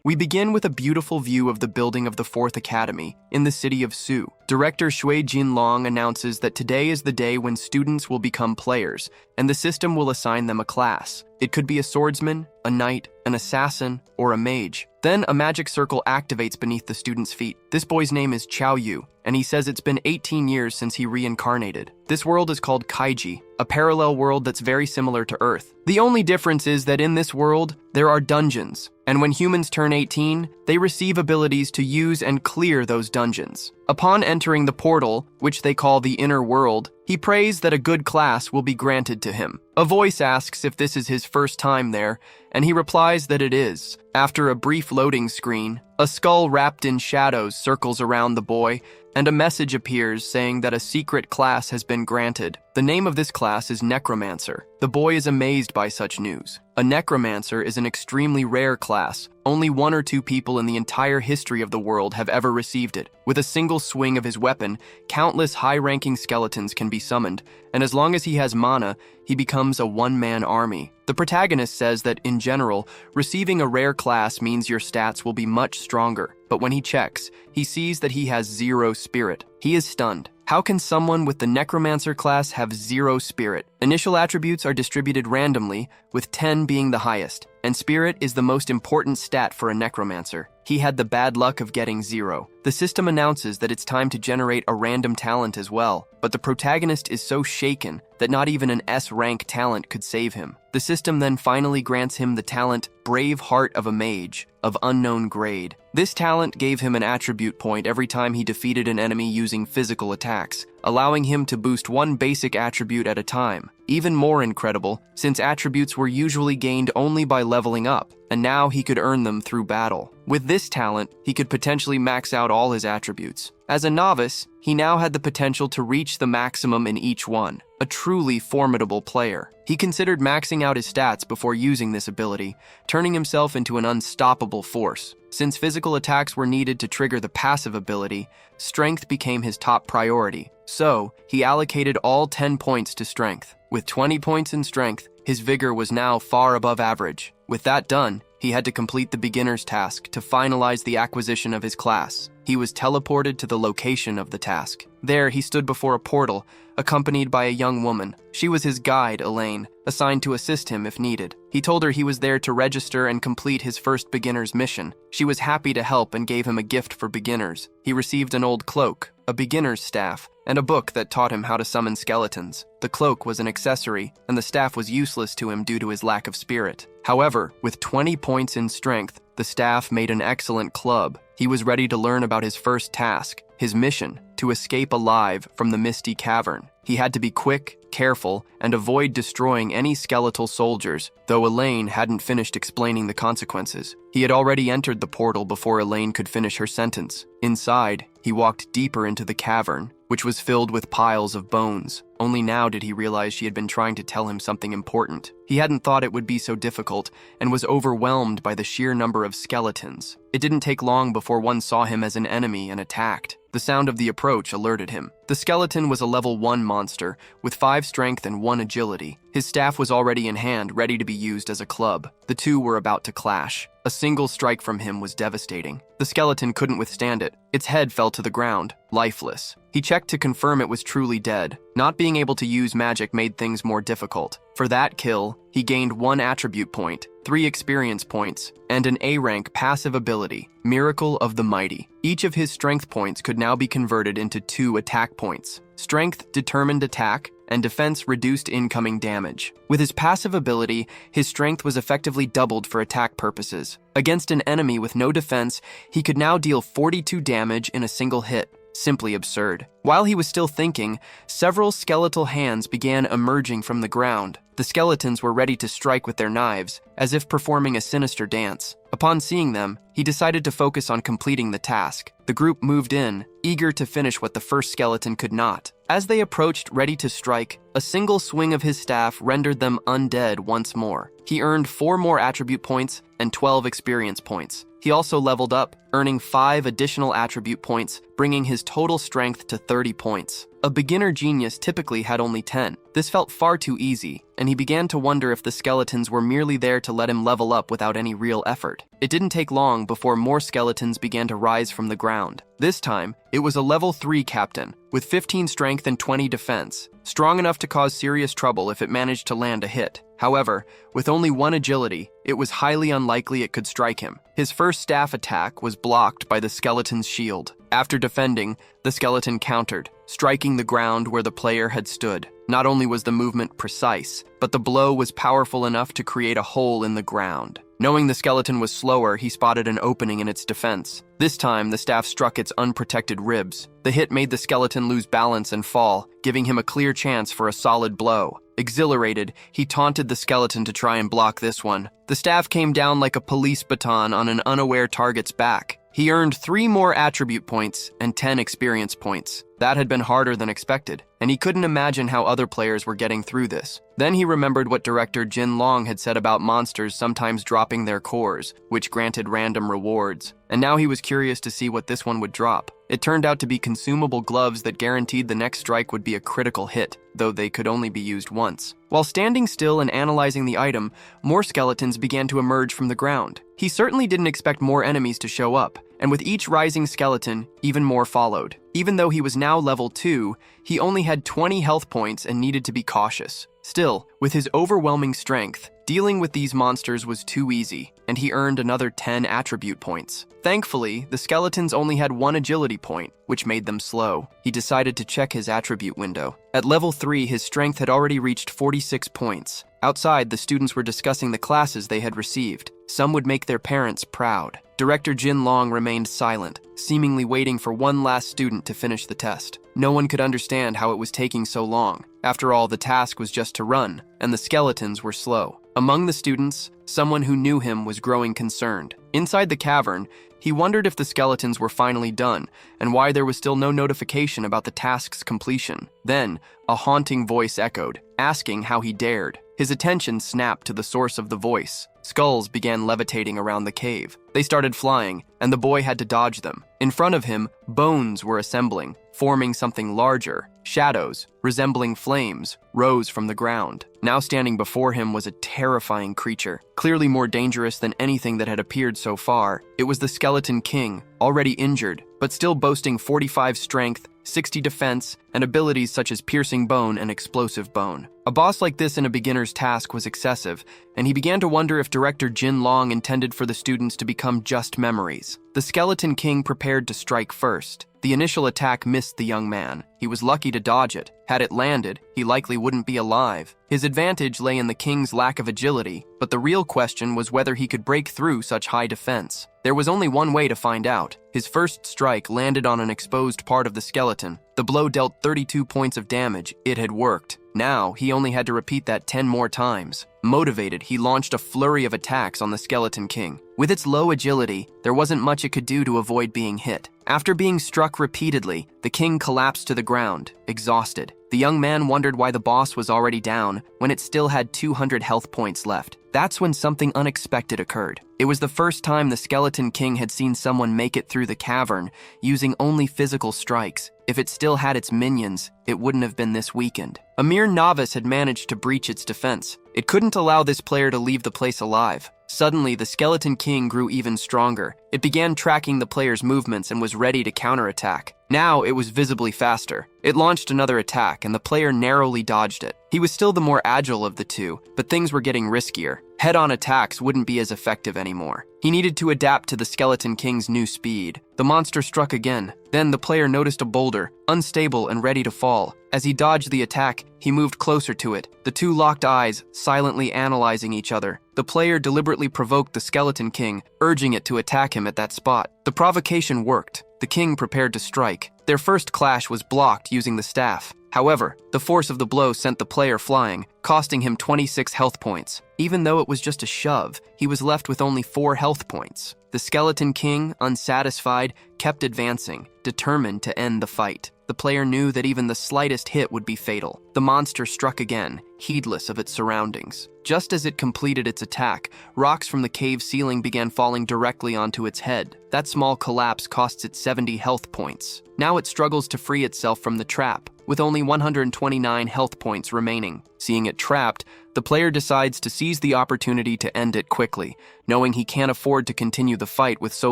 We begin with a beautiful view of the building of the 4th Academy in the city of Su. Director Shui Jinlong announces that today is the day when students will become players, and the system will assign them a class. It could be a swordsman, a knight, an assassin, or a mage. Then a magic circle activates beneath the student's feet. This boy's name is Chiao, and he says it's been 18 years since he reincarnated. This world is called Kaiji, a parallel world that's very similar to Earth. The only difference is that in this world, there are dungeons, and when humans turn 18, they receive abilities to use and clear those dungeons. Upon entering the portal, which they call the inner world, he prays that a good class will be granted to him. A voice asks if this is his first time there, and he replies that it is. After a brief loading screen, a skull wrapped in shadows circles around the boy, and a message appears saying that a secret class has been granted. The name of this class is Necromancer. The boy is amazed by such news. A Necromancer is an extremely rare class. Only 1 or 2 people in the entire history of the world have ever received it. With a single swing of his weapon, countless high-ranking skeletons can be summoned, and as long as he has mana, he becomes a one-man army. The protagonist says that, in general, receiving a rare class means your stats will be much stronger, but when he checks, he sees that he has 0 spirit. He is stunned. How can someone with the Necromancer class have 0 spirit? Initial attributes are distributed randomly, with 10 being the highest, and spirit is the most important stat for a Necromancer. He had the bad luck of getting 0. The system announces that it's time to generate a random talent as well, but the protagonist is so shaken that not even an S-rank talent could save him. The system then finally grants him the talent Brave Heart of a Mage, of unknown grade. This talent gave him an attribute point every time he defeated an enemy using physical attacks, allowing him to boost 1 basic attribute at a time. Even more incredible, since attributes were usually gained only by leveling up, and now he could earn them through battle. With this talent, he could potentially max out all his attributes. As a novice, he now had the potential to reach the maximum in each one. A truly formidable player. He considered maxing out his stats before using this ability, turning himself into an unstoppable force. Since physical attacks were needed to trigger the passive ability, strength became his top priority. So, he allocated all 10 points to strength. With 20 points in strength, his vigor was now far above average. With that done, he had to complete the beginner's task to finalize the acquisition of his class. He was teleported to the location of the task. There, he stood before a portal, accompanied by a young woman. She was his guide, Elaine, assigned to assist him if needed. He told her he was there to register and complete his first beginner's mission. She was happy to help and gave him a gift for beginners. He received an old cloak, a beginner's staff, and a book that taught him how to summon skeletons. The cloak was an accessory, and the staff was useless to him due to his lack of spirit. However, with 20 points in strength, the staff made an excellent club. He was ready to learn about his first task, his mission, to escape alive from the misty cavern. He had to be quick, careful, and avoid destroying any skeletal soldiers, though Elaine hadn't finished explaining the consequences. He had already entered the portal before Elaine could finish her sentence. Inside, he walked deeper into the cavern, which was filled with piles of bones. Only now did he realize she had been trying to tell him something important. He hadn't thought it would be so difficult, and was overwhelmed by the sheer number of skeletons. It didn't take long before one saw him as an enemy and attacked. The sound of the approach alerted him. The skeleton was a level 1 monster, with 5 strength and 1 agility. His staff was already in hand, ready to be used as a club. The two were about to clash. A single strike from him was devastating. The skeleton couldn't withstand it. Its head fell to the ground, lifeless. He checked to confirm it was truly dead. Not being able to use magic made things more difficult. For that kill, he gained 1 attribute point, 3 experience points, and an A-rank passive ability, Miracle of the Mighty. Each of his strength points could now be converted into 2 attack points. Strength determined attack, and defense reduced incoming damage. With his passive ability, his strength was effectively doubled for attack purposes. Against an enemy with no defense, he could now deal 42 damage in a single hit. Simply absurd. While he was still thinking, several skeletal hands began emerging from the ground. The skeletons were ready to strike with their knives, as if performing a sinister dance. Upon seeing them, he decided to focus on completing the task. The group moved in, eager to finish what the first skeleton could not. As they approached ready to strike, a single swing of his staff rendered them undead once more. He earned 4 more attribute points and 12 experience points. He also leveled up, earning 5 additional attribute points, bringing his total strength to 30 points. A beginner genius typically had only 10. This felt far too easy, and he began to wonder if the skeletons were merely there to let him level up without any real effort. It didn't take long before more skeletons began to rise from the ground. This time, it was a level 3 captain, with 15 strength and 20 defense, strong enough to cause serious trouble if it managed to land a hit. However, with only 1 agility, it was highly unlikely it could strike him. His first staff attack was blocked by the skeleton's shield. After defending, the skeleton countered, striking the ground where the player had stood. Not only was the movement precise, but the blow was powerful enough to create a hole in the ground. Knowing the skeleton was slower, he spotted an opening in its defense. This time, the staff struck its unprotected ribs. The hit made the skeleton lose balance and fall, giving him a clear chance for a solid blow. Exhilarated, he taunted the skeleton to try and block this one. The staff came down like a police baton on an unaware target's back. He earned 3 more attribute points and 10 experience points. That had been harder than expected, and he couldn't imagine how other players were getting through this. Then he remembered what director Jin Long had said about monsters sometimes dropping their cores, which granted random rewards. And now he was curious to see what this one would drop. It turned out to be consumable gloves that guaranteed the next strike would be a critical hit, though they could only be used once. While standing still and analyzing the item, more skeletons began to emerge from the ground. He certainly didn't expect more enemies to show up, and with each rising skeleton, even more followed. Even though he was now level 2, he only had 20 health points and needed to be cautious. Still, with his overwhelming strength, dealing with these monsters was too easy, and he earned another 10 attribute points. Thankfully, the skeletons only had 1 agility point, which made them slow. He decided to check his attribute window. At level 3, his strength had already reached 46 points. Outside, the students were discussing the classes they had received. Some would make their parents proud. Director Jin Long remained silent, seemingly waiting for one last student to finish the test. No one could understand how it was taking so long. After all, the task was just to run, and the skeletons were slow. Among the students, someone who knew him was growing concerned. Inside the cavern, he wondered if the skeletons were finally done, and why there was still no notification about the task's completion. Then, a haunting voice echoed, asking how he dared. His attention snapped to the source of the voice. Skulls began levitating around the cave. They started flying, and the boy had to dodge them. In front of him, bones were assembling, forming something larger. Shadows, resembling flames, rose from the ground. Now standing before him was a terrifying creature, clearly more dangerous than anything that had appeared so far. It was the Skeleton King, already injured, but still boasting 45 strength, 60 defense, and abilities such as piercing bone and explosive bone. A boss like this in a beginner's task was excessive, and he began to wonder if director Jin Long intended for the students to become just memories. The Skeleton King prepared to strike first. The initial attack missed the young man. He was lucky to dodge it. Had it landed, he likely wouldn't be alive. His advantage lay in the king's lack of agility, but the real question was whether he could break through such high defense. There was only one way to find out. His first strike landed on an exposed part of the skeleton. The blow dealt 32 points of damage. It had worked. Now, he only had to repeat that 10 more times. Motivated, he launched a flurry of attacks on the Skeleton King. With its low agility, there wasn't much it could do to avoid being hit. After being struck repeatedly, the king collapsed to the ground, exhausted. The young man wondered why the boss was already down when it still had 200 health points left. That's when something unexpected occurred. It was the first time the Skeleton King had seen someone make it through the cavern using only physical strikes. If it still had its minions, it wouldn't have been this weakened. A mere novice had managed to breach its defense. It couldn't allow this player to leave the place alive. Suddenly, the Skeleton King grew even stronger. It began tracking the player's movements and was ready to counterattack. Now, it was visibly faster. It launched another attack, and the player narrowly dodged it. He was still the more agile of the two, but things were getting riskier. Head-on attacks wouldn't be as effective anymore. He needed to adapt to the Skeleton King's new speed. The monster struck again. Then the player noticed a boulder, unstable and ready to fall. As he dodged the attack, he moved closer to it. The two locked eyes, silently analyzing each other. The player deliberately provoked the Skeleton King, urging it to attack him at that spot. The provocation worked. The king prepared to strike. Their first clash was blocked using the staff. However, the force of the blow sent the player flying, costing him 26 health points. Even though it was just a shove, he was left with only 4 health points. The Skeleton King, unsatisfied, kept advancing, determined to end the fight. the player knew that even the slightest hit would be fatal. The monster struck again, heedless of its surroundings. Just as it completed its attack, rocks from the cave ceiling began falling directly onto its head. That small collapse costs it 70 health points. Now it struggles to free itself from the trap, with only 129 health points remaining. Seeing it trapped, the player decides to seize the opportunity to end it quickly, knowing he can't afford to continue the fight with so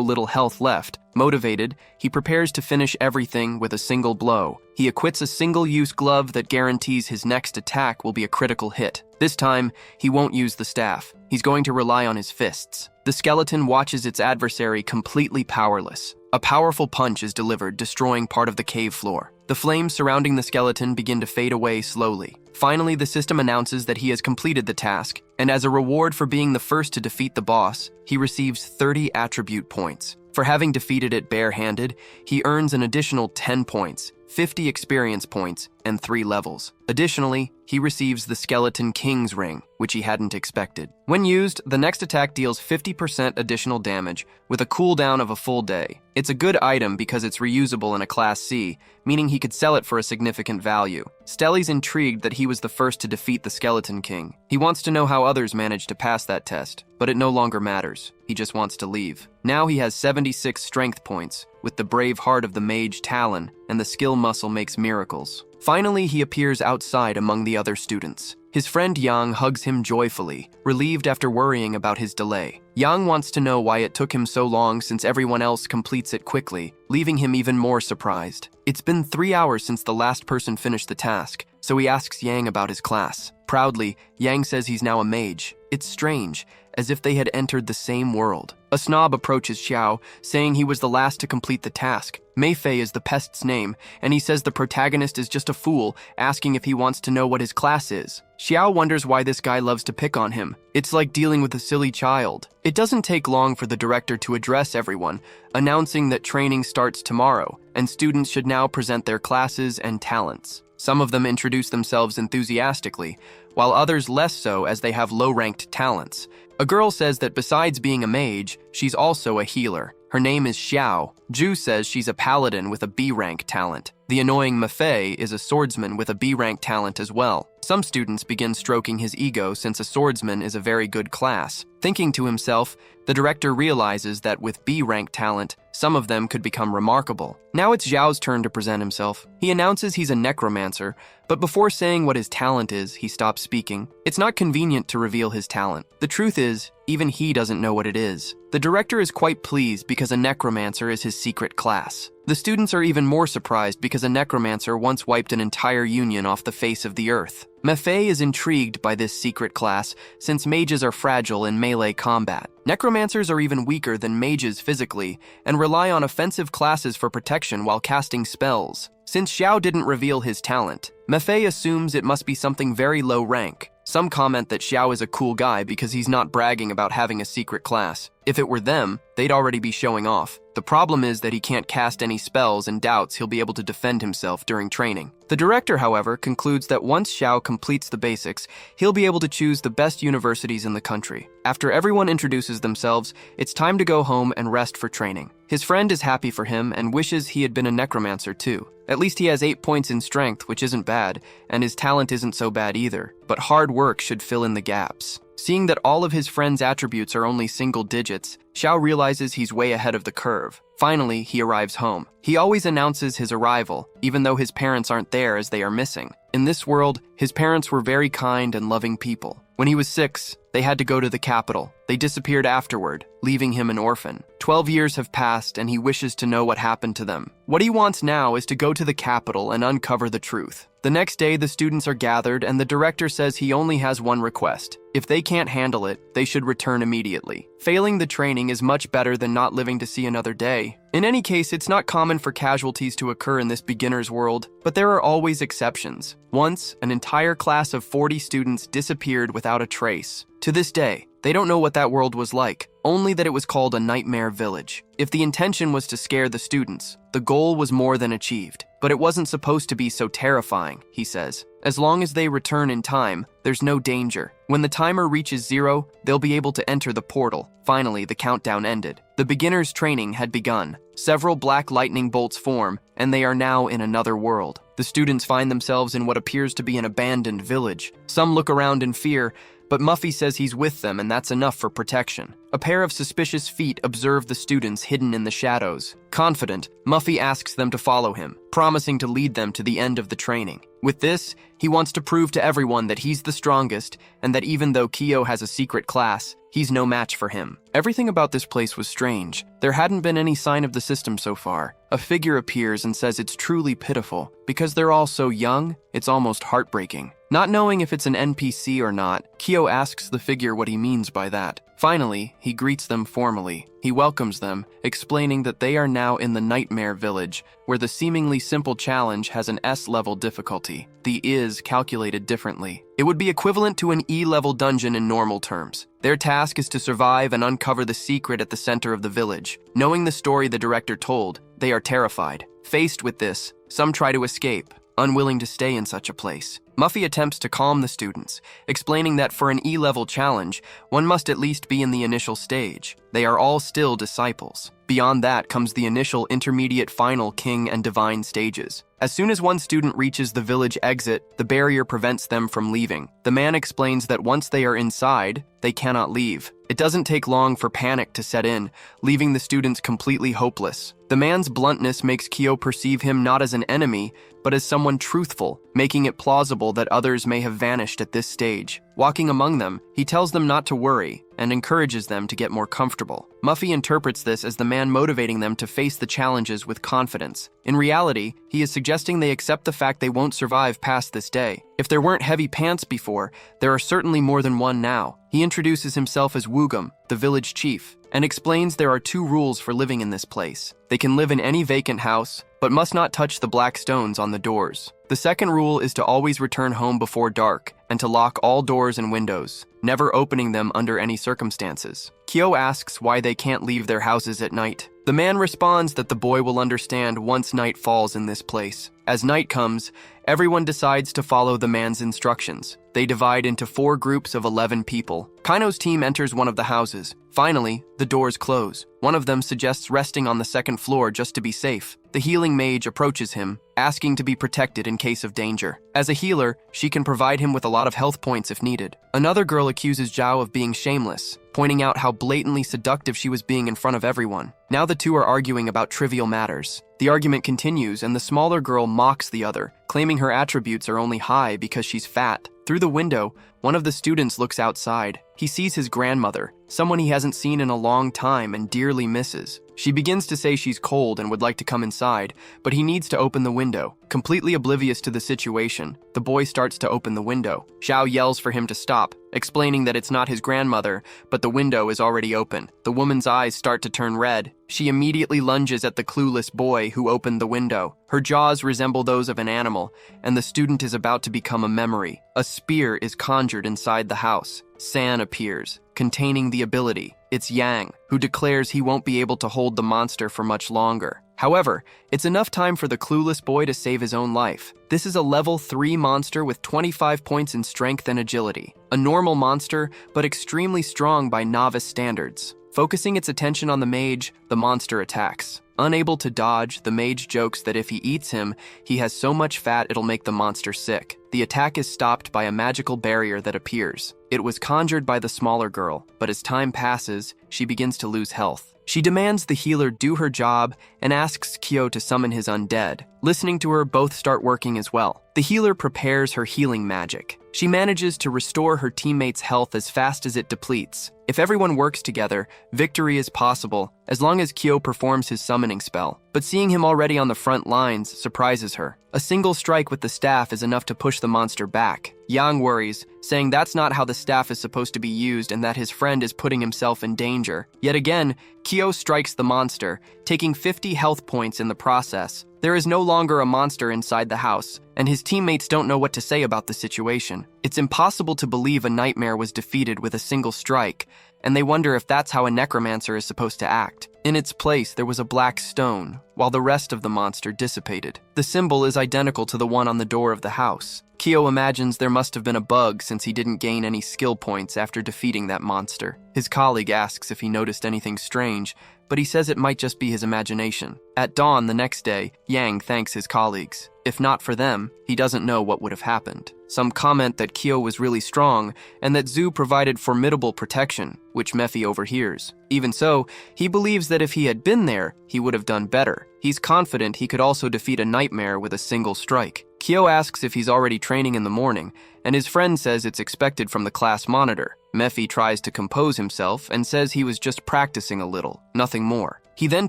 little health left. Motivated, he prepares to finish everything with a single blow. He equips a single-use glove that guarantees his next attack will be a critical hit. This time, he won't use the staff. He's going to rely on his fists. The skeleton watches its adversary completely powerless. A powerful punch is delivered, destroying part of the cave floor. The flames surrounding the skeleton begin to fade away slowly. Finally, the system announces that he has completed the task, and as a reward for being the first to defeat the boss, he receives 30 attribute points. For having defeated it bare-handed, he earns an additional 10 points, 50 experience points, and 3 levels. Additionally, he receives the Skeleton King's Ring, which he hadn't expected. When used, the next attack deals 50% additional damage, with a cooldown of a full day. It's a good item because it's reusable in a Class C, meaning he could sell it for a significant value. Stelly's intrigued that he was the first to defeat the Skeleton King. He wants to know how others managed to pass that test, but it no longer matters. He just wants to leave. Now he has 76 strength points, with the brave heart of the mage Talon, and the skill muscle makes miracles. Finally, he appears outside among the other students. His friend Yang hugs him joyfully, relieved after worrying about his delay. Yang wants to know why it took him so long since everyone else completes it quickly, leaving him even more surprised. It's been 3 hours since the last person finished the task, so he asks Yang about his class. Proudly, Yang says he's now a mage. It's strange, as if they had entered the same world. A snob approaches Chiao, saying he was the last to complete the task. Meifei is the pest's name, and he says the protagonist is just a fool, asking if he wants to know what his class is. Chiao wonders why this guy loves to pick on him. It's like dealing with a silly child. It doesn't take long for the director to address everyone, announcing that training starts tomorrow, and students should now present their classes and talents. Some of them introduce themselves enthusiastically, while others less so as they have low-ranked talents. A girl says that besides being a mage, she's also a healer. Her name is Xiao. Ju says she's a paladin with a B-rank talent. The annoying Meifei is a swordsman with a B-rank talent as well. Some students begin stroking his ego since a swordsman is a very good class. Thinking to himself, the director realizes that with B-rank talent, some of them could become remarkable. Now it's Xiao's turn to present himself. He announces he's a necromancer, but before saying what his talent is, he stops speaking. It's not convenient to reveal his talent. The truth is, even he doesn't know what it is. The director is quite pleased because a necromancer is his secret class. The students are even more surprised because a necromancer once wiped an entire union off the face of the earth. Meifei is intrigued by this secret class since mages are fragile in melee combat. Necromancers are even weaker than mages physically and rely on offensive classes for protection while casting spells. Since Xiao didn't reveal his talent, Meifei assumes it must be something very low rank. Some comment that Xiao is a cool guy because he's not bragging about having a secret class. If it were them, they'd already be showing off. The problem is that he can't cast any spells and doubts he'll be able to defend himself during training. The director, however, concludes that once Xiao completes the basics, he'll be able to choose the best universities in the country. After everyone introduces themselves, it's time to go home and rest for training. His friend is happy for him and wishes he had been a necromancer too. At least he has 8 points in strength, which isn't bad, and his talent isn't so bad either. But hard work should fill in the gaps. Seeing that all of his friend's attributes are only single digits, Xiao realizes he's way ahead of the curve. Finally, he arrives home. He always announces his arrival, even though his parents aren't there as they are missing. In this world, his parents were very kind and loving people. When he was 6, they had to go to the capital. They disappeared afterward, leaving him an orphan. 12 years have passed and he wishes to know what happened to them. What he wants now is to go to the capital and uncover the truth. The next day, the students are gathered and the director says he only has one request. If they can't handle it, they should return immediately. Failing the training is much better than not living to see another day. In any case, it's not common for casualties to occur in this beginner's world, but there are always exceptions. Once, an entire class of 40 students disappeared without a trace. To this day, they don't know what that world was like, only that it was called a nightmare village. If the intention was to scare the students, the goal was more than achieved. But it wasn't supposed to be so terrifying, he says. As long as they return in time, there's no danger. When the timer reaches 0, they'll be able to enter the portal. Finally, the countdown ended. The beginner's training had begun. Several black lightning bolts form, and they are now in another world. The students find themselves in what appears to be an abandoned village. Some look around in fear, but Muffy says he's with them and that's enough for protection. A pair of suspicious feet observe the students hidden in the shadows. Confident, Muffy asks them to follow him, promising to lead them to the end of the training. With this, he wants to prove to everyone that he's the strongest and that even though Chiao has a secret class, he's no match for him. Everything about this place was strange. There hadn't been any sign of the system so far. A figure appears and says it's truly pitiful. Because they're all so young, it's almost heartbreaking. Not knowing if it's an NPC or not, Chiao asks the figure what he means by that. Finally, he greets them formally. He welcomes them, explaining that they are now in the Nightmare Village, where the seemingly simple challenge has an S-level difficulty. The is calculated differently. It would be equivalent to an E-level dungeon in normal terms. Their task is to survive and uncover the secret at the center of the village. Knowing the story the director told, they are terrified. Faced with this, some try to escape, unwilling to stay in such a place. Muffy attempts to calm the students, explaining that for an E-level challenge, one must at least be in the initial stage. They are all still disciples. Beyond that comes the initial, intermediate, final, king, and divine stages. As soon as one student reaches the village exit, the barrier prevents them from leaving. The man explains that once they are inside, they cannot leave. It doesn't take long for panic to set in, leaving the students completely hopeless. The man's bluntness makes Chiao perceive him not as an enemy, but as someone truthful, making it plausible that others may have vanished at this stage. Walking among them, he tells them not to worry and encourages them to get more comfortable. Muffy interprets this as the man motivating them to face the challenges with confidence. In reality, he is suggesting they accept the fact they won't survive past this day. If there weren't heavy pants before, there are certainly more than one now. He introduces himself as Woogum, the village chief, and explains there are 2 rules for living in this place. They can live in any vacant house, but must not touch the black stones on the doors. The second rule is to always return home before dark and to lock all doors and windows, never opening them under any circumstances. Chiao asks why they can't leave their houses at night. The man responds that the boy will understand once night falls in this place. As night comes, everyone decides to follow the man's instructions. They divide into 4 groups of 11 people. Kaino's team enters one of the houses. Finally, the doors close. One of them suggests resting on the 2nd floor just to be safe. The healing mage approaches him, asking to be protected in case of danger. As a healer, she can provide him with a lot of health points if needed. Another girl accuses Chiao of being shameless, pointing out how blatantly seductive she was being in front of everyone. Now the 2 are arguing about trivial matters. The argument continues and the smaller girl mocks the other, claiming her attributes are only high because she's fat. Through the window, one of the students looks outside. He sees his grandmother, someone he hasn't seen in a long time and dearly misses. She begins to say she's cold and would like to come inside, but he needs to open the window. Completely oblivious to the situation, the boy starts to open the window. Chiao yells for him to stop, explaining that it's not his grandmother, but the window is already open. The woman's eyes start to turn red. She immediately lunges at the clueless boy who opened the window. Her jaws resemble those of an animal, and the student is about to become a memory. A spear is conjured inside the house. San appears, containing the ability. It's Yang, who declares he won't be able to hold the monster for much longer. However, it's enough time for the clueless boy to save his own life. This is a level 3 monster with 25 points in strength and agility. A normal monster, but extremely strong by novice standards. Focusing its attention on the mage, the monster attacks. Unable to dodge, the mage jokes that if he eats him, he has so much fat it'll make the monster sick. The attack is stopped by a magical barrier that appears. It was conjured by the smaller girl, but as time passes, she begins to lose health. She demands the healer do her job and asks Chiao to summon his undead. Listening to her, both start working as well. The healer prepares her healing magic. She manages to restore her teammates' health as fast as it depletes. If everyone works together, victory is possible, as long as Chiao performs his summoning spell. But seeing him already on the front lines surprises her. A single strike with the staff is enough to push the monster back. Yang worries, saying that's not how the staff is supposed to be used and that his friend is putting himself in danger. Yet again, Chiao strikes the monster, taking 50 health points in the process. There is no longer a monster inside the house, and his teammates don't know what to say about the situation. It's impossible to believe a nightmare was defeated with a single strike, and they wonder if that's how a necromancer is supposed to act. In its place, there was a black stone, while the rest of the monster dissipated. The symbol is identical to the one on the door of the house. Chiao imagines there must have been a bug since he didn't gain any skill points after defeating that monster. His colleague asks if he noticed anything strange, but he says it might just be his imagination. At dawn the next day, Yang thanks his colleagues. If not for them, he doesn't know what would have happened. Some comment that Chiao was really strong and that Zhu provided formidable protection, which Mephi overhears. Even so, he believes that if he had been there, he would have done better. He's confident he could also defeat a nightmare with a single strike. Chiao asks if he's already training in the morning, and his friend says it's expected from the class monitor. Mephi tries to compose himself and says he was just practicing a little, nothing more. He then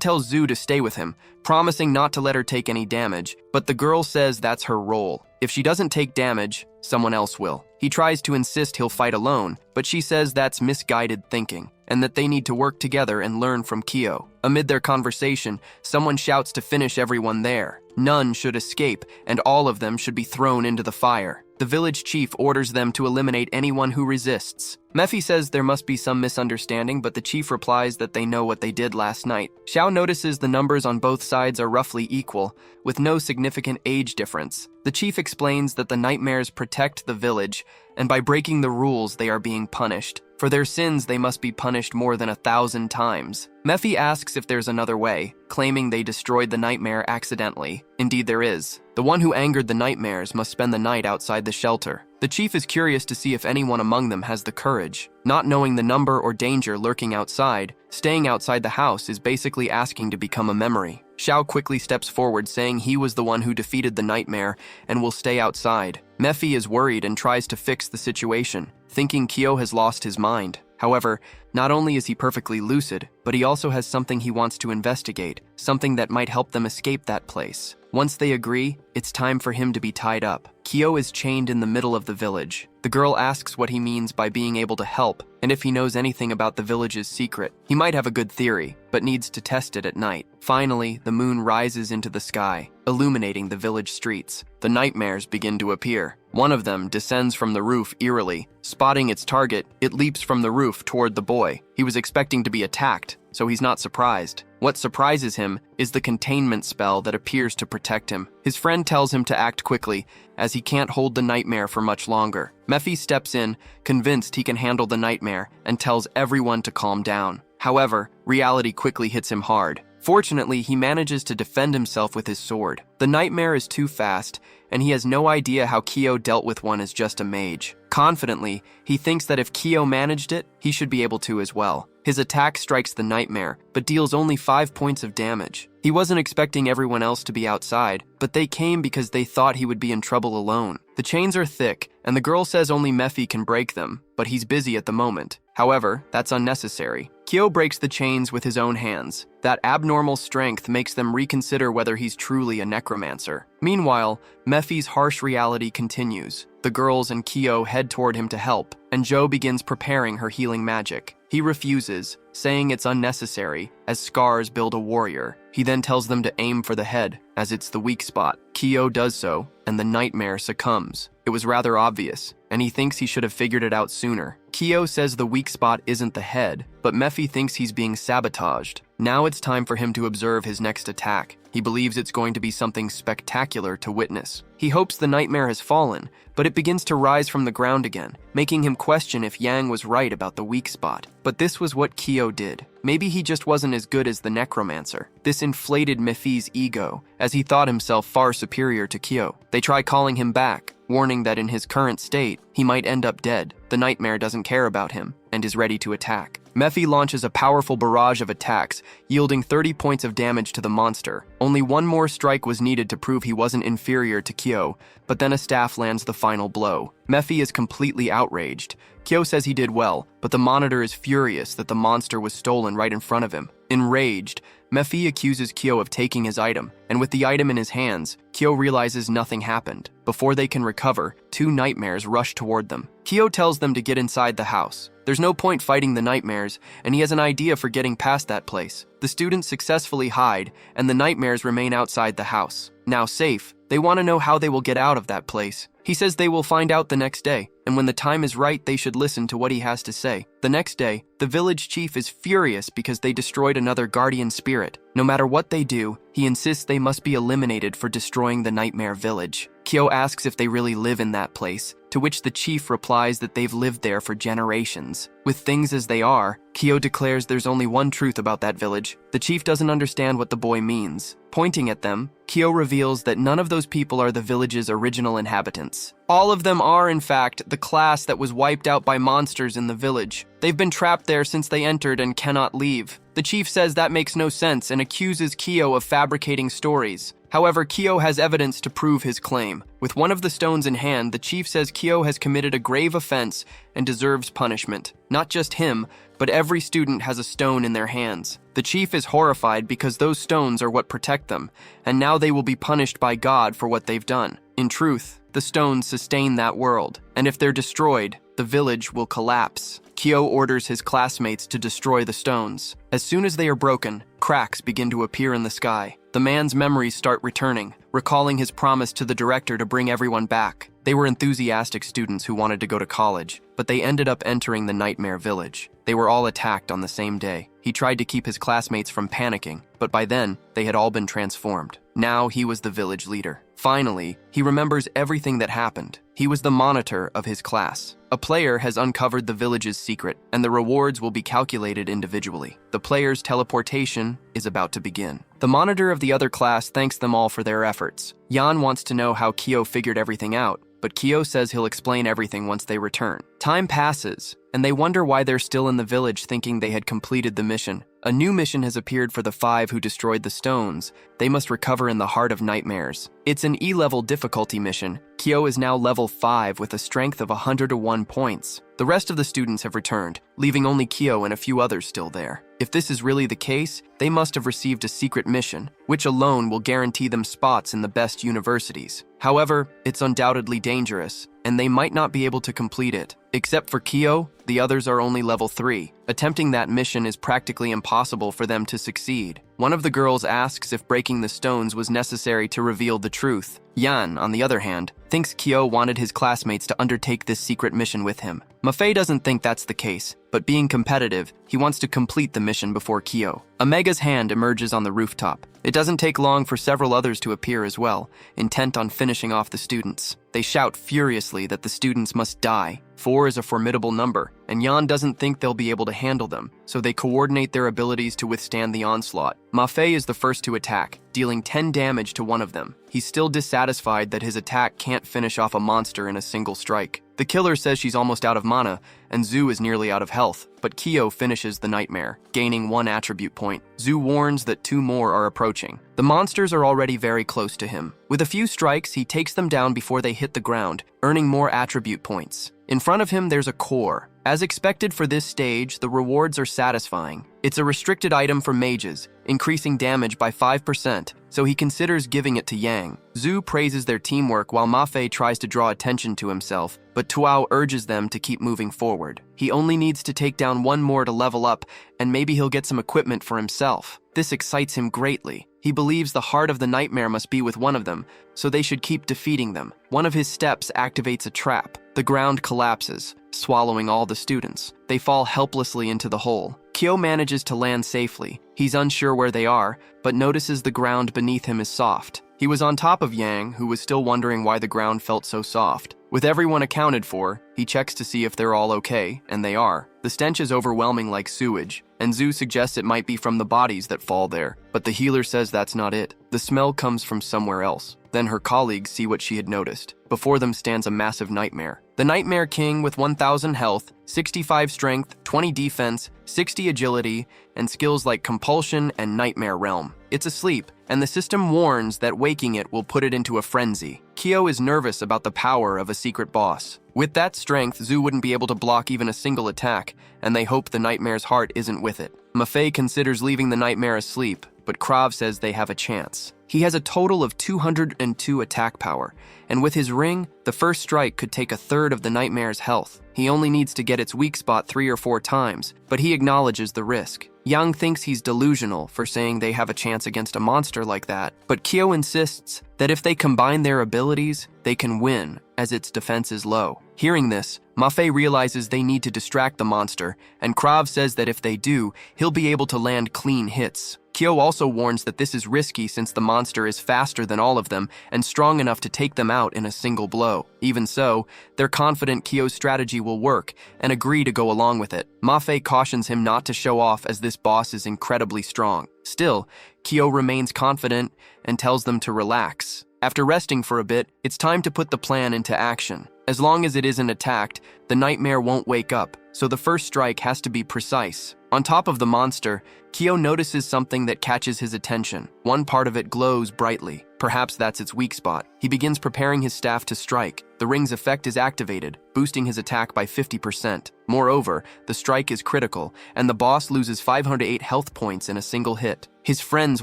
tells Zhu to stay with him, promising not to let her take any damage, but the girl says that's her role. If she doesn't take damage, someone else will. He tries to insist he'll fight alone, but she says that's misguided thinking, and that they need to work together and learn from Chiao. Amid their conversation, someone shouts to finish everyone there. None should escape, and all of them should be thrown into the fire. The village chief orders them to eliminate anyone who resists. Mephi says there must be some misunderstanding, but the chief replies that they know what they did last night. Xiao notices the numbers on both sides are roughly equal, with no significant age difference. The chief explains that the nightmares protect the village, and by breaking the rules they are being punished. For their sins they must be punished more than 1,000 times. Mephi asks if there's another way, claiming they destroyed the nightmare accidentally. Indeed there is. The one who angered the nightmares must spend the night outside the shelter. The chief is curious to see if anyone among them has the courage. Not knowing the number or danger lurking outside, staying outside the house is basically asking to become a memory. Xiao quickly steps forward saying he was the one who defeated the nightmare and will stay outside. Mephi is worried and tries to fix the situation, thinking Chiao has lost his mind. However, not only is he perfectly lucid, but he also has something he wants to investigate, something that might help them escape that place. Once they agree, it's time for him to be tied up. Chiao is chained in the middle of the village. The girl asks what he means by being able to help, and if he knows anything about the village's secret. He might have a good theory, but needs to test it at night. Finally, the moon rises into the sky, illuminating the village streets. The nightmares begin to appear. One of them descends from the roof eerily. Spotting its target, it leaps from the roof toward the boy. He was expecting to be attacked, so he's not surprised. What surprises him is the containment spell that appears to protect him. His friend tells him to act quickly, as he can't hold the nightmare for much longer. Mephi steps in, convinced he can handle the nightmare, and tells everyone to calm down. However, reality quickly hits him hard. Fortunately, he manages to defend himself with his sword. The nightmare is too fast, and he has no idea how Chiao dealt with one as just a mage. Confidently, he thinks that if Chiao managed it, he should be able to as well. His attack strikes the nightmare, but deals only 5 points of damage. He wasn't expecting everyone else to be outside, but they came because they thought he would be in trouble alone. The chains are thick, and the girl says only Mephi can break them, but he's busy at the moment. However, that's unnecessary. Chiao breaks the chains with his own hands. That abnormal strength makes them reconsider whether he's truly a necromancer. Meanwhile, Mephi's harsh reality continues. The girls and Chiao head toward him to help, and Zhou begins preparing her healing magic. He refuses, saying it's unnecessary, as scars build a warrior. He then tells them to aim for the head, as it's the weak spot. Chiao does so, and the nightmare succumbs. It was rather obvious, and he thinks he should have figured it out sooner. Chiao says the weak spot isn't the head, but Mephi thinks he's being sabotaged. Now it's time for him to observe his next attack. He believes it's going to be something spectacular to witness. He hopes the nightmare has fallen, but it begins to rise from the ground again, making him question if Yang was right about the weak spot. But this was what Chiao did. Maybe he just wasn't as good as the necromancer. This inflated Mephi's ego, as he thought himself far superior to Chiao. They try calling him back, warning that in his current state, he might end up dead. The nightmare doesn't care about him, and is ready to attack. Mephi launches a powerful barrage of attacks, yielding 30 points of damage to the monster. Only one more strike was needed to prove he wasn't inferior to Chiao, but then a staff lands the final blow. Mephi is completely outraged. Chiao says he did well, but the monitor is furious that the monster was stolen right in front of him. Enraged, Mephi accuses Chiao of taking his item, and with the item in his hands, Chiao realizes nothing happened. Before they can recover, 2 nightmares rush toward them. Chiao tells them to get inside the house. There's no point fighting the nightmares, and he has an idea for getting past that place. The students successfully hide, and the nightmares remain outside the house. Now safe, they want to know how they will get out of that place. He says they will find out the next day, and when the time is right, they should listen to what he has to say. The next day, the village chief is furious because they destroyed another guardian spirit. No matter what they do, he insists they must be eliminated for destroying the nightmare village. Chiao asks if they really live in that place, to which the chief replies that they've lived there for generations. With things as they are, Chiao declares there's only one truth about that village. The chief doesn't understand what the boy means. Pointing at them, Chiao reveals that none of those people are the village's original inhabitants. All of them are, in fact, the class that was wiped out by monsters in the village. They've been trapped there since they entered and cannot leave. The chief says that makes no sense and accuses Chiao of fabricating stories. However, Chiao has evidence to prove his claim. With one of the stones in hand, the chief says Chiao has committed a grave offense and deserves punishment. Not just him, but every student has a stone in their hands. The chief is horrified because those stones are what protect them, and now they will be punished by God for what they've done. In truth, the stones sustain that world, and if they're destroyed, the village will collapse. Chiao orders his classmates to destroy the stones. As soon as they are broken, cracks begin to appear in the sky. The man's memories start returning, recalling his promise to the director to bring everyone back. They were enthusiastic students who wanted to go to college, but they ended up entering the Nightmare Village. They were all attacked on the same day. He tried to keep his classmates from panicking, but by then, they had all been transformed. Now he was the village leader. Finally, he remembers everything that happened. He was the monitor of his class. A player has uncovered the village's secret, and the rewards will be calculated individually. The player's teleportation is about to begin. The monitor of the other class thanks them all for their efforts. Jan wants to know how Chiao figured everything out, but Chiao says he'll explain everything once they return. Time passes, and they wonder why they're still in the village thinking they had completed the mission. A new mission has appeared for the 5 who destroyed the stones. They must recover in the heart of nightmares. It's an E-level difficulty mission. Chiao is now level 5 with a strength of 101 points. The rest of the students have returned, leaving only Chiao and a few others still there. If this is really the case, they must have received a secret mission, which alone will guarantee them spots in the best universities. However, it's undoubtedly dangerous, and they might not be able to complete it. Except for Chiao, the others are only level 3. Attempting that mission is practically impossible for them to succeed. One of the girls asks if breaking the stones was necessary to reveal the truth. Yan, on the other hand, thinks Chiao wanted his classmates to undertake this secret mission with him. Mafei doesn't think that's the case, but being competitive, he wants to complete the mission before Chiao. Omega's hand emerges on the rooftop. It doesn't take long for several others to appear as well, intent on finishing off the students. They shout furiously that the students must die. 4 is a formidable number, and Yan doesn't think they'll be able to handle them, so they coordinate their abilities to withstand the onslaught. Mafei is the first to attack, dealing 10 damage to one of them. He's still dissatisfied that his attack can't finish off a monster in a single strike. The killer says she's almost out of mana, and Zhu is nearly out of health, but Chiao finishes the nightmare, gaining 1 attribute point. Zhu warns that 2 more are approaching. The monsters are already very close to him. With a few strikes, he takes them down before they hit the ground, earning more attribute points. In front of him, there's a core. As expected for this stage, the rewards are satisfying. It's a restricted item for mages, increasing damage by 5%, so he considers giving it to Yang. Zhu praises their teamwork while Mafei tries to draw attention to himself, but Tuao urges them to keep moving forward. He only needs to take down 1 more to level up, and maybe he'll get some equipment for himself. This excites him greatly. He believes the heart of the nightmare must be with one of them, so they should keep defeating them. One of his steps activates a trap. The ground collapses, swallowing all the students. They fall helplessly into the hole. Chiao manages to land safely. He's unsure where they are, but notices the ground beneath him is soft. He was on top of Yang, who was still wondering why the ground felt so soft. With everyone accounted for, he checks to see if they're all okay, and they are. The stench is overwhelming like sewage, and Zhu suggests it might be from the bodies that fall there, but the healer says that's not it. The smell comes from somewhere else. Then her colleagues see what she had noticed. Before them stands a massive nightmare. The Nightmare King with 1,000 health, 65 strength, 20 defense, 60 agility, and skills like Compulsion and Nightmare Realm. It's asleep, and the system warns that waking it will put it into a frenzy. Chiao is nervous about the power of a secret boss. With that strength, Zhu wouldn't be able to block even a single attack, and they hope the Nightmare's heart isn't with it. Mafei considers leaving the Nightmare asleep, but Krav says they have a chance. He has a total of 202 attack power, and with his ring, the first strike could take 1/3 of the Nightmare's health. He only needs to get its weak spot 3 or 4 times, but he acknowledges the risk. Yang thinks he's delusional for saying they have a chance against a monster like that, but Chiao insists that if they combine their abilities, they can win, as its defense is low. Hearing this, Mafe realizes they need to distract the monster, and Krav says that if they do, he'll be able to land clean hits. Chiao also warns that this is risky since the monster is faster than all of them and strong enough to take them out in a single blow. Even so, they're confident Chiao's strategy will work and agree to go along with it. Mafe cautions him not to show off as this boss is incredibly strong. Still, Chiao remains confident and tells them to relax. After resting for a bit, it's time to put the plan into action. As long as it isn't attacked, the nightmare won't wake up, so the first strike has to be precise. On top of the monster, Chiao notices something that catches his attention. One part of it glows brightly. Perhaps that's its weak spot. He begins preparing his staff to strike. The ring's effect is activated, boosting his attack by 50%. Moreover, the strike is critical, and the boss loses 508 health points in a single hit. His friends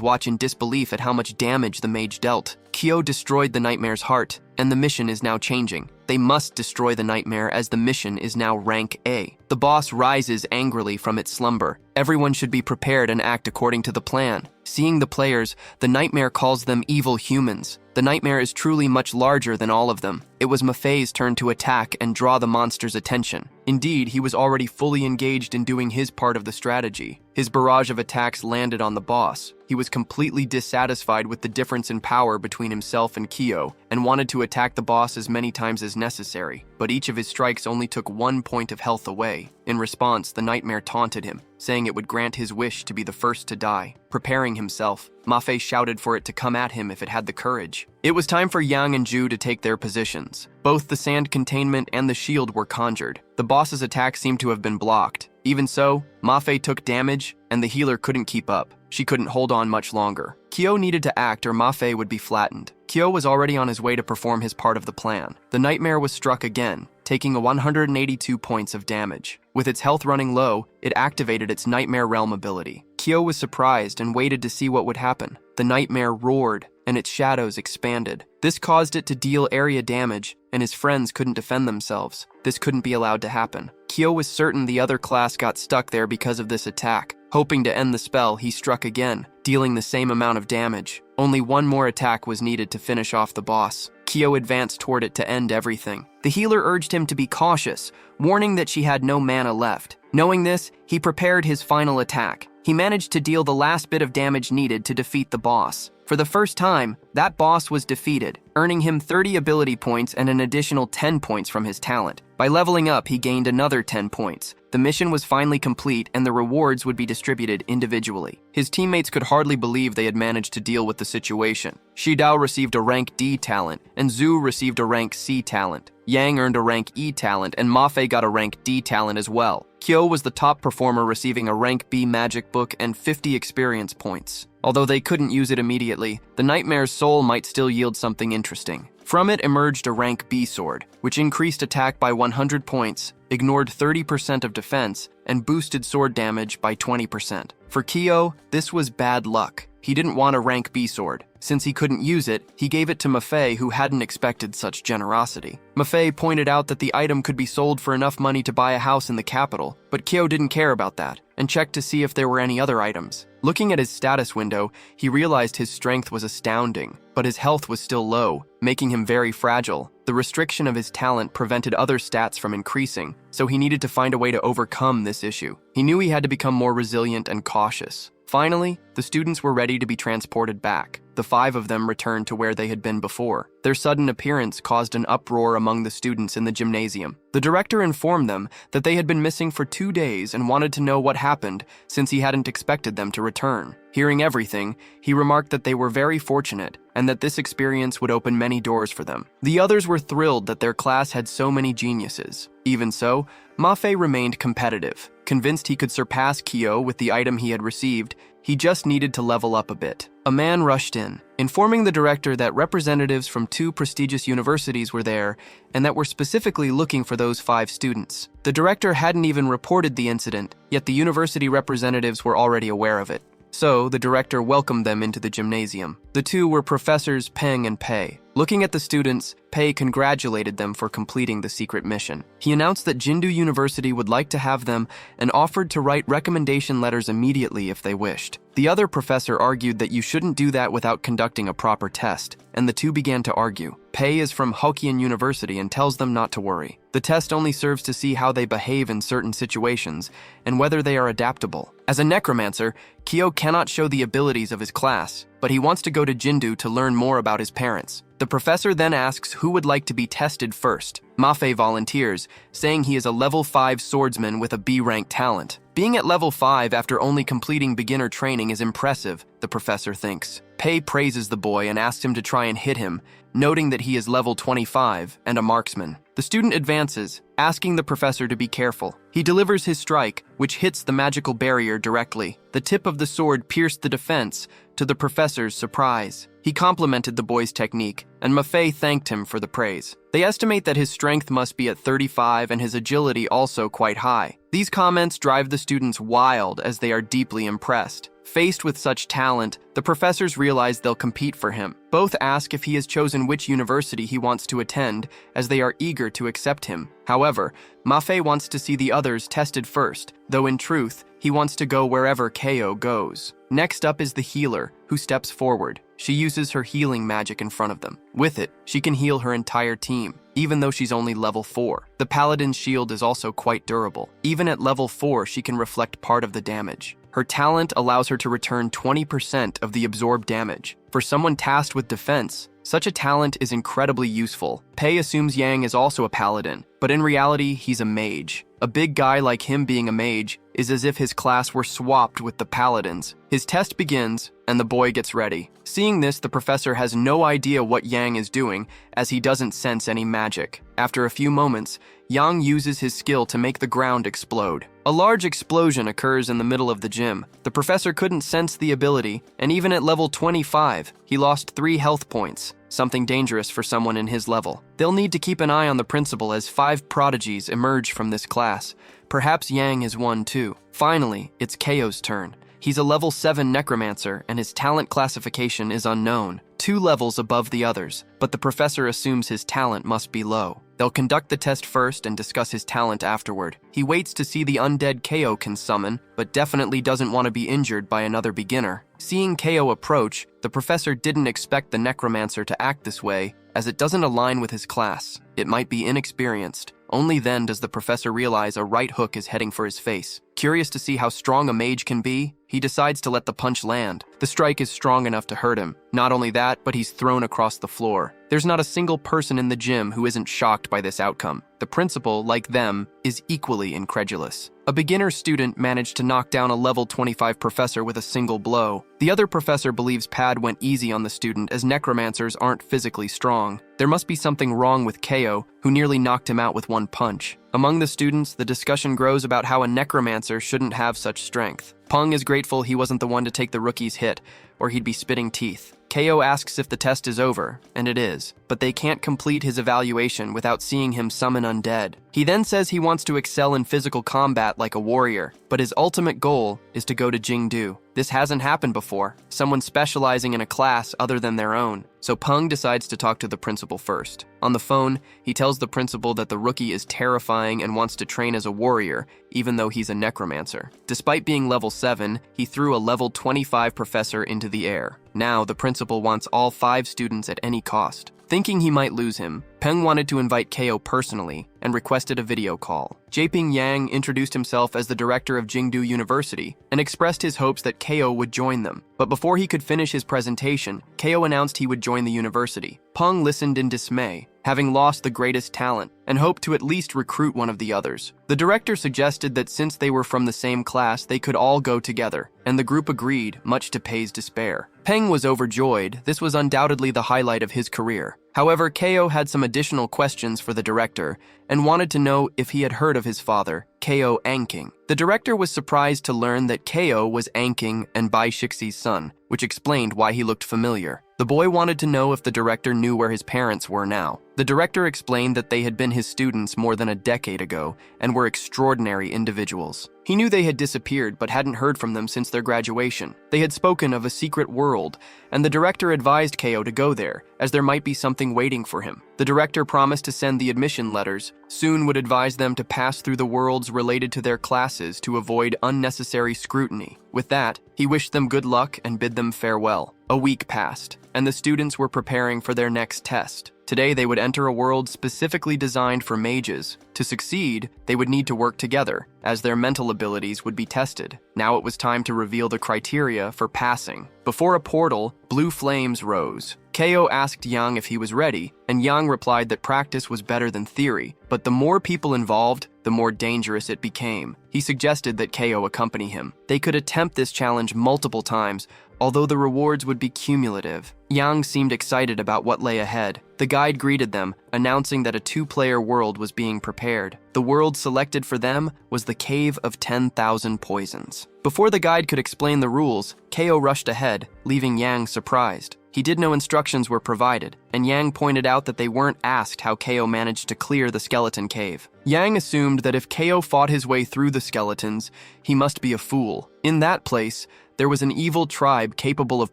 watch in disbelief at how much damage the mage dealt. Chiao destroyed the nightmare's heart, and the mission is now changing. They must destroy the nightmare as the mission is now rank A. The boss rises angrily from its slumber. Everyone should be prepared and act according to the plan. Seeing the players, the nightmare calls them evil humans. The nightmare is truly much larger than all of them. It was Mafei's turn to attack and draw the monster's attention. Indeed, he was already fully engaged in doing his part of the strategy. His barrage of attacks landed on the boss. He was completely dissatisfied with the difference in power between himself and Chiao, and wanted to attack the boss as many times as necessary, but each of his strikes only took 1 point of health away. In response, the nightmare taunted him, saying it would grant his wish to be the first to die. Preparing himself, Mafe shouted for it to come at him if it had the courage. It was time for Yang and Ju to take their positions. Both the sand containment and the shield were conjured. The boss's attack seemed to have been blocked. Even so, Mafe took damage, and the healer couldn't keep up. She couldn't hold on much longer. Chiao needed to act or Mafe would be flattened. Chiao was already on his way to perform his part of the plan. The nightmare was struck again, taking 182 points of damage. With its health running low, it activated its Nightmare Realm ability. Chiao was surprised and waited to see what would happen. The nightmare roared, and its shadows expanded. This caused it to deal area damage, and his friends couldn't defend themselves. This couldn't be allowed to happen. Chiao was certain the other class got stuck there because of this attack. Hoping to end the spell, he struck again, dealing the same amount of damage. Only one more attack was needed to finish off the boss. Chiao advanced toward it to end everything. The healer urged him to be cautious, warning that she had no mana left. Knowing this, he prepared his final attack. He managed to deal the last bit of damage needed to defeat the boss. For the first time, that boss was defeated, earning him 30 ability points and an additional 10 points from his talent. By leveling up, he gained another 10 points. The mission was finally complete and the rewards would be distributed individually. His teammates could hardly believe they had managed to deal with the situation. Shidao received a rank D talent, and Zhu received a rank C talent. Yang earned a rank E talent, and Mafe got a rank D talent as well. Chiao was the top performer, receiving a rank B magic book and 50 experience points. Although they couldn't use it immediately, the Nightmare's soul might still yield something interesting. From it emerged a rank B sword, which increased attack by 100 points, ignored 30% of defense, and boosted sword damage by 20%. For Chiao, this was bad luck. He didn't want a rank B sword. Since he couldn't use it, he gave it to Mafe, who hadn't expected such generosity. Mafe pointed out that the item could be sold for enough money to buy a house in the capital, but Chiao didn't care about that, and checked to see if there were any other items. Looking at his status window, he realized his strength was astounding, but his health was still low, making him very fragile. The restriction of his talent prevented other stats from increasing, so he needed to find a way to overcome this issue. He knew he had to become more resilient and cautious. Finally, the students were ready to be transported back. The 5 of them returned to where they had been before. Their sudden appearance caused an uproar among the students in the gymnasium. The director informed them that they had been missing for 2 days and wanted to know what happened, since he hadn't expected them to return. Hearing everything, he remarked that they were very fortunate and that this experience would open many doors for them. The others were thrilled that their class had so many geniuses. Even so, Mafe remained competitive. Convinced he could surpass Chiao with the item he had received, he just needed to level up a bit. A man rushed in, informing the director that representatives from 2 prestigious universities were there and that were specifically looking for those 5 students. The director hadn't even reported the incident, yet the university representatives were already aware of it. So, the director welcomed them into the gymnasium. The 2 were Professors Peng and Pei. Looking at the students, Pei congratulated them for completing the secret mission. He announced that Jindu University would like to have them and offered to write recommendation letters immediately if they wished. The other professor argued that you shouldn't do that without conducting a proper test, and the two began to argue. Pei is from Hokkien University and tells them not to worry. The test only serves to see how they behave in certain situations and whether they are adaptable. As a necromancer, Chiao cannot show the abilities of his class, but he wants to go to Jindu to learn more about his parents. The professor then asks who would like to be tested first. Mafe volunteers, saying he is a level 5 swordsman with a B-rank talent. Being at level 5 after only completing beginner training is impressive, the professor thinks. Pei praises the boy and asks him to try and hit him, noting that he is level 25 and a marksman. The student advances, asking the professor to be careful. He delivers his strike, which hits the magical barrier directly. The tip of the sword pierced the defense, to the professor's surprise. He complimented the boy's technique, and Mafe thanked him for the praise. They estimate that his strength must be at 35 and his agility also quite high. These comments drive the students wild as they are deeply impressed. Faced with such talent, the professors realize they'll compete for him. Both ask if he has chosen which university he wants to attend, as they are eager to accept him. However, Mafe wants to see the others tested first, though in truth, he wants to go wherever Chiao goes. Next up is the healer, who steps forward. She uses her healing magic in front of them. With it, she can heal her entire team, even though she's only level 4. The paladin's shield is also quite durable. Even at level 4, she can reflect part of the damage. Her talent allows her to return 20% of the absorbed damage. For someone tasked with defense, such a talent is incredibly useful. Pei assumes Yang is also a paladin, but in reality, he's a mage. A big guy like him being a mage is as if his class were swapped with the paladins. His test begins, and the boy gets ready. Seeing this, the professor has no idea what Yang is doing, as he doesn't sense any magic. After a few moments, Yang uses his skill to make the ground explode. A large explosion occurs in the middle of the gym. The professor couldn't sense the ability, and even at level 25, he lost 3 health points, something dangerous for someone in his level. They'll need to keep an eye on the principal as 5 prodigies emerge from this class. Perhaps Yang is one too. Finally, it's Chiao's turn. He's a level 7 necromancer, and his talent classification is unknown, 2 levels above the others, but the professor assumes his talent must be low. They'll conduct the test first and discuss his talent afterward. He waits to see the undead Chiao can summon, but definitely doesn't want to be injured by another beginner. Seeing Chiao approach, the professor didn't expect the necromancer to act this way, as it doesn't align with his class. It might be inexperienced. Only then does the professor realize a right hook is heading for his face. Curious to see how strong a mage can be, he decides to let the punch land. The strike is strong enough to hurt him. Not only that, but he's thrown across the floor. There's not a single person in the gym who isn't shocked by this outcome. The principal, like them, is equally incredulous. A beginner student managed to knock down a level 25 professor with a single blow. The other professor believes Pad went easy on the student as necromancers aren't physically strong. There must be something wrong with Chiao, who nearly knocked him out with one punch. Among the students, the discussion grows about how a necromancer shouldn't have such strength. Peng is grateful he wasn't the one to take the rookie's hit, or he'd be spitting teeth. Chiao asks if the test is over, and it is, but they can't complete his evaluation without seeing him summon undead. He then says he wants to excel in physical combat like a warrior, but his ultimate goal is to go to Jingdu. This hasn't happened before, someone specializing in a class other than their own. So Peng decides to talk to the principal first. On the phone, he tells the principal that the rookie is terrifying and wants to train as a warrior, even though he's a necromancer. Despite being level 7, he threw a level 25 professor into the air. Now, the principal wants all 5 students at any cost. Thinking he might lose him, Peng wanted to invite Chiao personally and requested a video call. Japing Yang introduced himself as the director of Jingdu University and expressed his hopes that Chiao would join them. But before he could finish his presentation, Chiao announced he would join the university. Peng listened in dismay, having lost the greatest talent, and hoped to at least recruit one of the others. The director suggested that since they were from the same class, they could all go together, and the group agreed, much to Pei's despair. Peng was overjoyed. This was undoubtedly the highlight of his career. However, Chiao had some additional questions for the director and wanted to know if he had heard of his father, Chiao Anking. The director was surprised to learn that Chiao was Anking and Bai Shixi's son, which explained why he looked familiar. The boy wanted to know if the director knew where his parents were now. The director explained that they had been his students more than a decade ago and were extraordinary individuals. He knew they had disappeared but hadn't heard from them since their graduation. They had spoken of a secret world, and the director advised Chiao to go there, as there might be something waiting for him. The director promised to send the admission letters, soon would advise them to pass through the worlds related to their classes to avoid unnecessary scrutiny. With that, he wished them good luck and bid them farewell. A week passed, and the students were preparing for their next test. Today they would enter a world specifically designed for mages. To succeed, they would need to work together, as their mental abilities would be tested. Now it was time to reveal the criteria for passing. Before a portal, blue flames rose. Chiao asked Yang if he was ready, and Yang replied that practice was better than theory, but the more people involved, the more dangerous it became. He suggested that Chiao accompany him. They could attempt this challenge multiple times, although the rewards would be cumulative. Yang seemed excited about what lay ahead. The guide greeted them, announcing that a 2-player world was being prepared. The world selected for them was the Cave of 10,000 Poisons. Before the guide could explain the rules, Chiao rushed ahead, leaving Yang surprised. He did know instructions were provided, and Yang pointed out that they weren't asked how Chiao managed to clear the skeleton cave. Yang assumed that if Chiao fought his way through the skeletons, he must be a fool. In that place, there was an evil tribe capable of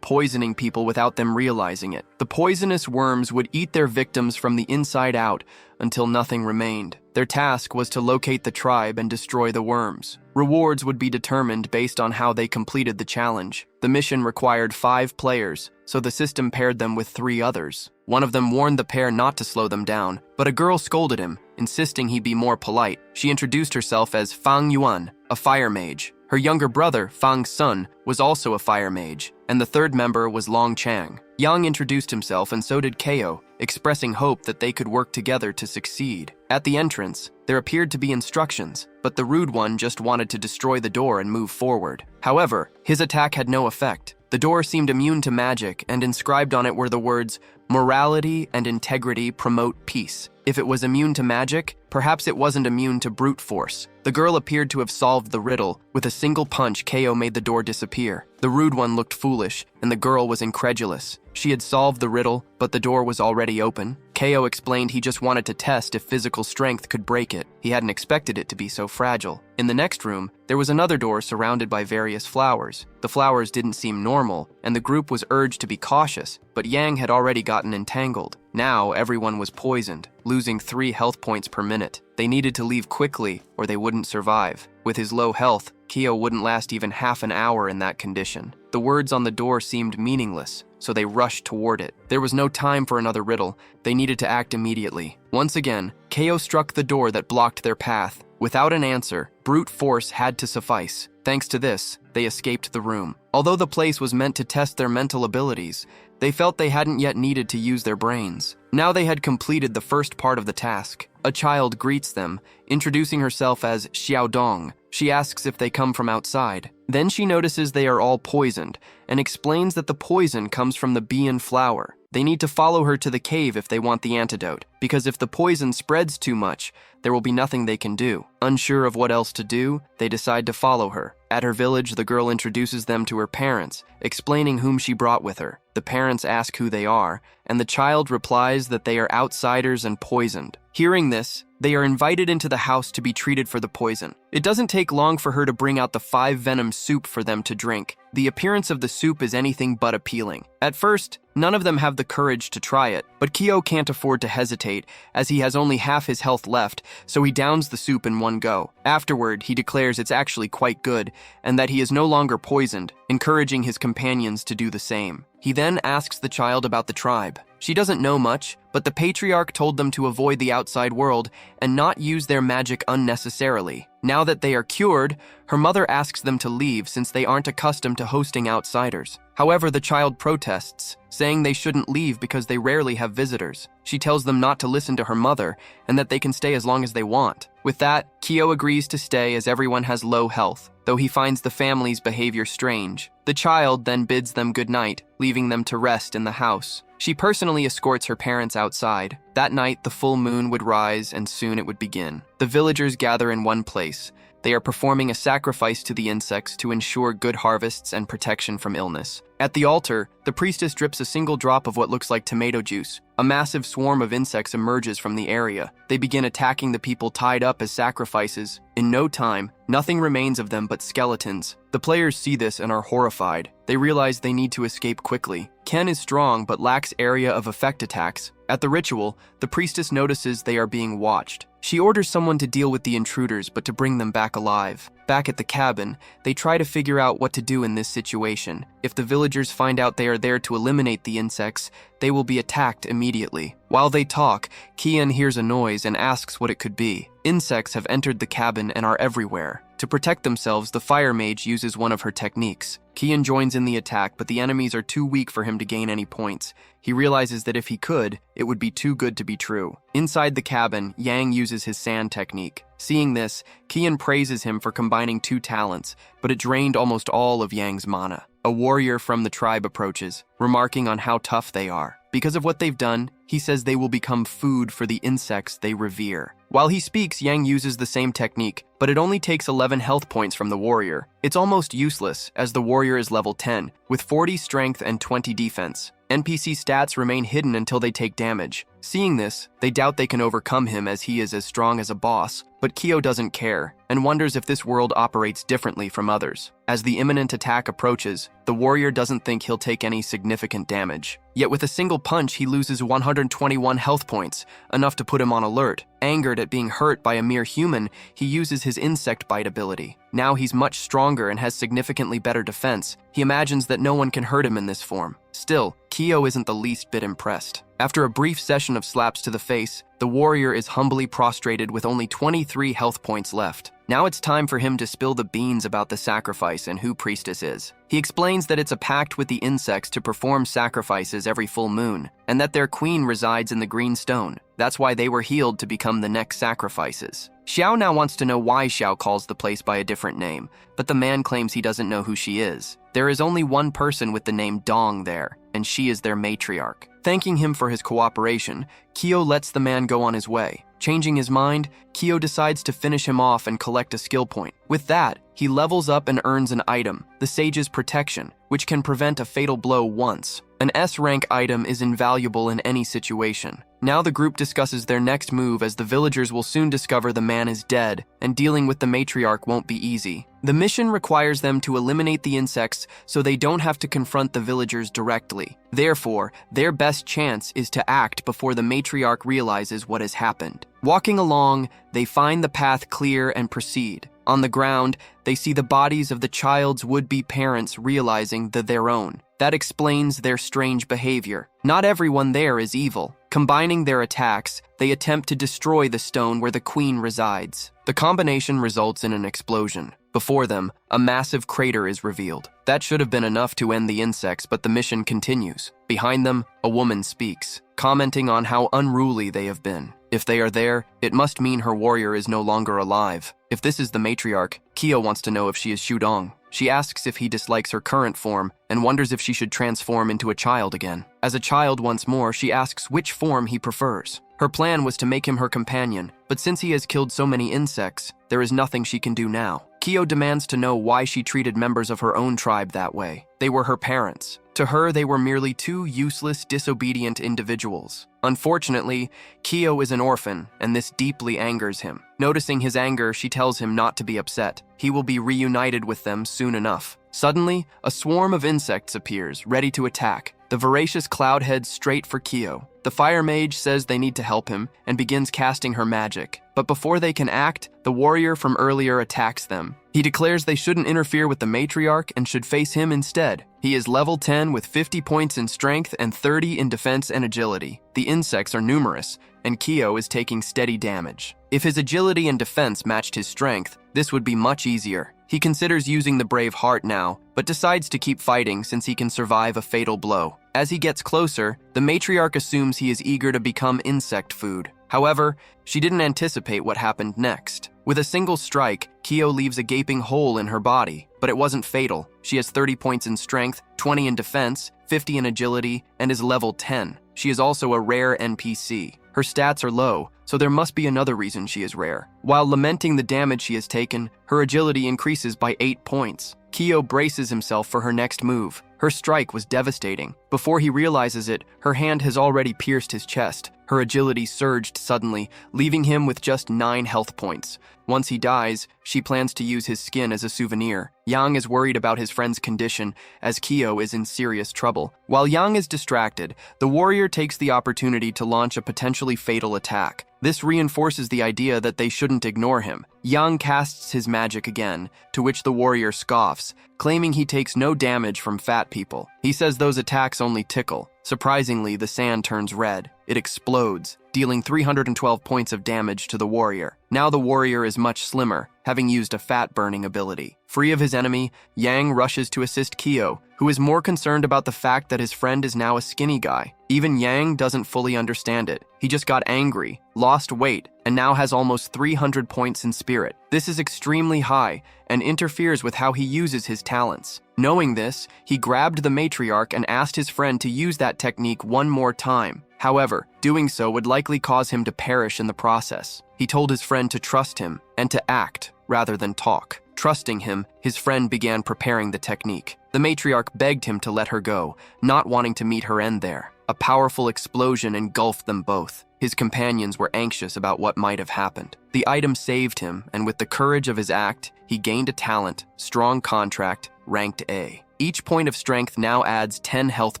poisoning people without them realizing it. The poisonous worms would eat their victims from the inside out until nothing remained. Their task was to locate the tribe and destroy the worms. Rewards would be determined based on how they completed the challenge. The mission required 5 players, so the system paired them with 3 others. One of them warned the pair not to slow them down, but a girl scolded him, insisting he be more polite. She introduced herself as Fang Yuan, a fire mage. Her younger brother, Fang Sun, was also a fire mage, and the third member was Long Chang. Yang introduced himself and so did Chiao, expressing hope that they could work together to succeed. At the entrance, there appeared to be instructions, but the rude one just wanted to destroy the door and move forward. However, his attack had no effect. The door seemed immune to magic, and inscribed on it were the words, "Morality and integrity promote peace." If it was immune to magic, perhaps it wasn't immune to brute force. The girl appeared to have solved the riddle. With a single punch, Chiao made the door disappear. The rude one looked foolish, and the girl was incredulous. She had solved the riddle, but the door was already open. Chiao explained he just wanted to test if physical strength could break it. He hadn't expected it to be so fragile. In the next room, there was another door surrounded by various flowers. The flowers didn't seem normal, and the group was urged to be cautious, but Yang had already gotten entangled. Now, everyone was poisoned, losing 3 health points per minute. They needed to leave quickly, or they wouldn't survive. With his low health, Chiao wouldn't last even half an hour in that condition. The words on the door seemed meaningless, so they rushed toward it. There was no time for another riddle. They needed to act immediately. Once again, Chiao struck the door that blocked their path. Without an answer, brute force had to suffice. Thanks to this, they escaped the room. Although the place was meant to test their mental abilities, they felt they hadn't yet needed to use their brains. Now they had completed the first part of the task. A child greets them, introducing herself as Xiaodong. She asks if they come from outside. Then she notices they are all poisoned, and explains that the poison comes from the bean flower. They need to follow her to the cave if they want the antidote, because if the poison spreads too much, there will be nothing they can do. Unsure of what else to do, they decide to follow her. At her village, the girl introduces them to her parents, explaining whom she brought with her. The parents ask who they are, and the child replies that they are outsiders and poisoned. Hearing this, they are invited into the house to be treated for the poison. It doesn't take long for her to bring out the 5-venom soup for them to drink. The appearance of the soup is anything but appealing. At first, none of them have the courage to try it, but Chiao can't afford to hesitate, as he has only half his health left, so he downs the soup in one go. Afterward, he declares it's actually quite good, and that he is no longer poisoned, encouraging his companions to do the same. He then asks the child about the tribe. She doesn't know much, but the Patriarch told them to avoid the outside world and not use their magic unnecessarily. Now that they are cured, her mother asks them to leave since they aren't accustomed to hosting outsiders. However, the child protests, saying they shouldn't leave because they rarely have visitors. She tells them not to listen to her mother and that they can stay as long as they want. With that, Chiao agrees to stay as everyone has low health, though he finds the family's behavior strange. The child then bids them goodnight, leaving them to rest in the house. She personally escorts her parents outside. That night, the full moon would rise and soon it would begin. The villagers gather in one place. They are performing a sacrifice to the insects to ensure good harvests and protection from illness. At the altar, the priestess drips a single drop of what looks like tomato juice. A massive swarm of insects emerges from the area. They begin attacking the people tied up as sacrifices. In no time, nothing remains of them but skeletons. The players see this and are horrified. They realize they need to escape quickly. Ken is strong but lacks area of effect attacks. At the ritual, the priestess notices they are being watched. She orders someone to deal with the intruders but to bring them back alive. Back at the cabin, they try to figure out what to do in this situation. If the villagers find out they are there to eliminate the insects, they will be attacked immediately. While they talk, Kian hears a noise and asks what it could be. Insects have entered the cabin and are everywhere. To protect themselves, the fire mage uses one of her techniques. Kian joins in the attack, but the enemies are too weak for him to gain any points. He realizes that if he could, it would be too good to be true. Inside the cabin, Yang uses his sand technique. Seeing this, Kian praises him for combining two talents, but it drained almost all of Yang's mana. A warrior from the tribe approaches, remarking on how tough they are. Because of what they've done, he says they will become food for the insects they revere. While he speaks, Yang uses the same technique, but it only takes 11 health points from the warrior. It's almost useless, as the warrior is level 10, with 40 strength and 20 defense. NPC stats remain hidden until they take damage. Seeing this, they doubt they can overcome him as he is as strong as a boss, but Kyo doesn't care, and wonders if this world operates differently from others. As the imminent attack approaches, the warrior doesn't think he'll take any significant damage. Yet with a single punch, he loses 121 health points, enough to put him on alert. Angered at being hurt by a mere human, he uses his insect bite ability. Now he's much stronger and has significantly better defense. He imagines that no one can hurt him in this form. Still, Kyo isn't the least bit impressed. After a brief session of slaps to the face, the warrior is humbly prostrated with only 23 health points left. Now it's time for him to spill the beans about the sacrifice and who Priestess is. He explains that it's a pact with the insects to perform sacrifices every full moon, and that their queen resides in the green stone. That's why they were healed to become the next sacrifices. Xiao now wants to know why Xiao calls the place by a different name, but the man claims he doesn't know who she is. There is only one person with the name Dong there, and she is their matriarch. Thanking him for his cooperation, Kyo lets the man go on his way. Changing his mind, Kyo decides to finish him off and collect a skill point. With that, he levels up and earns an item, the Sage's Protection, which can prevent a fatal blow once. An S-rank item is invaluable in any situation. Now the group discusses their next move as the villagers will soon discover the man is dead, and dealing with the matriarch won't be easy. The mission requires them to eliminate the insects so they don't have to confront the villagers directly. Therefore, their best chance is to act before the matriarch realizes what has happened. Walking along, they find the path clear and proceed. On the ground, they see the bodies of the child's would-be parents realizing their own. That explains their strange behavior. Not everyone there is evil. Combining their attacks, they attempt to destroy the stone where the queen resides. The combination results in an explosion. Before them, a massive crater is revealed. That should have been enough to end the insects, but the mission continues. Behind them, a woman speaks, commenting on how unruly they have been. If they are there, it must mean her warrior is no longer alive. If this is the matriarch, Kyo wants to know if she is Shudong. She asks if he dislikes her current form and wonders if she should transform into a child again. As a child once more, she asks which form he prefers. Her plan was to make him her companion, but since he has killed so many insects, there is nothing she can do now. Kyo demands to know why she treated members of her own tribe that way. They were her parents. To her, they were merely two useless, disobedient individuals. Unfortunately, Kyo is an orphan, and this deeply angers him. Noticing his anger, she tells him not to be upset. He will be reunited with them soon enough. Suddenly, a swarm of insects appears, ready to attack. The voracious cloud heads straight for Kyo. The fire mage says they need to help him and begins casting her magic. But before they can act, the warrior from earlier attacks them. He declares they shouldn't interfere with the matriarch and should face him instead. He is level 10 with 50 points in strength and 30 in defense and agility. The insects are numerous, and Kyo is taking steady damage. If his agility and defense matched his strength, this would be much easier. He considers using the brave heart now, but decides to keep fighting since he can survive a fatal blow. As he gets closer, the matriarch assumes he is eager to become insect food. However, she didn't anticipate what happened next. With a single strike, Kyo leaves a gaping hole in her body, but it wasn't fatal. She has 30 points in strength, 20 in defense, 50 in agility, and is level 10. She is also a rare NPC. Her stats are low, so there must be another reason she is rare. While lamenting the damage she has taken, her agility increases by 8 points. Chiao braces himself for her next move. Her strike was devastating. Before he realizes it, her hand has already pierced his chest. Her agility surged suddenly, leaving him with just 9 health points. Once he dies, she plans to use his skin as a souvenir. Yang is worried about his friend's condition, as Chiao is in serious trouble. While Yang is distracted, the warrior takes the opportunity to launch a potentially fatal attack. This reinforces the idea that they shouldn't ignore him. Yang casts his magic again, to which the warrior scoffs, claiming he takes no damage from fat people. He says those attacks only tickle. Surprisingly, the sand turns red. It explodes, dealing 312 points of damage to the warrior. Now the warrior is much slimmer, having used a fat-burning ability. Free of his enemy, Yang rushes to assist Chiao, who is more concerned about the fact that his friend is now a skinny guy. Even Yang doesn't fully understand it. He just got angry, lost weight, and now has almost 300 points in spirit. This is extremely high and interferes with how he uses his talents. Knowing this, he grabbed the Matriarch and asked his friend to use that technique one more time. However, doing so would likely cause him to perish in the process. He told his friend to trust him and to act rather than talk. Trusting him, his friend began preparing the technique. The Matriarch begged him to let her go, not wanting to meet her end there. A powerful explosion engulfed them both. His companions were anxious about what might have happened. The item saved him, and with the courage of his act, he gained a talent, strong contract, ranked A. Each point of strength now adds 10 health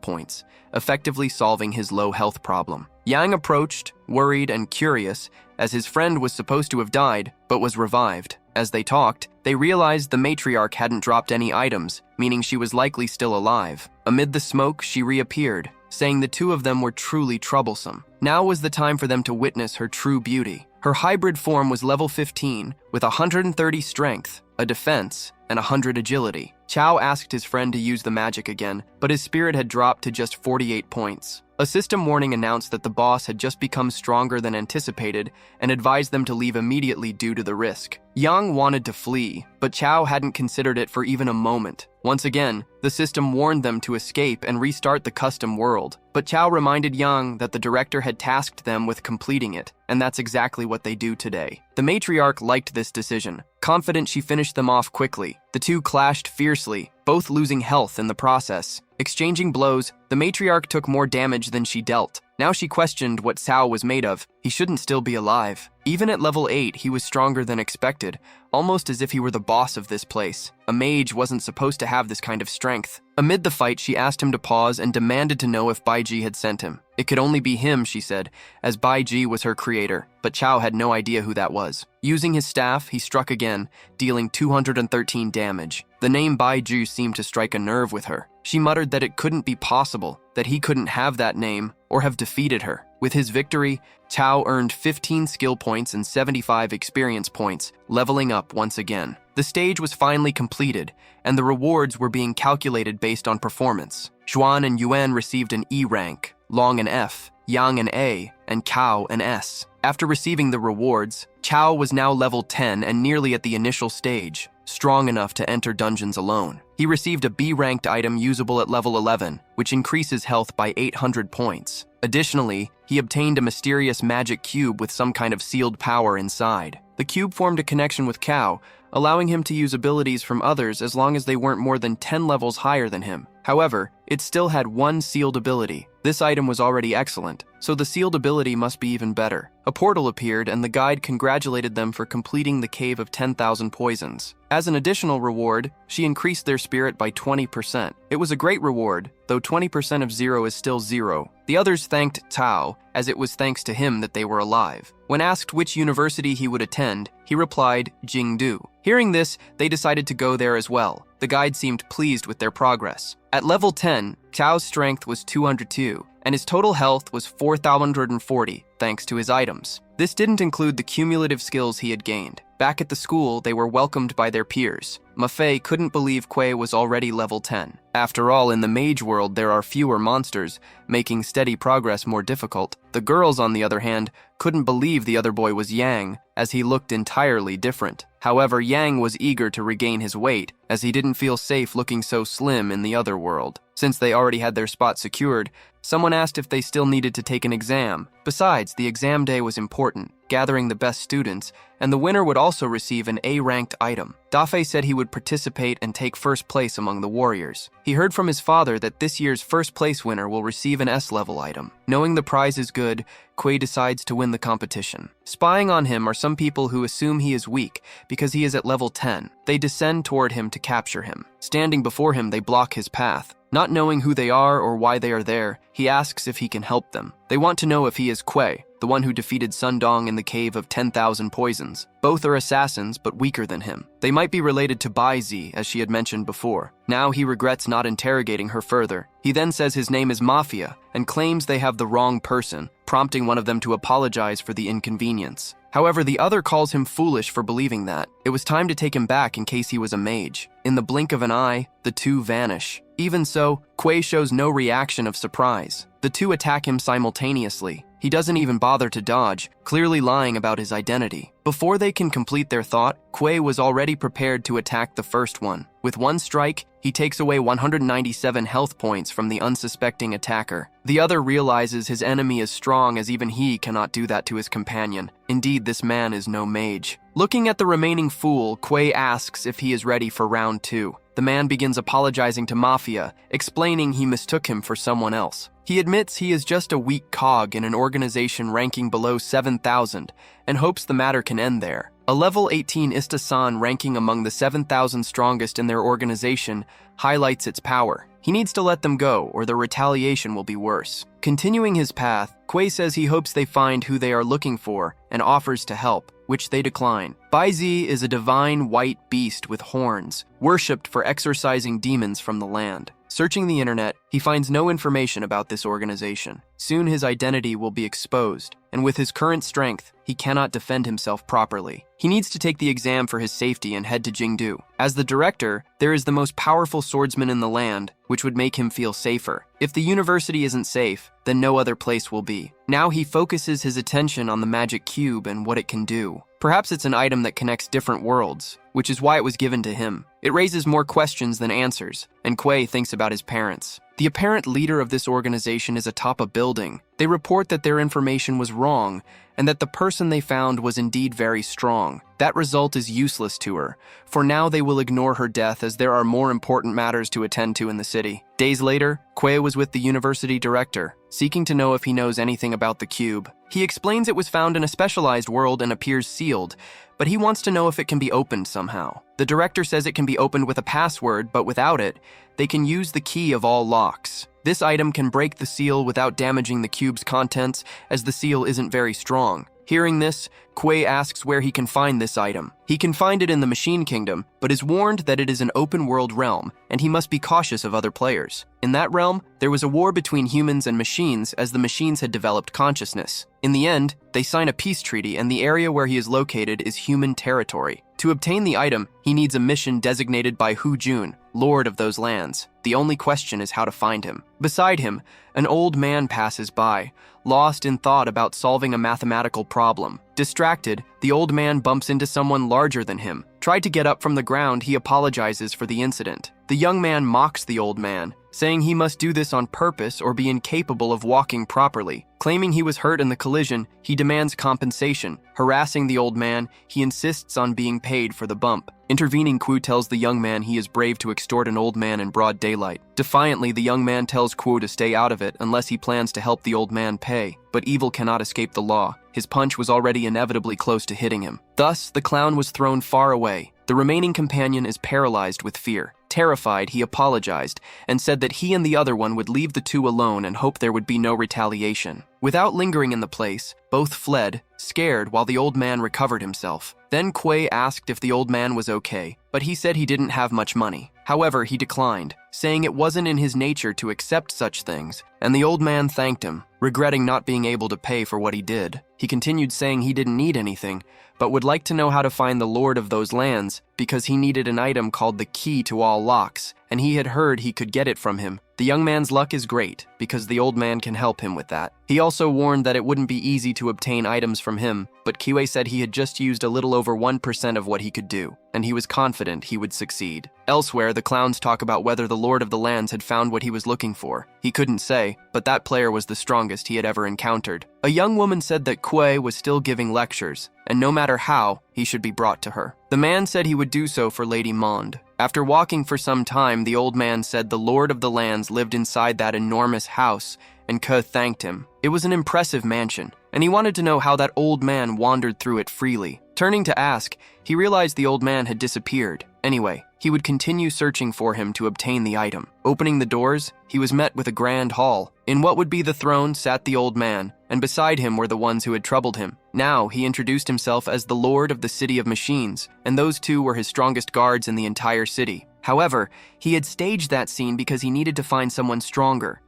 points, effectively solving his low health problem. Yang approached, worried and curious, as his friend was supposed to have died, but was revived. As they talked, they realized the Matriarch hadn't dropped any items, meaning she was likely still alive. Amid the smoke, she reappeared, saying the two of them were truly troublesome. Now was the time for them to witness her true beauty. Her hybrid form was level 15, with 130 strength, a defense, and 100 agility. Chiao asked his friend to use the magic again, but his spirit had dropped to just 48 points. A system warning announced that the boss had just become stronger than anticipated and advised them to leave immediately due to the risk. Yang wanted to flee, but Chiao hadn't considered it for even a moment. Once again, the system warned them to escape and restart the custom world, but Chiao reminded Yang that the director had tasked them with completing it, and that's exactly what they do today. The Matriarch liked this decision. Confident she finished them off quickly, the two clashed fiercely, both losing health in the process. Exchanging blows, the Matriarch took more damage than she dealt. Now she questioned what Cao was made of. He shouldn't still be alive. Even at level 8, he was stronger than expected, almost as if he were the boss of this place. A mage wasn't supposed to have this kind of strength. Amid the fight, she asked him to pause and demanded to know if Baiji had sent him. It could only be him, she said, as Baiji was her creator, but Chiao had no idea who that was. Using his staff, he struck again, dealing 213 damage. The name Baiji seemed to strike a nerve with her. She muttered that it couldn't be possible, that he couldn't have that name or have defeated her. With his victory, Chiao earned 15 skill points and 75 experience points, leveling up once again. The stage was finally completed, and the rewards were being calculated based on performance. Xuan and Yuan received an E rank, Long an F, Yang an A, and Cao an S. After receiving the rewards, Chiao was now level 10 and nearly at the initial stage, strong enough to enter dungeons alone. He received a B-ranked item usable at level 11, which increases health by 800 points. Additionally, he obtained a mysterious magic cube with some kind of sealed power inside. The cube formed a connection with Cao, allowing him to use abilities from others as long as they weren't more than 10 levels higher than him. However, it still had one sealed ability. This item was already excellent, so the sealed ability must be even better. A portal appeared and the guide congratulated them for completing the Cave of 10,000 Poisons. As an additional reward, she increased their spirit by 20%. It was a great reward, though 20% of 0 is still 0. The others thanked Cao, as it was thanks to him that they were alive. When asked which university he would attend, he replied, Jingdu. Hearing this, they decided to go there as well. The guide seemed pleased with their progress. At level 10, Chao's strength was 202, and his total health was 4,140, thanks to his items. This didn't include the cumulative skills he had gained. Back at the school, they were welcomed by their peers. Mafei couldn't believe Kuei was already level 10. After all, in the mage world, there are fewer monsters, making steady progress more difficult. The girls, on the other hand, couldn't believe the other boy was Yang, as he looked entirely different. However, Yang was eager to regain his weight, as he didn't feel safe looking so slim in the other world. Since they already had their spot secured, someone asked if they still needed to take an exam. Besides, the exam day was important, gathering the best students, and the winner would also receive an A-ranked item. Dafe said he would participate and take first place among the warriors. He heard from his father that this year's first place winner will receive an S-level item. Knowing the prize is good, Quay decides to win the competition. Spying on him are some people who assume he is weak because he is at level 10. They descend toward him to capture him. Standing before him, they block his path. Not knowing who they are or why they are there, he asks if he can help them. They want to know if he is Quay, the one who defeated Sundong in the Cave of 10,000 Poisons. Both are assassins, but weaker than him. They might be related to Bai Zi, as she had mentioned before. Now he regrets not interrogating her further. He then says his name is Mafia, and claims they have the wrong person, prompting one of them to apologize for the inconvenience. However, the other calls him foolish for believing that. It was time to take him back in case he was a mage. In the blink of an eye, the two vanish. Even so, Quay shows no reaction of surprise. The two attack him simultaneously. He doesn't even bother to dodge, clearly lying about his identity. Before they can complete their thought, Quay was already prepared to attack the first one. With one strike, he takes away 197 health points from the unsuspecting attacker. The other realizes his enemy is strong, as even he cannot do that to his companion. Indeed, this man is no mage. Looking at the remaining fool, Quay asks if he is ready for round 2. The man begins apologizing to Mafia, explaining he mistook him for someone else. He admits he is just a weak cog in an organization ranking below 7,000 and hopes the matter can end there. A level 18 Ista-san ranking among the 7,000 strongest in their organization highlights its power. He needs to let them go, or the retaliation will be worse. Continuing his path, Quay says he hopes they find who they are looking for and offers to help, which they decline. Bai Zi is a divine white beast with horns, worshipped for exorcising demons from the land. Searching the internet, he finds no information about this organization. Soon his identity will be exposed, and with his current strength, he cannot defend himself properly. He needs to take the exam for his safety and head to Jingdu. As the director, there is the most powerful swordsman in the land, which would make him feel safer. If the university isn't safe, then no other place will be. Now he focuses his attention on the magic cube and what it can do. Perhaps it's an item that connects different worlds, which is why it was given to him. It raises more questions than answers, and Quay thinks about his parents. The apparent leader of this organization is atop a building. They report that their information was wrong, and that the person they found was indeed very strong. That result is useless to her. For now, they will ignore her death as there are more important matters to attend to in the city. Days later, Quay was with the university director, seeking to know if he knows anything about the cube. He explains it was found in a specialized world and appears sealed, but he wants to know if it can be opened somehow. The director says it can be opened with a password, but without it, they can use the key of all locks. This item can break the seal without damaging the cube's contents, as the seal isn't very strong. Hearing this, Quay asks where he can find this item. He can find it in the Machine Kingdom, but is warned that it is an open-world realm, and he must be cautious of other players. In that realm, there was a war between humans and machines as the machines had developed consciousness. In the end, they sign a peace treaty, and the area where he is located is human territory. To obtain the item, he needs a mission designated by Hu Jun, lord of those lands. The only question is how to find him. Beside him, an old man passes by, lost in thought about solving a mathematical problem. Distracted, the old man bumps into someone larger than him. Tried to get up from the ground, he apologizes for the incident. The young man mocks the old man, saying he must do this on purpose or be incapable of walking properly. Claiming he was hurt in the collision, he demands compensation. Harassing the old man, he insists on being paid for the bump. Intervening, Quo tells the young man he is brave to extort an old man in broad daylight. Defiantly, the young man tells Quo to stay out of it unless he plans to help the old man pay. But evil cannot escape the law. His punch was already inevitably close to hitting him. Thus, the clown was thrown far away. The remaining companion is paralyzed with fear. Terrified, he apologized and said that he and the other one would leave the two alone and hope there would be no retaliation. Without lingering in the place, both fled, scared, while the old man recovered himself. Then Quay asked if the old man was okay, but he said he didn't have much money. However, he declined, saying it wasn't in his nature to accept such things, and the old man thanked him, regretting not being able to pay for what he did. He continued saying he didn't need anything, but would like to know how to find the lord of those lands because he needed an item called the key to all locks, and he had heard he could get it from him. The young man's luck is great, because the old man can help him with that. He also warned that it wouldn't be easy to obtain items from him, but Kiwei said he had just used a little over 1% of what he could do, and he was confident he would succeed. Elsewhere, the clowns talk about whether the Lord of the Lands had found what he was looking for. He couldn't say, but that player was the strongest he had ever encountered. A young woman said that Kuei was still giving lectures, and no matter how, he should be brought to her. The man said he would do so for Lady Monde. After walking for some time, the old man said the Lord of the Lands lived inside that enormous house, and Ke thanked him. It was an impressive mansion, and he wanted to know how that old man wandered through it freely. Turning to ask, he realized the old man had disappeared. Anyway, he would continue searching for him to obtain the item. Opening the doors, he was met with a grand hall. In what would be the throne sat the old man, and beside him were the ones who had troubled him. Now, he introduced himself as the Lord of the City of Machines, and those two were his strongest guards in the entire city. However, he had staged that scene because he needed to find someone stronger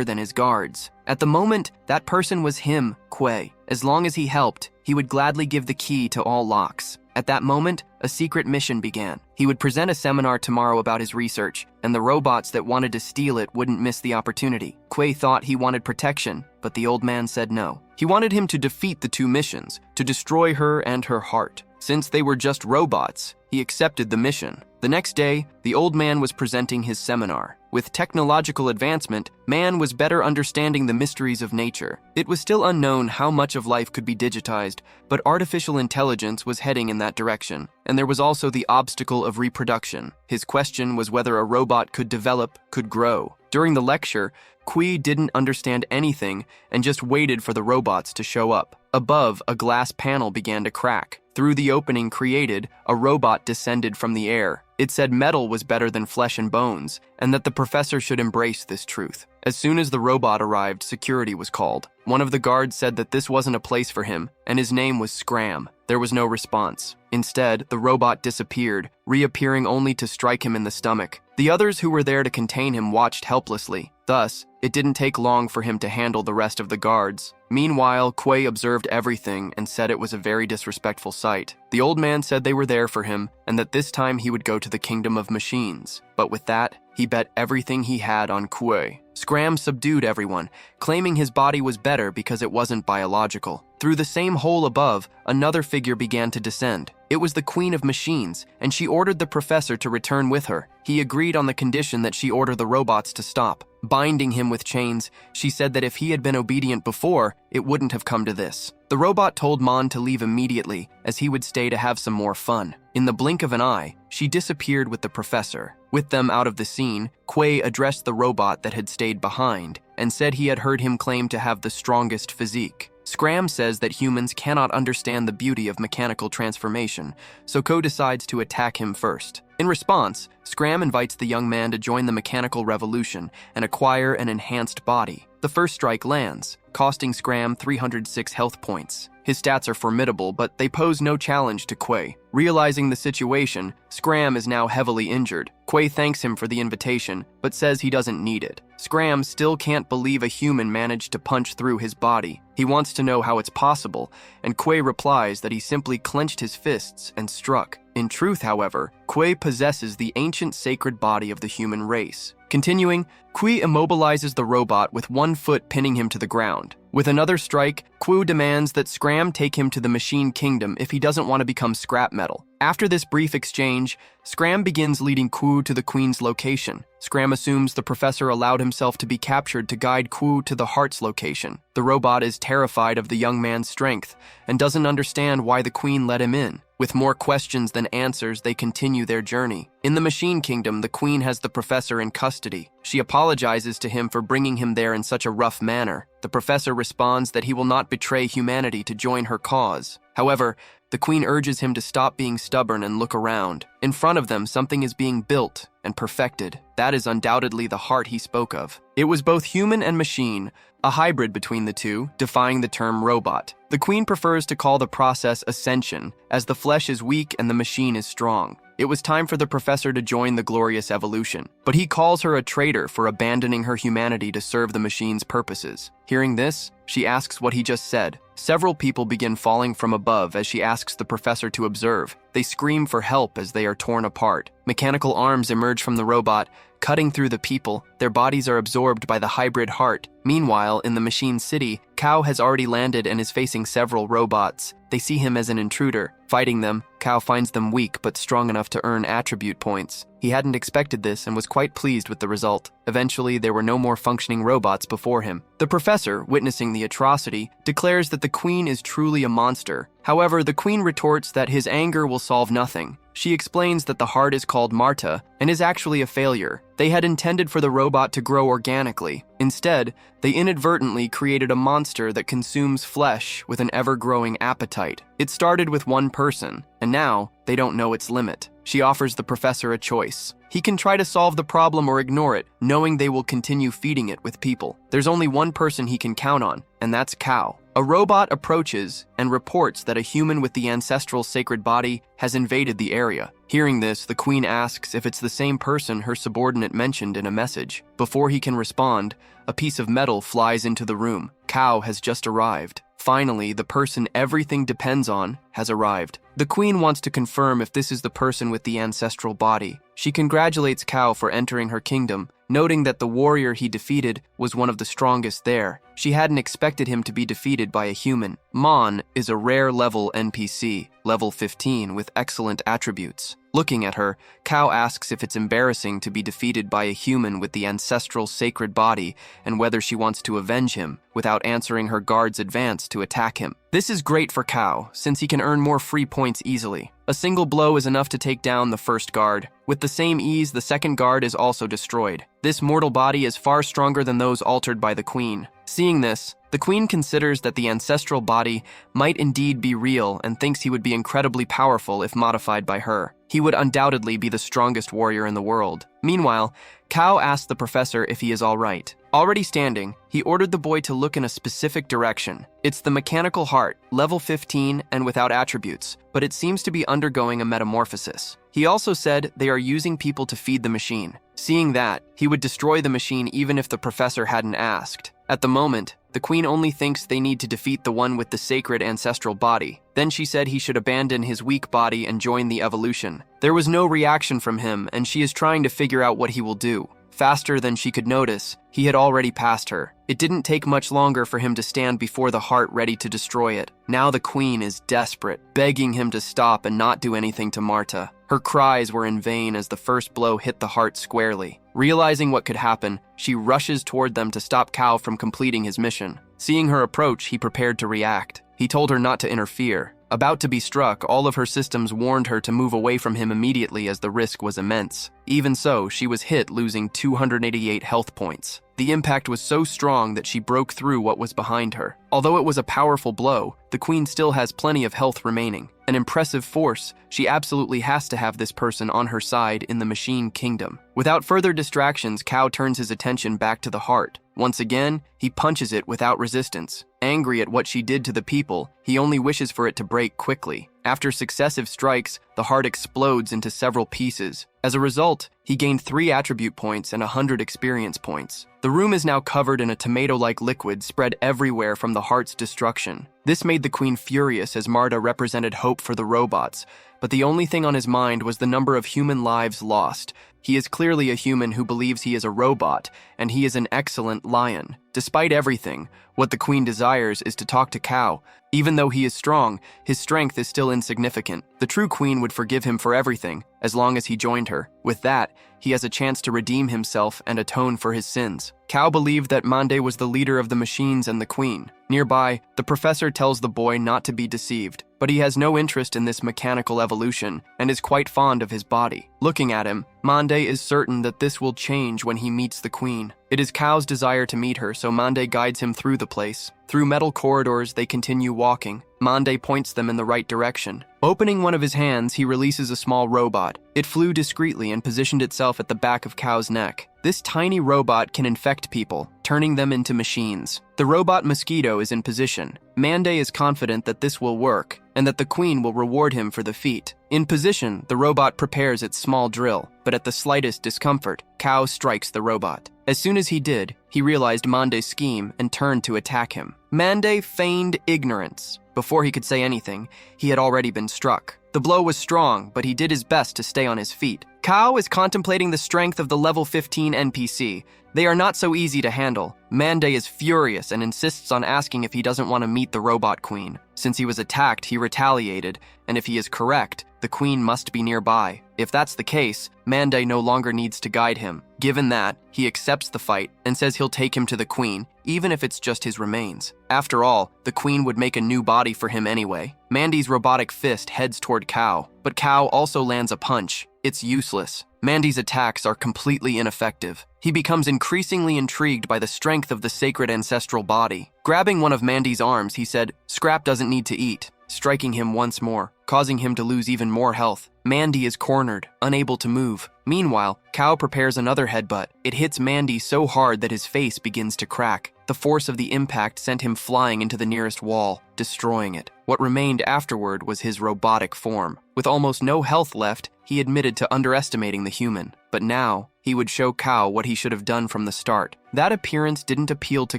than his guards. At the moment, that person was him, Kuei. As long as he helped, he would gladly give the key to all locks. At that moment, a secret mission began. He would present a seminar tomorrow about his research, and the robots that wanted to steal it wouldn't miss the opportunity. Kuei thought he wanted protection, but the old man said no. He wanted him to defeat the two missions, to destroy her and her heart. Since they were just robots, he accepted the mission. The next day, the old man was presenting his seminar. With technological advancement, man was better understanding the mysteries of nature. It was still unknown how much of life could be digitized, but artificial intelligence was heading in that direction. And there was also the obstacle of reproduction. His question was whether a robot could develop, could grow. During the lecture, Kui didn't understand anything and just waited for the robots to show up. Above, a glass panel began to crack. Through the opening created, a robot descended from the air. It said metal was better than flesh and bones, and that the professor should embrace this truth. As soon as the robot arrived, security was called. One of the guards said that this wasn't a place for him, and his name was Scram. There was no response. Instead, the robot disappeared, reappearing only to strike him in the stomach. The others who were there to contain him watched helplessly. Thus, it didn't take long for him to handle the rest of the guards. Meanwhile, Kuei observed everything and said it was a very disrespectful sight. The old man said they were there for him, and that this time he would go to the kingdom of machines. But with that, he bet everything he had on Kuei. Scram subdued everyone, claiming his body was better because it wasn't biological. Through the same hole above, another figure began to descend. It was the Queen of Machines, and she ordered the professor to return with her. He agreed on the condition that she order the robots to stop. Binding him with chains, she said that if he had been obedient before, it wouldn't have come to this. The robot told Mon to leave immediately, as he would stay to have some more fun. In the blink of an eye, she disappeared with the professor. With them out of the scene, Kuei addressed the robot that had stayed behind, and said he had heard him claim to have the strongest physique. Scram says that humans cannot understand the beauty of mechanical transformation, so Ko decides to attack him first. In response, Scram invites the young man to join the mechanical revolution and acquire an enhanced body. The first strike lands, costing Scram 306 health points. His stats are formidable, but they pose no challenge to Kuei. Realizing the situation, Scram is now heavily injured. Kuei thanks him for the invitation, but says he doesn't need it. Scram still can't believe a human managed to punch through his body. He wants to know how it's possible, and Kuei replies that he simply clenched his fists and struck. In truth, however, Kuei possesses the ancient sacred body of the human race. Continuing, Kuei immobilizes the robot with one foot pinning him to the ground. With another strike, Kuei demands that Scram take him to the Machine Kingdom if he doesn't want to become scrap metal. After this brief exchange, Scram begins leading Kuei to the Queen's location. Scram assumes the professor allowed himself to be captured to guide Kuei to the Heart's location. The robot is terrified of the young man's strength and doesn't understand why the Queen let him in. With more questions than answers, they continue their journey. In the Machine Kingdom, the Queen has the professor in custody. She apologizes to him for bringing him there in such a rough manner. The professor responds that he will not betray humanity to join her cause. However, the Queen urges him to stop being stubborn and look around. In front of them, something is being built and perfected. That is undoubtedly the heart he spoke of. It was both human and machine, a hybrid between the two, defying the term robot. The Queen prefers to call the process ascension, as the flesh is weak and the machine is strong. It was time for the professor to join the glorious evolution, but he calls her a traitor for abandoning her humanity to serve the machine's purposes. Hearing this, she asks what he just said. Several people begin falling from above as she asks the professor to observe. They scream for help as they are torn apart. Mechanical arms emerge from the robot, cutting through the people. Their bodies are absorbed by the hybrid heart. Meanwhile, in the machine city, Chiao has already landed and is facing several robots. They see him as an intruder. Fighting them, Chiao finds them weak but strong enough to earn attribute points. He hadn't expected this and was quite pleased with the result. Eventually, there were no more functioning robots before him. The professor, witnessing the atrocity, declares that the queen is truly a monster. However, the queen retorts that his anger will solve nothing. She explains that the heart is called Marta and is actually a failure. They had intended for the robot to grow organically. Instead, they inadvertently created a monster that consumes flesh with an ever-growing appetite. It started with one person, and now they don't know its limit. She offers the professor a choice. He can try to solve the problem or ignore it, knowing they will continue feeding it with people. There's only one person he can count on, and that's Chiao. A robot approaches and reports that a human with the ancestral sacred body has invaded the area. Hearing this, the queen asks if it's the same person her subordinate mentioned in a message. Before he can respond, a piece of metal flies into the room. Chiao has just arrived. Finally, the person everything depends on has arrived. The queen wants to confirm if this is the person with the ancestral body. She congratulates Chiao for entering her kingdom, noting that the warrior he defeated was one of the strongest there. She hadn't expected him to be defeated by a human. Mon is a rare level NPC, level 15, with excellent attributes. Looking at her, Chiao asks if it's embarrassing to be defeated by a human with the ancestral sacred body and whether she wants to avenge him, without answering her guard's advance to attack him. This is great for Chiao, since he can earn more free points easily. A single blow is enough to take down the first guard. With the same ease, the second guard is also destroyed. This mortal body is far stronger than those altered by the queen. Seeing this, the queen considers that the ancestral body might indeed be real and thinks he would be incredibly powerful if modified by her. He would undoubtedly be the strongest warrior in the world. Meanwhile, Chiao asks the professor if he is all right. Already standing, he ordered the boy to look in a specific direction. It's the mechanical heart, level 15 and without attributes, but it seems to be undergoing a metamorphosis. He also said they are using people to feed the machine. Seeing that, he would destroy the machine even if the professor hadn't asked. At the moment, the queen only thinks they need to defeat the one with the sacred ancestral body. Then she said he should abandon his weak body and join the evolution. There was no reaction from him, and she is trying to figure out what he will do. Faster than she could notice, he had already passed her. It didn't take much longer for him to stand before the heart ready to destroy it. Now the queen is desperate, begging him to stop and not do anything to Marta. Her cries were in vain as the first blow hit the heart squarely. Realizing what could happen, she rushes toward them to stop Chiao from completing his mission. Seeing her approach, he prepared to react. He told her not to interfere. About to be struck, all of her systems warned her to move away from him immediately as the risk was immense. Even so, she was hit, losing 288 health points. The impact was so strong that she broke through what was behind her. Although it was a powerful blow, the queen still has plenty of health remaining. An impressive force, she absolutely has to have this person on her side in the machine kingdom. Without further distractions, Chiao turns his attention back to the heart. Once again, he punches it without resistance. Angry at what she did to the people, he only wishes for it to break quickly. After successive strikes, the heart explodes into several pieces. As a result, he gained 3 attribute points and 100 experience points. The room is now covered in a tomato-like liquid spread everywhere from the heart's destruction. This made the queen furious as Marta represented hope for the robots, but the only thing on his mind was the number of human lives lost. He is clearly a human who believes he is a robot, and he is an excellent lion. Despite everything, what the queen desires is to talk to Chiao. Even though he is strong, his strength is still insignificant. The true queen would forgive him for everything, as long as he joined her. With that, he has a chance to redeem himself and atone for his sins. Chiao believed that Mande was the leader of the machines and the queen. Nearby, the professor tells the boy not to be deceived, but he has no interest in this mechanical evolution and is quite fond of his body. Looking at him, Mande is certain that this will change when he meets the queen. It is Chiao's desire to meet her, so Mande guides him through the place. Through metal corridors, they continue walking. Mande points them in the right direction. Opening one of his hands, he releases a small robot. It flew discreetly and positioned itself at the back of Chiao's neck. This tiny robot can infect people, turning them into machines. The robot mosquito is in position. Mande is confident that this will work, and that the queen will reward him for the feat. In position, the robot prepares its small drill, but at the slightest discomfort, Chiao strikes the robot. As soon as he did, he realized Mande's scheme and turned to attack him. Mande feigned ignorance. Before he could say anything, he had already been struck. The The blow was strong, but he did his best to stay on his feet. Chiao is contemplating the strength of the level 15 NPC. They are not so easy to handle. Mande is furious and insists on asking if he doesn't want to meet the robot queen. Since he was attacked, he retaliated, and if he is correct, the queen must be nearby. If that's the case, Mande no longer needs to guide him. Given that, he accepts the fight and says he'll take him to the queen, even if it's just his remains. After all, the queen would make a new body for him anyway. Mandy's robotic fist heads toward Chiao, but Chiao also lands a punch. It's useless. Mandy's attacks are completely ineffective. He becomes increasingly intrigued by the strength of the sacred ancestral body. Grabbing one of Mandy's arms, he said, "Scrap doesn't need to eat," striking him once more, causing him to lose even more health. Mandy is cornered, unable to move. Meanwhile, Chiao prepares another headbutt. It hits Mandy so hard that his face begins to crack. The force of the impact sent him flying into the nearest wall, destroying it. What remained afterward was his robotic form. With almost no health left, he admitted to underestimating the human. But now, he would show Chiao what he should have done from the start. That appearance didn't appeal to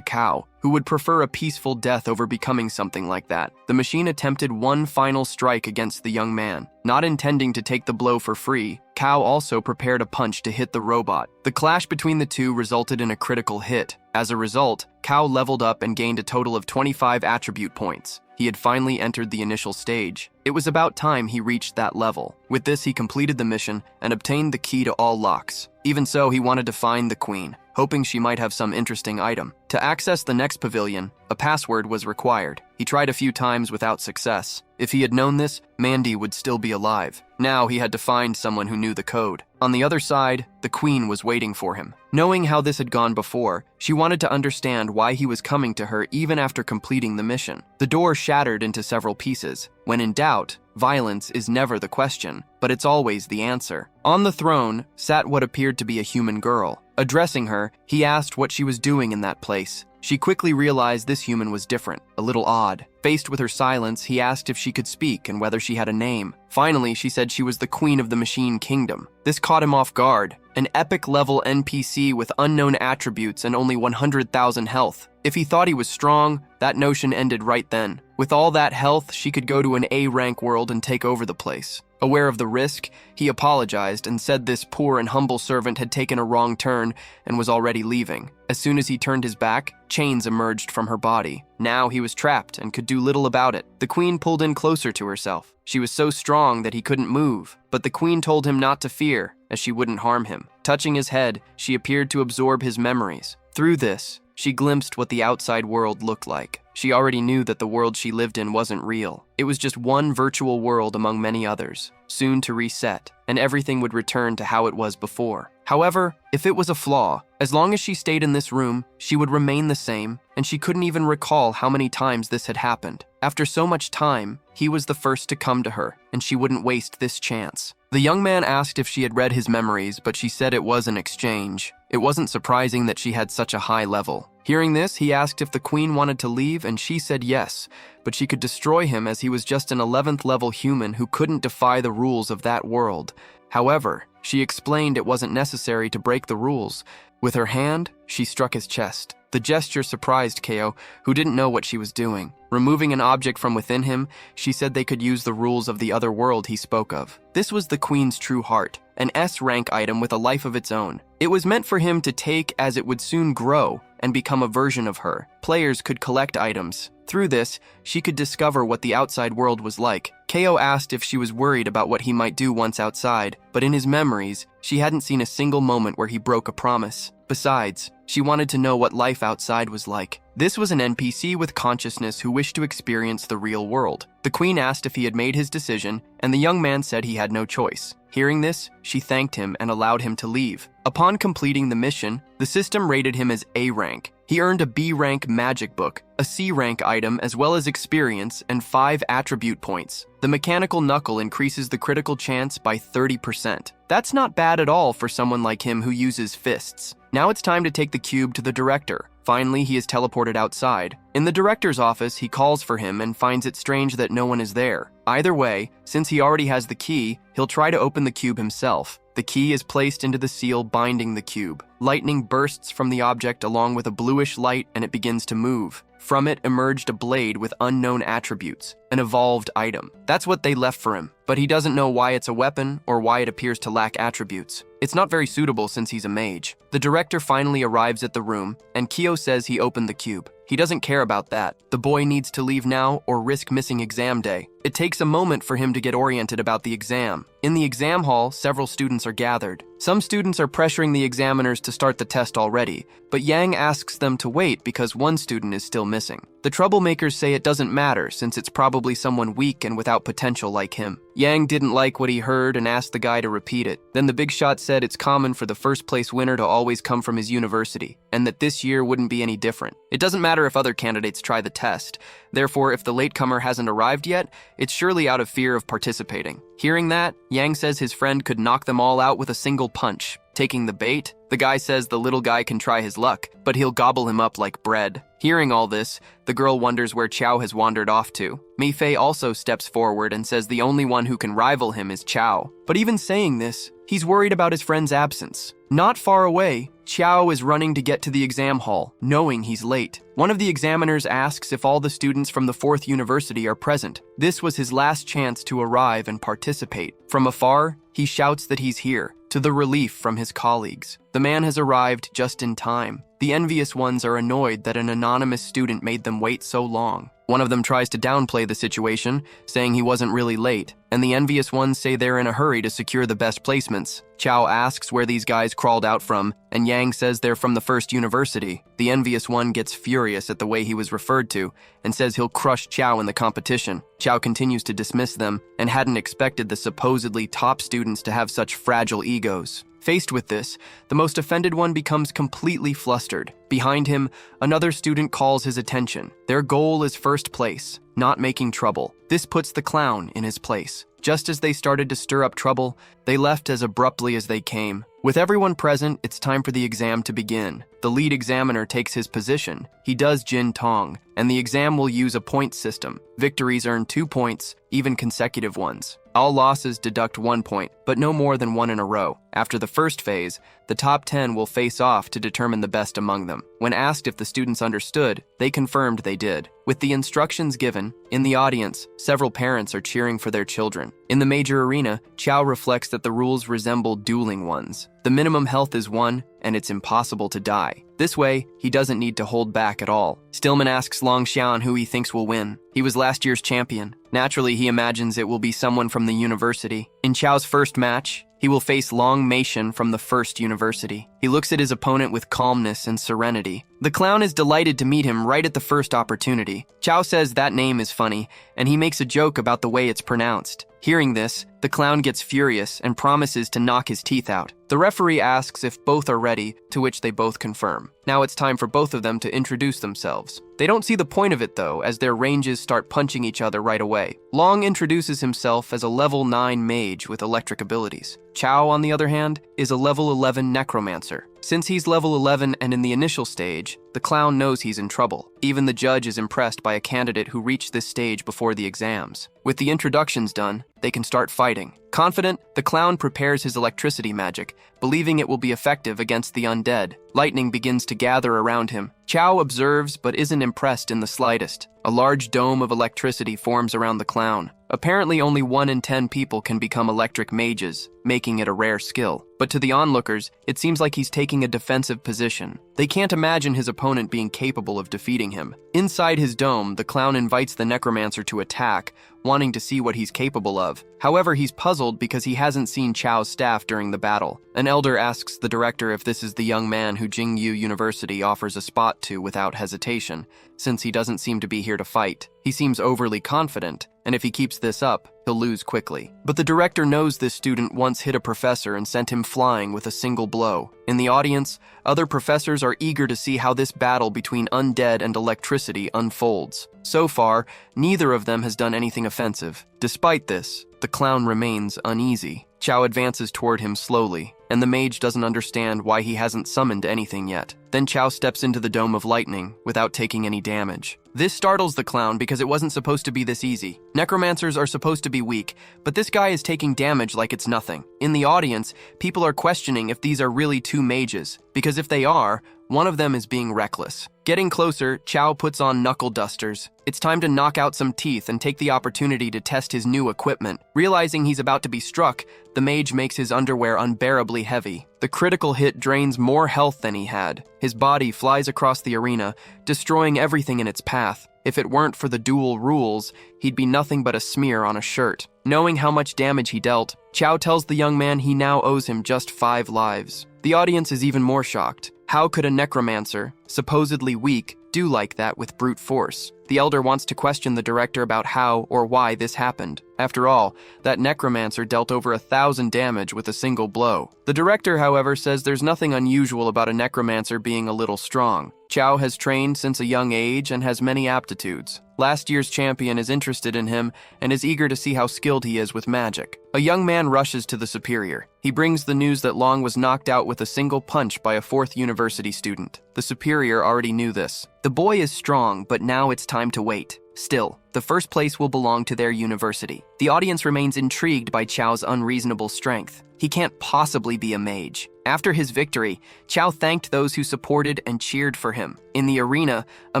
Chiao, who would prefer a peaceful death over becoming something like that. The machine attempted one final strike against the young man. Not intending to take the blow for free, Chiao also prepared a punch to hit the robot. The clash between the two resulted in a critical hit. As a result, Chiao leveled up and gained a total of 25 attribute points. He had finally entered the initial stage. It was about time he reached that level. With this, he completed the mission and obtained the key to all locks. Even so, he wanted to find the queen, hoping she might have some interesting item. To access the next pavilion, a password was required. He tried a few times without success. If he had known this, Mandy would still be alive. Now he had to find someone who knew the code. On the other side, the queen was waiting for him. Knowing how this had gone before, she wanted to understand why he was coming to her even after completing the mission. The door shattered into several pieces. When in doubt, violence is never the question, but it's always the answer. On the throne sat what appeared to be a human girl. Addressing her, he asked what she was doing in that place. She quickly realized this human was different, a little odd. Faced with her silence, he asked if she could speak and whether she had a name. Finally, she said she was the queen of the machine kingdom. This caught him off guard. An epic-level NPC with unknown attributes and only 100,000 health. If he thought he was strong, that notion ended right then. With all that health, she could go to an A-rank world and take over the place. Aware of the risk, he apologized and said this poor and humble servant had taken a wrong turn and was already leaving. As soon as he turned his back, chains emerged from her body. Now he was trapped and could do little about it. The queen pulled in closer to herself. She was so strong that he couldn't move, but the queen told him not to fear, as she wouldn't harm him. Touching his head, she appeared to absorb his memories. Through this, she glimpsed what the outside world looked like. She already knew that the world she lived in wasn't real. It was just one virtual world among many others, soon to reset, and everything would return to how it was before. However, if it was a flaw, as long as she stayed in this room, she would remain the same, and she couldn't even recall how many times this had happened. After so much time, he was the first to come to her, and she wouldn't waste this chance. The young man asked if she had read his memories, but she said it was an exchange. It wasn't surprising that she had such a high level. Hearing this, he asked if the queen wanted to leave, and she said yes, but she could destroy him as he was just an 11th level human who couldn't defy the rules of that world. However, she explained it wasn't necessary to break the rules. With her hand, she struck his chest. The gesture surprised Chiao, who didn't know what she was doing. Removing an object from within him, she said they could use the rules of the other world he spoke of. This was the queen's true heart, an S-rank item with a life of its own. It was meant for him to take as it would soon grow and become a version of her. Players could collect items. Through this, she could discover what the outside world was like. Chiao asked if she was worried about what he might do once outside, but in his memories, she hadn't seen a single moment where he broke a promise. Besides, she wanted to know what life outside was like. This was an NPC with consciousness who wished to experience the real world. The queen asked if he had made his decision, and the young man said he had no choice. Hearing this, she thanked him and allowed him to leave. Upon completing the mission, the system rated him as A rank. He earned a B rank magic book, a C rank item, as well as experience and 5 attribute points. The mechanical knuckle increases the critical chance by 30%. That's not bad at all for someone like him who uses fists. Now it's time to take the cube to the director. Finally, he is teleported outside. In the director's office, he calls for him and finds it strange that no one is there. Either way, since he already has the key, he'll try to open the cube himself. The key is placed into the seal binding the cube. Lightning bursts from the object along with a bluish light and it begins to move. From it emerged a blade with unknown attributes, an evolved item. That's what they left for him, but he doesn't know why it's a weapon or why it appears to lack attributes. It's not very suitable since he's a mage. The director finally arrives at the room, and Chiao says he opened the cube. He doesn't care about that. The boy needs to leave now or risk missing exam day. It takes a moment for him to get oriented about the exam. In the exam hall, several students are gathered. Some students are pressuring the examiners to start the test already, but Yang asks them to wait because one student is still missing. The troublemakers say it doesn't matter since it's probably someone weak and without potential like him. Yang didn't like what he heard and asked the guy to repeat it. Then the big shot said it's common for the first place winner to always come from his university, and that this year wouldn't be any different. It doesn't matter if other candidates try the test. Therefore, if the latecomer hasn't arrived yet, it's surely out of fear of participating. Hearing that, Yang says his friend could knock them all out with a single punch. Taking the bait, the guy says the little guy can try his luck, but he'll gobble him up like bread. Hearing all this, the girl wonders where Chiao has wandered off to. Mei-Fei also steps forward and says the only one who can rival him is Chiao. But even saying this, he's worried about his friend's absence. Not far away, Chiao is running to get to the exam hall, knowing he's late. One of the examiners asks if all the students from the 4th university are present. This was his last chance to arrive and participate. From afar, he shouts that he's here, to the relief from his colleagues. The man has arrived just in time. The envious ones are annoyed that an anonymous student made them wait so long. One of them tries to downplay the situation, saying he wasn't really late, and the envious ones say they're in a hurry to secure the best placements. Chiao asks where these guys crawled out from, and Yang says they're from the 1st university. The envious one gets furious at the way he was referred to, and says he'll crush Chiao in the competition. Chiao continues to dismiss them, and hadn't expected the supposedly top students to have such fragile egos. Faced with this, the most offended one becomes completely flustered. Behind him, another student calls his attention. Their goal is first place, not making trouble. This puts the clown in his place. Just as they started to stir up trouble, they left as abruptly as they came. With everyone present, it's time for the exam to begin. The lead examiner takes his position. He does Jin Tong, and the exam will use a point system. Victories earn 2 points, even consecutive ones. All losses deduct 1 point, but no more than 1 in a row. After the first phase, the top 10 will face off to determine the best among them. When asked if the students understood, they confirmed they did. With the instructions given, in the audience, several parents are cheering for their children. In the major arena, Chiao reflects that the rules resemble dueling ones. The minimum health is 1, and it's impossible to die. This way, he doesn't need to hold back at all. Stillman asks Long Xian who he thinks will win. He was last year's champion. Naturally, he imagines it will be someone from the university. In Chao's first match, he will face Long Meishan from the 1st university. He looks at his opponent with calmness and serenity. The clown is delighted to meet him right at the first opportunity. Chiao says that name is funny, and he makes a joke about the way it's pronounced. Hearing this, the clown gets furious and promises to knock his teeth out. The referee asks if both are ready, to which they both confirm. Now it's time for both of them to introduce themselves. They don't see the point of it though, as their ranges start punching each other right away. Long introduces himself as a level 9 mage with electric abilities. Chiao, on the other hand, is a level 11 necromancer. Since he's level 11 and in the initial stage, the clown knows he's in trouble. Even the judge is impressed by a candidate who reached this stage before the exams. With the introductions done, they can start fighting. Confident, the clown prepares his electricity magic, believing it will be effective against the undead. Lightning begins to gather around him. Chiao observes but isn't impressed in the slightest. A large dome of electricity forms around the clown. Apparently only 1 in 10 people can become electric mages, making it a rare skill. But to the onlookers, it seems like he's taking a defensive position. They can't imagine his opponent being capable of defeating him. Inside his dome, the clown invites the necromancer to attack, wanting to see what he's capable of. However, he's puzzled because he hasn't seen Chao's staff during the battle. An elder asks the director if this is the young man who Jingyu University offers a spot to without hesitation, since he doesn't seem to be here to fight. He seems overly confident, and if he keeps this up, he'll lose quickly. But the director knows this student once hit a professor and sent him flying with a single blow. In the audience, other professors are eager to see how this battle between undead and electricity unfolds. So far, neither of them has done anything offensive. Despite this, the clown remains uneasy. Chiao advances toward him slowly, and the mage doesn't understand why he hasn't summoned anything yet. Then Chiao steps into the dome of lightning without taking any damage. This startles the clown because it wasn't supposed to be this easy. Necromancers are supposed to be weak, but this guy is taking damage like it's nothing. In the audience, people are questioning if these are really two mages, because if they are, one of them is being reckless. Getting closer, Chiao puts on knuckle dusters. It's time to knock out some teeth and take the opportunity to test his new equipment. Realizing he's about to be struck, the mage makes his underwear unbearably heavy. The critical hit drains more health than he had. His body flies across the arena, destroying everything in its path. If it weren't for the dual rules, he'd be nothing but a smear on a shirt. Knowing how much damage he dealt, Chiao tells the young man he now owes him just 5 lives. The audience is even more shocked. How could a necromancer, supposedly weak, do like that with brute force? The elder wants to question the director about how or why this happened. After all, that necromancer dealt over 1,000 damage with a single blow. The director, however, says there's nothing unusual about a necromancer being a little strong. Chiao has trained since a young age and has many aptitudes. Last year's champion is interested in him and is eager to see how skilled he is with magic. A young man rushes to the superior. He brings the news that Long was knocked out with a single punch by a 4th university student. The superior already knew this. The boy is strong, but now it's time to wait. Still, the first place will belong to their university. The audience remains intrigued by Chao's unreasonable strength. He can't possibly be a mage. After his victory, Chiao thanked those who supported and cheered for him. In the arena, a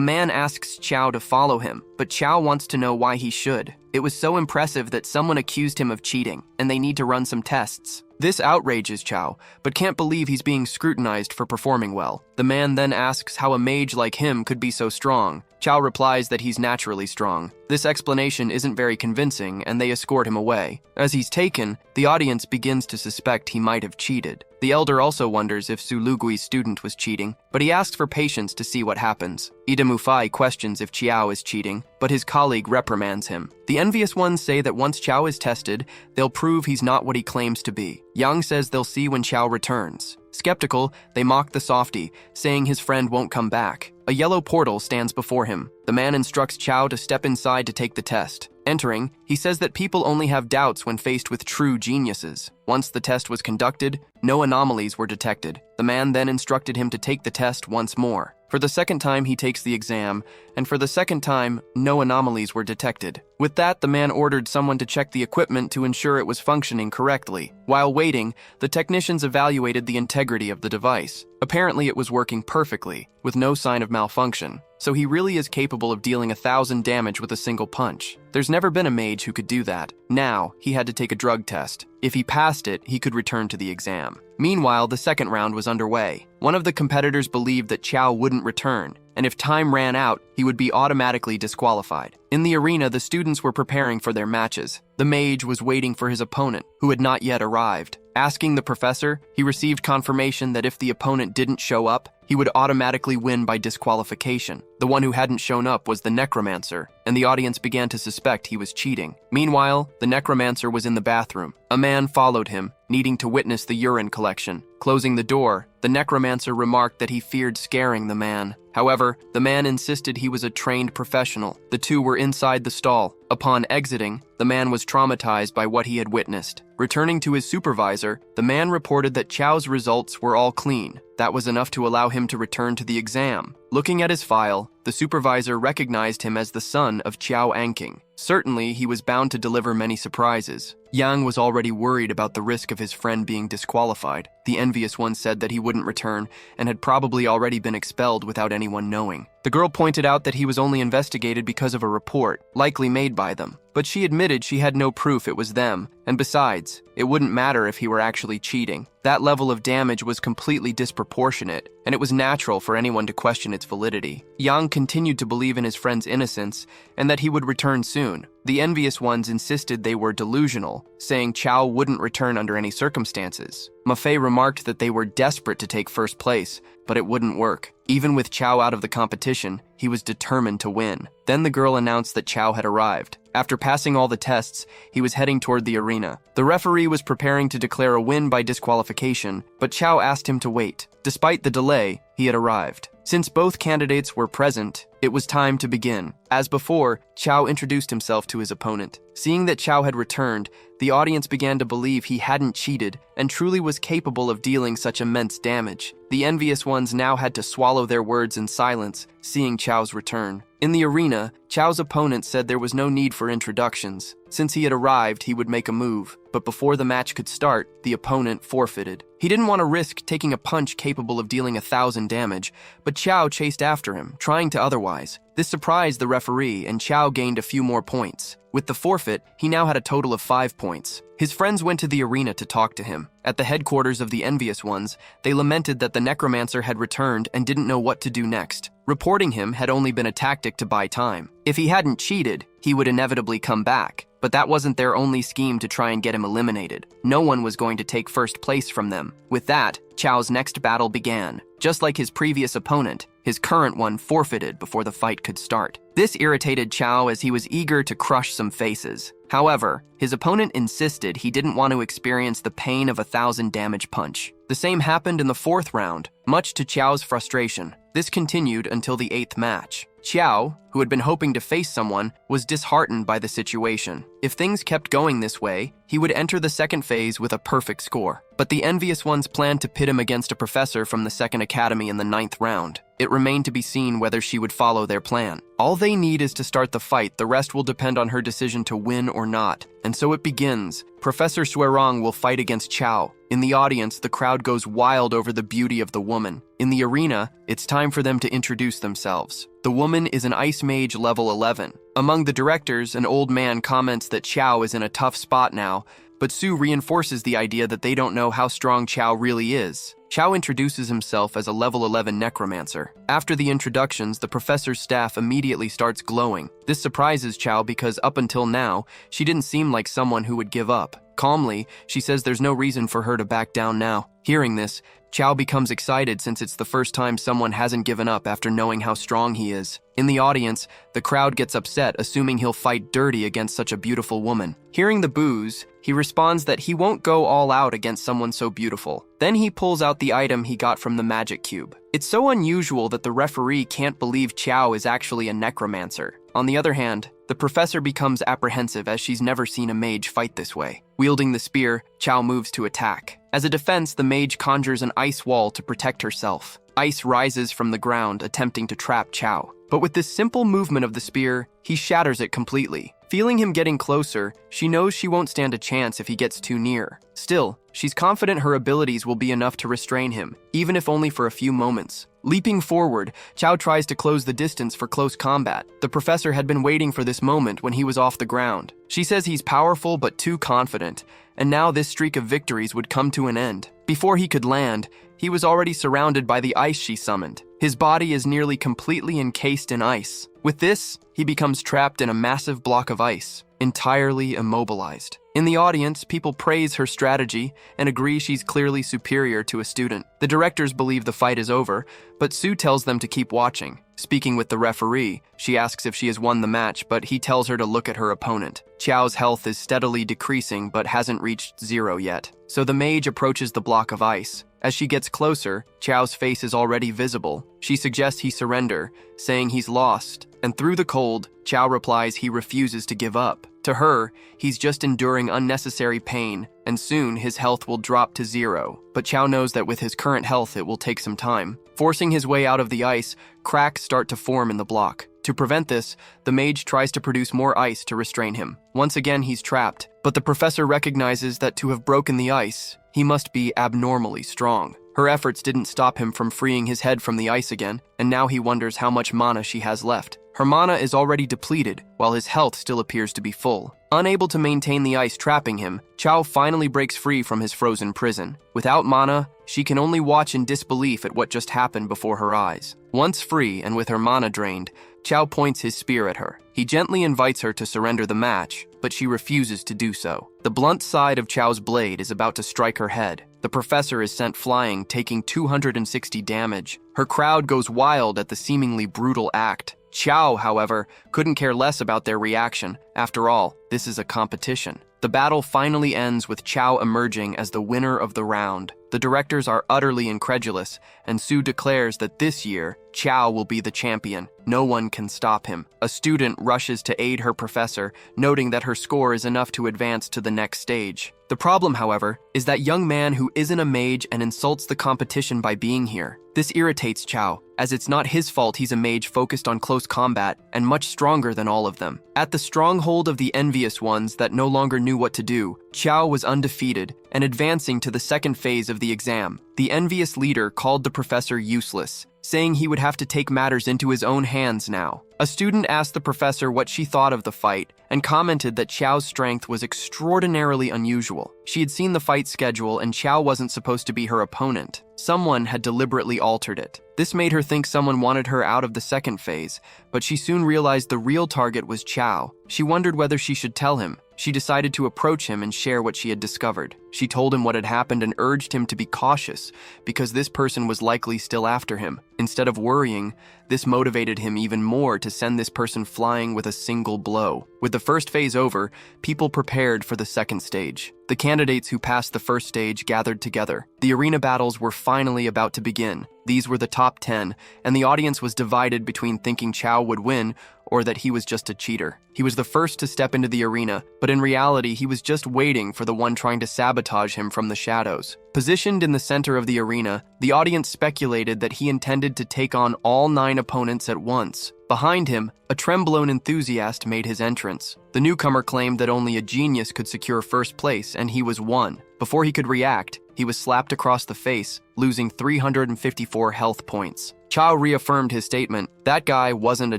man asks Chiao to follow him, but Chiao wants to know why he should. It was so impressive that someone accused him of cheating, and they need to run some tests. This outrages Chiao, but can't believe he's being scrutinized for performing well. The man then asks how a mage like him could be so strong. Chiao replies that he's naturally strong. This explanation isn't very convincing, and they escort him away. As he's taken, the audience begins to suspect he might have cheated. The elder also wonders if Sulugui's student was cheating, but he asks for patience to see what happens. Ida Mufai questions if Chiao is cheating, but his colleague reprimands him. The envious ones say that once Chiao is tested, they'll prove he's not what he claims to be. Yang says they'll see when Chiao returns. Skeptical, they mock the softy, saying his friend won't come back. A yellow portal stands before him. The man instructs Chiao to step inside to take the test. Entering, he says that people only have doubts when faced with true geniuses. Once the test was conducted, no anomalies were detected. The man then instructed him to take the test once more. For the second time, he takes the exam, and for the second time, no anomalies were detected. With that, the man ordered someone to check the equipment to ensure it was functioning correctly. While waiting, the technicians evaluated the integrity of the device. Apparently, it was working perfectly, with no sign of malfunction. So he really is capable of dealing 1,000 damage with a single punch. There's never been a mage who could do that. Now, he had to take a drug test. If he passed it, he could return to the exam. Meanwhile, the second round was underway. One of the competitors believed that Chiao wouldn't return, and if time ran out, he would be automatically disqualified. In the arena, the students were preparing for their matches. The mage was waiting for his opponent, who had not yet arrived. Asking the professor, he received confirmation that if the opponent didn't show up, he would automatically win by disqualification. The one who hadn't shown up was the necromancer, and the audience began to suspect he was cheating. Meanwhile, the necromancer was in the bathroom. A man followed him, needing to witness the urine collection. Closing the door, the necromancer remarked that he feared scaring the man. However, the man insisted he was a trained professional. The two were inside the stall. Upon exiting, the man was traumatized by what he had witnessed. Returning to his supervisor, the man reported that Chao's results were all clean. That was enough to allow him to return to the exam. Looking at his file, the supervisor recognized him as the son of Chiao Anking. Certainly, he was bound to deliver many surprises. Yang was already worried about the risk of his friend being disqualified. The envious one said that he wouldn't return and had probably already been expelled without anyone knowing. The girl pointed out that he was only investigated because of a report, likely made by them. But she admitted she had no proof it was them, and besides, it wouldn't matter if he were actually cheating. That level of damage was completely disproportionate, and it was natural for anyone to question its validity. Yang continued to believe in his friend's innocence, and that he would return soon. The envious ones insisted they were delusional, saying Chiao wouldn't return under any circumstances. Mafei remarked that they were desperate to take first place, but it wouldn't work. Even with Chiao out of the competition, he was determined to win. Then the girl announced that Chiao had arrived. After passing all the tests, he was heading toward the arena. The referee was preparing to declare a win by disqualification, but Chiao asked him to wait. Despite the delay, he had arrived. Since both candidates were present, it was time to begin. As before, Chiao introduced himself to his opponent. Seeing that Chiao had returned, the audience began to believe he hadn't cheated and truly was capable of dealing such immense damage. The envious ones now had to swallow their words in silence, seeing Chiao's return. In the arena, Chiao's opponent said there was no need for introductions. Since he had arrived, he would make a move, but before the match could start, the opponent forfeited. He didn't want to risk taking a punch capable of dealing 1,000 damage, but Chiao chased after him, trying to otherwise. This surprised the referee, and Chiao gained a few more points. With the forfeit, he now had a total of 5 points. His friends went to the arena to talk to him. At the headquarters of the envious ones, they lamented that the necromancer had returned and didn't know what to do next. Reporting him had only been a tactic to buy time. If he hadn't cheated, he would inevitably come back. But that wasn't their only scheme to try and get him eliminated. No one was going to take first place from them. With that, Chiao's next battle began. Just like his previous opponent, his current one forfeited before the fight could start. This irritated Chiao as he was eager to crush some faces. However, his opponent insisted he didn't want to experience the pain of 1,000 damage punch. The same happened in the 4th round, much to Chiao's frustration. This continued until the 8th match. Chiao, who had been hoping to face someone, was disheartened by the situation. If things kept going this way, he would enter the 2nd phase with a perfect score. But the envious ones planned to pit him against a professor from the 2nd Academy in the 9th round. It remained to be seen whether she would follow their plan. All they need is to start the fight. The rest will depend on her decision to win or not. And so it begins. Professor Suang will fight against Chiao. In the audience, the crowd goes wild over the beauty of the woman. In the arena, it's time for them to introduce themselves. The woman is an Ice Mage level 11. Among the directors, an old man comments that Chiao is in a tough spot now, but Su reinforces the idea that they don't know how strong Chiao really is. Chiao introduces himself as a level 11 necromancer. After the introductions, the professor's staff immediately starts glowing. This surprises Chiao because up until now, she didn't seem like someone who would give up. Calmly, she says there's no reason for her to back down now. Hearing this, Chiao becomes excited since it's the first time someone hasn't given up after knowing how strong he is. In the audience, the crowd gets upset, assuming he'll fight dirty against such a beautiful woman. Hearing the boos, he responds that he won't go all out against someone so beautiful. Then he pulls out the item he got from the magic cube. It's so unusual that the referee can't believe Chiao is actually a necromancer. On the other hand, the professor becomes apprehensive as she's never seen a mage fight this way. Wielding the spear, Chiao moves to attack. As a defense, the mage conjures an ice wall to protect herself. Ice rises from the ground, attempting to trap Chiao. But with this simple movement of the spear, he shatters it completely. Feeling him getting closer, she knows she won't stand a chance if he gets too near. Still, she's confident her abilities will be enough to restrain him, even if only for a few moments. Leaping forward, Chiao tries to close the distance for close combat. The professor had been waiting for this moment when he was off the ground. She says he's powerful but too confident, and now this streak of victories would come to an end. Before he could land, he was already surrounded by the ice she summoned. His body is nearly completely encased in ice. With this, he becomes trapped in a massive block of ice, entirely immobilized. In the audience, people praise her strategy and agree she's clearly superior to a student. The directors believe the fight is over, but Su tells them to keep watching. Speaking with the referee, she asks if she has won the match, but he tells her to look at her opponent. Chiao's health is steadily decreasing but hasn't reached 0 yet. So the mage approaches the block of ice. As she gets closer, Chiao's face is already visible. She suggests he surrender, saying he's lost. And through the cold, Chiao replies he refuses to give up. To her, he's just enduring unnecessary pain, and soon his health will drop to 0. But Chiao knows that with his current health, it will take some time. Forcing his way out of the ice, cracks start to form in the block. To prevent this, the mage tries to produce more ice to restrain him. Once again, he's trapped, but the professor recognizes that to have broken the ice, he must be abnormally strong. Her efforts didn't stop him from freeing his head from the ice again, and now he wonders how much mana she has left. Her mana is already depleted, while his health still appears to be full. Unable to maintain the ice trapping him, Chiao finally breaks free from his frozen prison. Without mana, she can only watch in disbelief at what just happened before her eyes. Once free and with her mana drained, Chiao points his spear at her. He gently invites her to surrender the match, but she refuses to do so. The blunt side of Chiao's blade is about to strike her head. The professor is sent flying, taking 260 damage. Her crowd goes wild at the seemingly brutal act. Chiao, however, couldn't care less about their reaction. After all, this is a competition. The battle finally ends with Chiao emerging as the winner of the round. The directors are utterly incredulous, and Su declares that this year, Chiao will be the champion. No one can stop him. A student rushes to aid her professor, noting that her score is enough to advance to the next stage. The problem, however, is that young man who isn't a mage and insults the competition by being here. This irritates Chiao, as it's not his fault he's a mage focused on close combat and much stronger than all of them. At the stronghold of the envious ones that no longer knew what to do, Chiao was undefeated and advancing to the second phase of the exam. The envious leader called the professor useless, saying he would have to take matters into his own hands now. A student asked the professor what she thought of the fight and commented that Chiao's strength was extraordinarily unusual. She had seen the fight schedule and Chiao wasn't supposed to be her opponent. Someone had deliberately altered it. This made her think someone wanted her out of the second phase, but she soon realized the real target was Chiao. She wondered whether she should tell him. She decided to approach him and share what she had discovered. She told him what had happened and urged him to be cautious, because this person was likely still after him. Instead of worrying, this motivated him even more to send this person flying with a single blow. With the first phase over, people prepared for the second stage. The candidates who passed the first stage gathered together. The arena battles were finally about to begin. These were the top 10, and the audience was divided between thinking Chiao would win or that he was just a cheater. He was the first to step into the arena, but in reality, he was just waiting for the one trying to sabotage him from the shadows. Positioned in the center of the arena, the audience speculated that he intended to take on all 9 opponents at once. Behind him, a Tremblone enthusiast made his entrance. The newcomer claimed that only a genius could secure first place, and he was one. Before he could react, he was slapped across the face, losing 354 health points. Chiao reaffirmed his statement. That guy wasn't a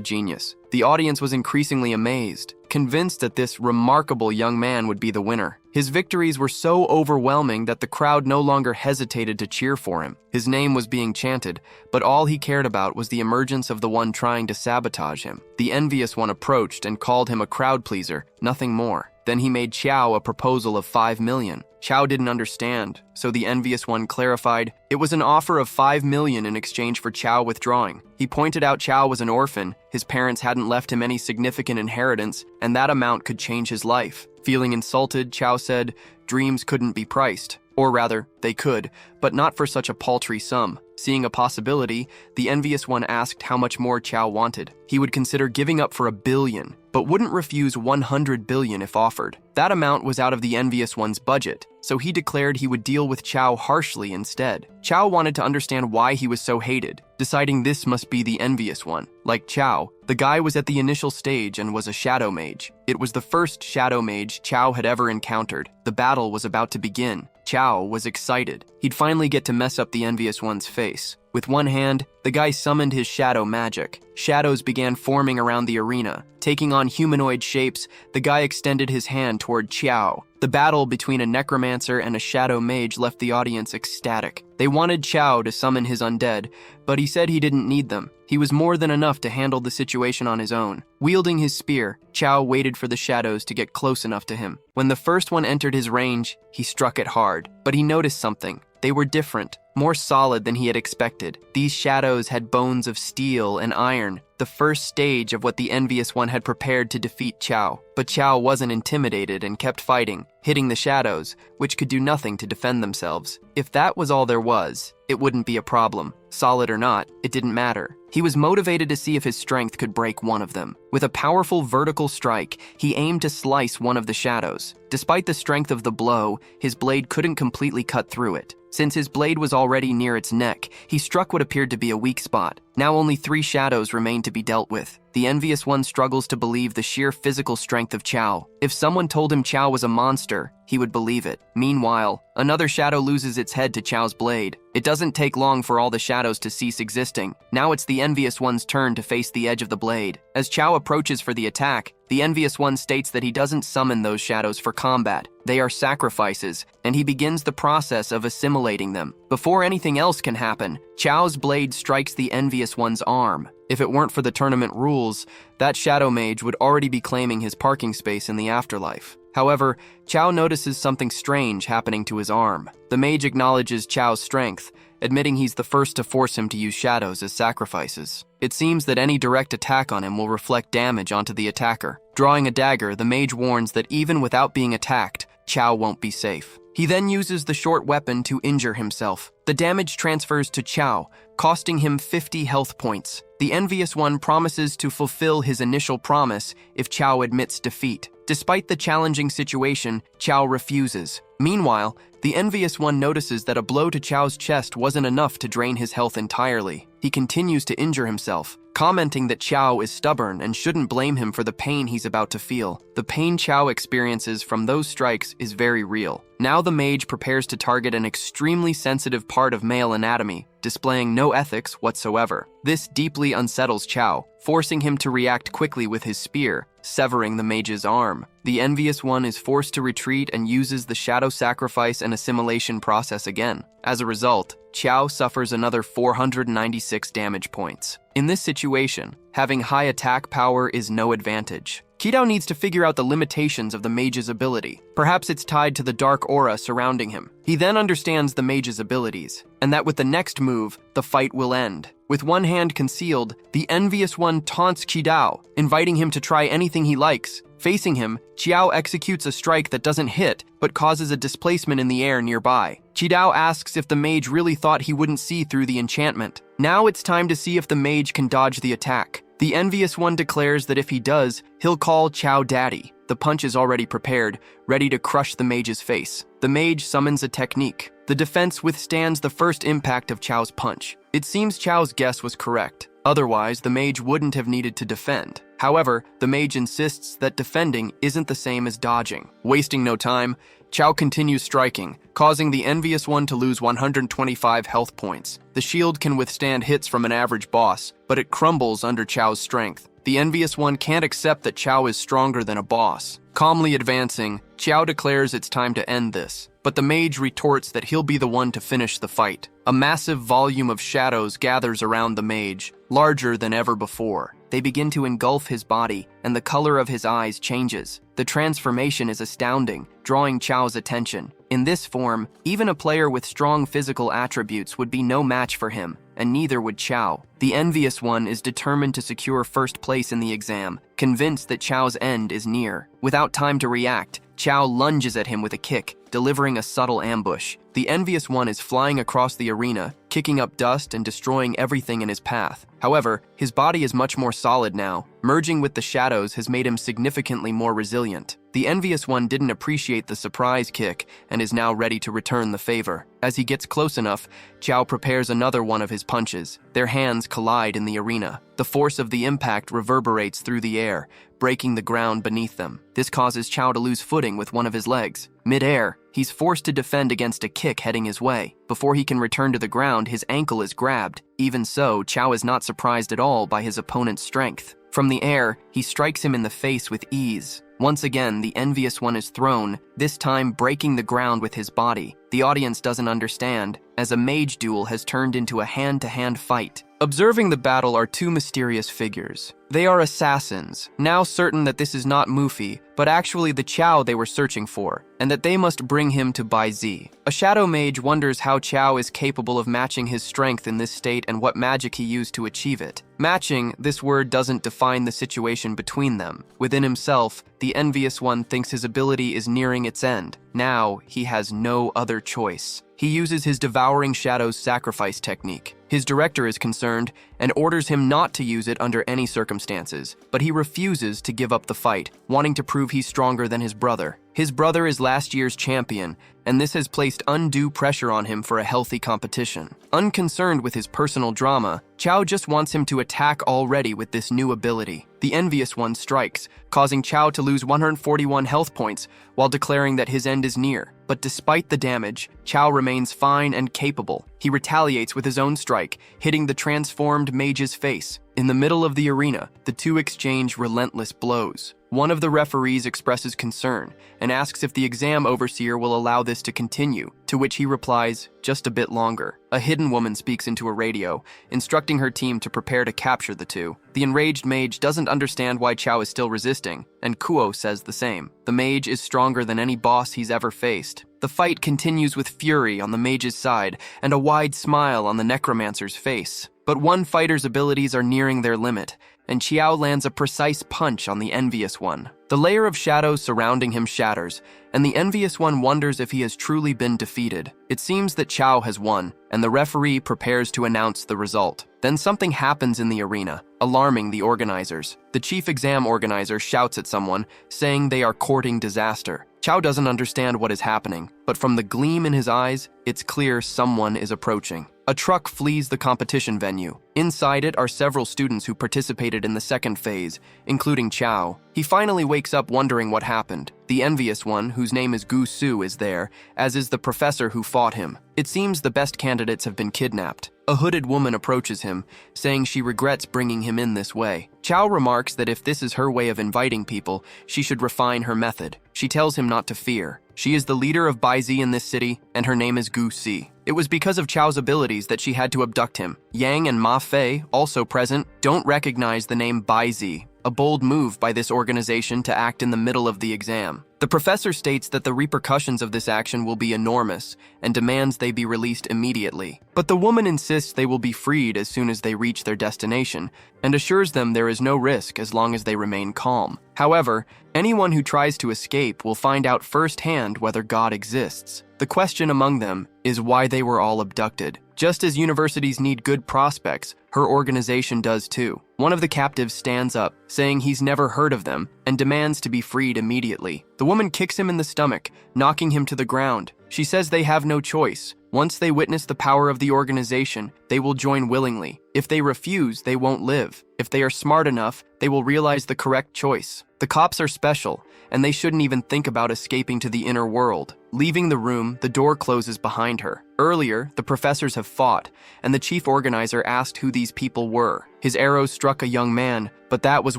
genius. The audience was increasingly amazed, convinced that this remarkable young man would be the winner. His victories were so overwhelming that the crowd no longer hesitated to cheer for him. His name was being chanted, but all he cared about was the emergence of the one trying to sabotage him. The envious one approached and called him a crowd pleaser, nothing more. Then he made Chiao a proposal of 5 million. Chiao didn't understand, so the envious one clarified it was an offer of 5 million in exchange for Chiao withdrawing. He pointed out Chiao was an orphan, his parents hadn't left him any significant inheritance, and that amount could change his life. Feeling insulted, Chiao said, dreams couldn't be priced. Or rather, they could, but not for such a paltry sum. Seeing a possibility, the envious one asked how much more Chiao wanted. He would consider giving up for 1 billion, but wouldn't refuse 100 billion if offered. That amount was out of the envious one's budget, so he declared he would deal with Chiao harshly instead. Chiao wanted to understand why he was so hated, deciding this must be the envious one. Like Chiao, the guy was at the initial stage and was a shadow mage. It was the first shadow mage Chiao had ever encountered. The battle was about to begin. Chiao was excited. He'd finally get to mess up the envious one's face. With one hand, the guy summoned his shadow magic. Shadows began forming around the arena. Taking on humanoid shapes, the guy extended his hand toward Chiao. The battle between a necromancer and a shadow mage left the audience ecstatic. They wanted Chiao to summon his undead, but he said he didn't need them. He was more than enough to handle the situation on his own. Wielding his spear, Chiao waited for the shadows to get close enough to him. When the first one entered his range, he struck it hard. But he noticed something. They were different, more solid than he had expected. These shadows had bones of steel and iron, the first stage of what the envious one had prepared to defeat Chiao. But Chiao wasn't intimidated and kept fighting, hitting the shadows, which could do nothing to defend themselves. If that was all there was, it wouldn't be a problem. Solid or not, it didn't matter. He was motivated to see if his strength could break one of them. With a powerful vertical strike, he aimed to slice one of the shadows. Despite the strength of the blow, his blade couldn't completely cut through it. Since his blade was already near its neck, he struck what appeared to be a weak spot. Now only 3 shadows remained to be dealt with. The envious one struggles to believe the sheer physical strength of Chiao. If someone told him Chiao was a monster, he would believe it. Meanwhile, another shadow loses its head to Chiao's blade. It doesn't take long for all the shadows to cease existing. Now it's the envious one's turn to face the edge of the blade. As Chiao approaches for the attack, the envious one states that he doesn't summon those shadows for combat. They are sacrifices, and he begins the process of assimilating them. Before anything else can happen, Chiao's blade strikes the envious one's arm. If it weren't for the tournament rules, that shadow mage would already be claiming his parking space in the afterlife. However, Chiao notices something strange happening to his arm. The mage acknowledges Chiao's strength, admitting he's the first to force him to use shadows as sacrifices. It seems that any direct attack on him will reflect damage onto the attacker. Drawing a dagger, the mage warns that even without being attacked, Chiao won't be safe. He then uses the short weapon to injure himself. The damage transfers to Chiao, costing him 50 health points. The Envious One promises to fulfill his initial promise if Chiao admits defeat. Despite the challenging situation, Chiao refuses. Meanwhile, the Envious One notices that a blow to Chiao's chest wasn't enough to drain his health entirely. He continues to injure himself, commenting that Chiao is stubborn and shouldn't blame him for the pain he's about to feel. The pain Chiao experiences from those strikes is very real. Now the mage prepares to target an extremely sensitive part of male anatomy, displaying no ethics whatsoever. This deeply unsettles Chiao, forcing him to react quickly with his spear, severing the mage's arm. The Envious One is forced to retreat and uses the shadow sacrifice and assimilation process again. As a result, Chiao suffers another 496 damage points. In this situation, having high attack power is no advantage. Chiao needs to figure out the limitations of the mage's ability. Perhaps it's tied to the dark aura surrounding him. He then understands the mage's abilities, and that with the next move, the fight will end. With one hand concealed, the Envious One taunts Chiao, inviting him to try anything he likes. Facing him, Chiao executes a strike that doesn't hit, but causes a displacement in the air nearby. Chiao asks if the mage really thought he wouldn't see through the enchantment. Now it's time to see if the mage can dodge the attack. The Envious One declares that if he does, he'll call Chiao Daddy. The punch is already prepared, ready to crush the mage's face. The mage summons a technique. The defense withstands the first impact of Chiao's punch. It seems Chiao's guess was correct. Otherwise, the mage wouldn't have needed to defend. However, the mage insists that defending isn't the same as dodging. Wasting no time, Chiao continues striking, causing the Envious One to lose 125 health points. The shield can withstand hits from an average boss, but it crumbles under Chiao's strength. The Envious One can't accept that Chiao is stronger than a boss. Calmly advancing, Chiao declares it's time to end this, but the mage retorts that he'll be the one to finish the fight. A massive volume of shadows gathers around the mage, larger than ever before. They begin to engulf his body, and the color of his eyes changes. The transformation is astounding, drawing Chiao's attention. In this form, even a player with strong physical attributes would be no match for him, and neither would Chiao. The Envious One is determined to secure first place in the exam, convinced that Chiao's end is near. Without time to react, Chiao lunges at him with a kick, delivering a subtle ambush. The Envious One is flying across the arena, kicking up dust and destroying everything in his path. However, his body is much more solid now. Merging with the shadows has made him significantly more resilient. The Envious One didn't appreciate the surprise kick and is now ready to return the favor. As he gets close enough, Chiao prepares another one of his punches. Their hands collide in the arena. The force of the impact reverberates through the air, breaking the ground beneath them. This causes Chiao to lose footing with one of his legs. Mid-air, he's forced to defend against a kick heading his way. Before he can return to the ground, his ankle is grabbed. Even so, Chiao is not surprised at all by his opponent's strength. From the air, he strikes him in the face with ease. Once again, the Envious One is thrown, this time breaking the ground with his body. The audience doesn't understand, as a mage duel has turned into a hand-to-hand fight. Observing the battle are two mysterious figures. They are assassins, now certain that this is not Mufi, but actually the Chiao they were searching for, and that they must bring him to Bai Zi. A shadow mage wonders how Chiao is capable of matching his strength in this state and what magic he used to achieve it. Matching, this word doesn't define the situation between them. Within himself, the Envious One thinks his ability is nearing its end. Now, he has no other choice. He uses his Devouring Shadows sacrifice technique. His director is concerned and orders him not to use it under any circumstances, but he refuses to give up the fight, wanting to prove he's stronger than his brother. His brother is last year's champion, and this has placed undue pressure on him for a healthy competition. Unconcerned with his personal drama, Chiao just wants him to attack already with this new ability. The Envious One strikes, causing Chiao to lose 141 health points while declaring that his end is near. But despite the damage, Chiao remains fine and capable. He retaliates with his own strike, hitting the transformed mage's face. In the middle of the arena, the two exchange relentless blows. One of the referees expresses concern and asks if the exam overseer will allow this to continue, to which he replies, just a bit longer. A hidden woman speaks into a radio, instructing her team to prepare to capture the two. The enraged mage doesn't understand why Chiao is still resisting, and Kuo says the same. The mage is stronger than any boss he's ever faced. The fight continues with fury on the mage's side and a wide smile on the necromancer's face. But one fighter's abilities are nearing their limit, and Chiao lands a precise punch on the envious one. The layer of shadows surrounding him shatters, and the envious one wonders if he has truly been defeated. It seems that Chiao has won, and the referee prepares to announce the result. Then something happens in the arena, alarming the organizers. The chief exam organizer shouts at someone, saying they are courting disaster. Chiao doesn't understand what is happening, but from the gleam in his eyes, it's clear someone is approaching. A truck flees the competition venue. Inside it are several students who participated in the second phase, including Chiao. He finally wakes up wondering what happened. The envious one, whose name is Gu Su, is there, as is the professor who fought him. It seems the best candidates have been kidnapped. A hooded woman approaches him, saying she regrets bringing him in this way. Chiao remarks that if this is her way of inviting people, she should refine her method. She tells him not to fear. She is the leader of Baizi in this city, and her name is Gu Si. It was because of Chao's abilities that she had to abduct him. Yang and Ma Fei, also present, don't recognize the name Baizi, a bold move by this organization to act in the middle of the exam. The professor states that the repercussions of this action will be enormous and demands they be released immediately. But the woman insists they will be freed as soon as they reach their destination and assures them there is no risk as long as they remain calm. However, anyone who tries to escape will find out firsthand whether God exists. The question among them is why they were all abducted. Just as universities need good prospects, her organization does too. One of the captives stands up, saying he's never heard of them, and demands to be freed immediately. The woman kicks him in the stomach, knocking him to the ground. She says they have no choice. Once they witness the power of the organization, they will join willingly. If they refuse, they won't live. If they are smart enough, they will realize the correct choice. The cops are special, and they shouldn't even think about escaping to the inner world. Leaving the room, the door closes behind her. Earlier, the professors have fought, and the chief organizer asked who these people were. His arrows struck a young man, but that was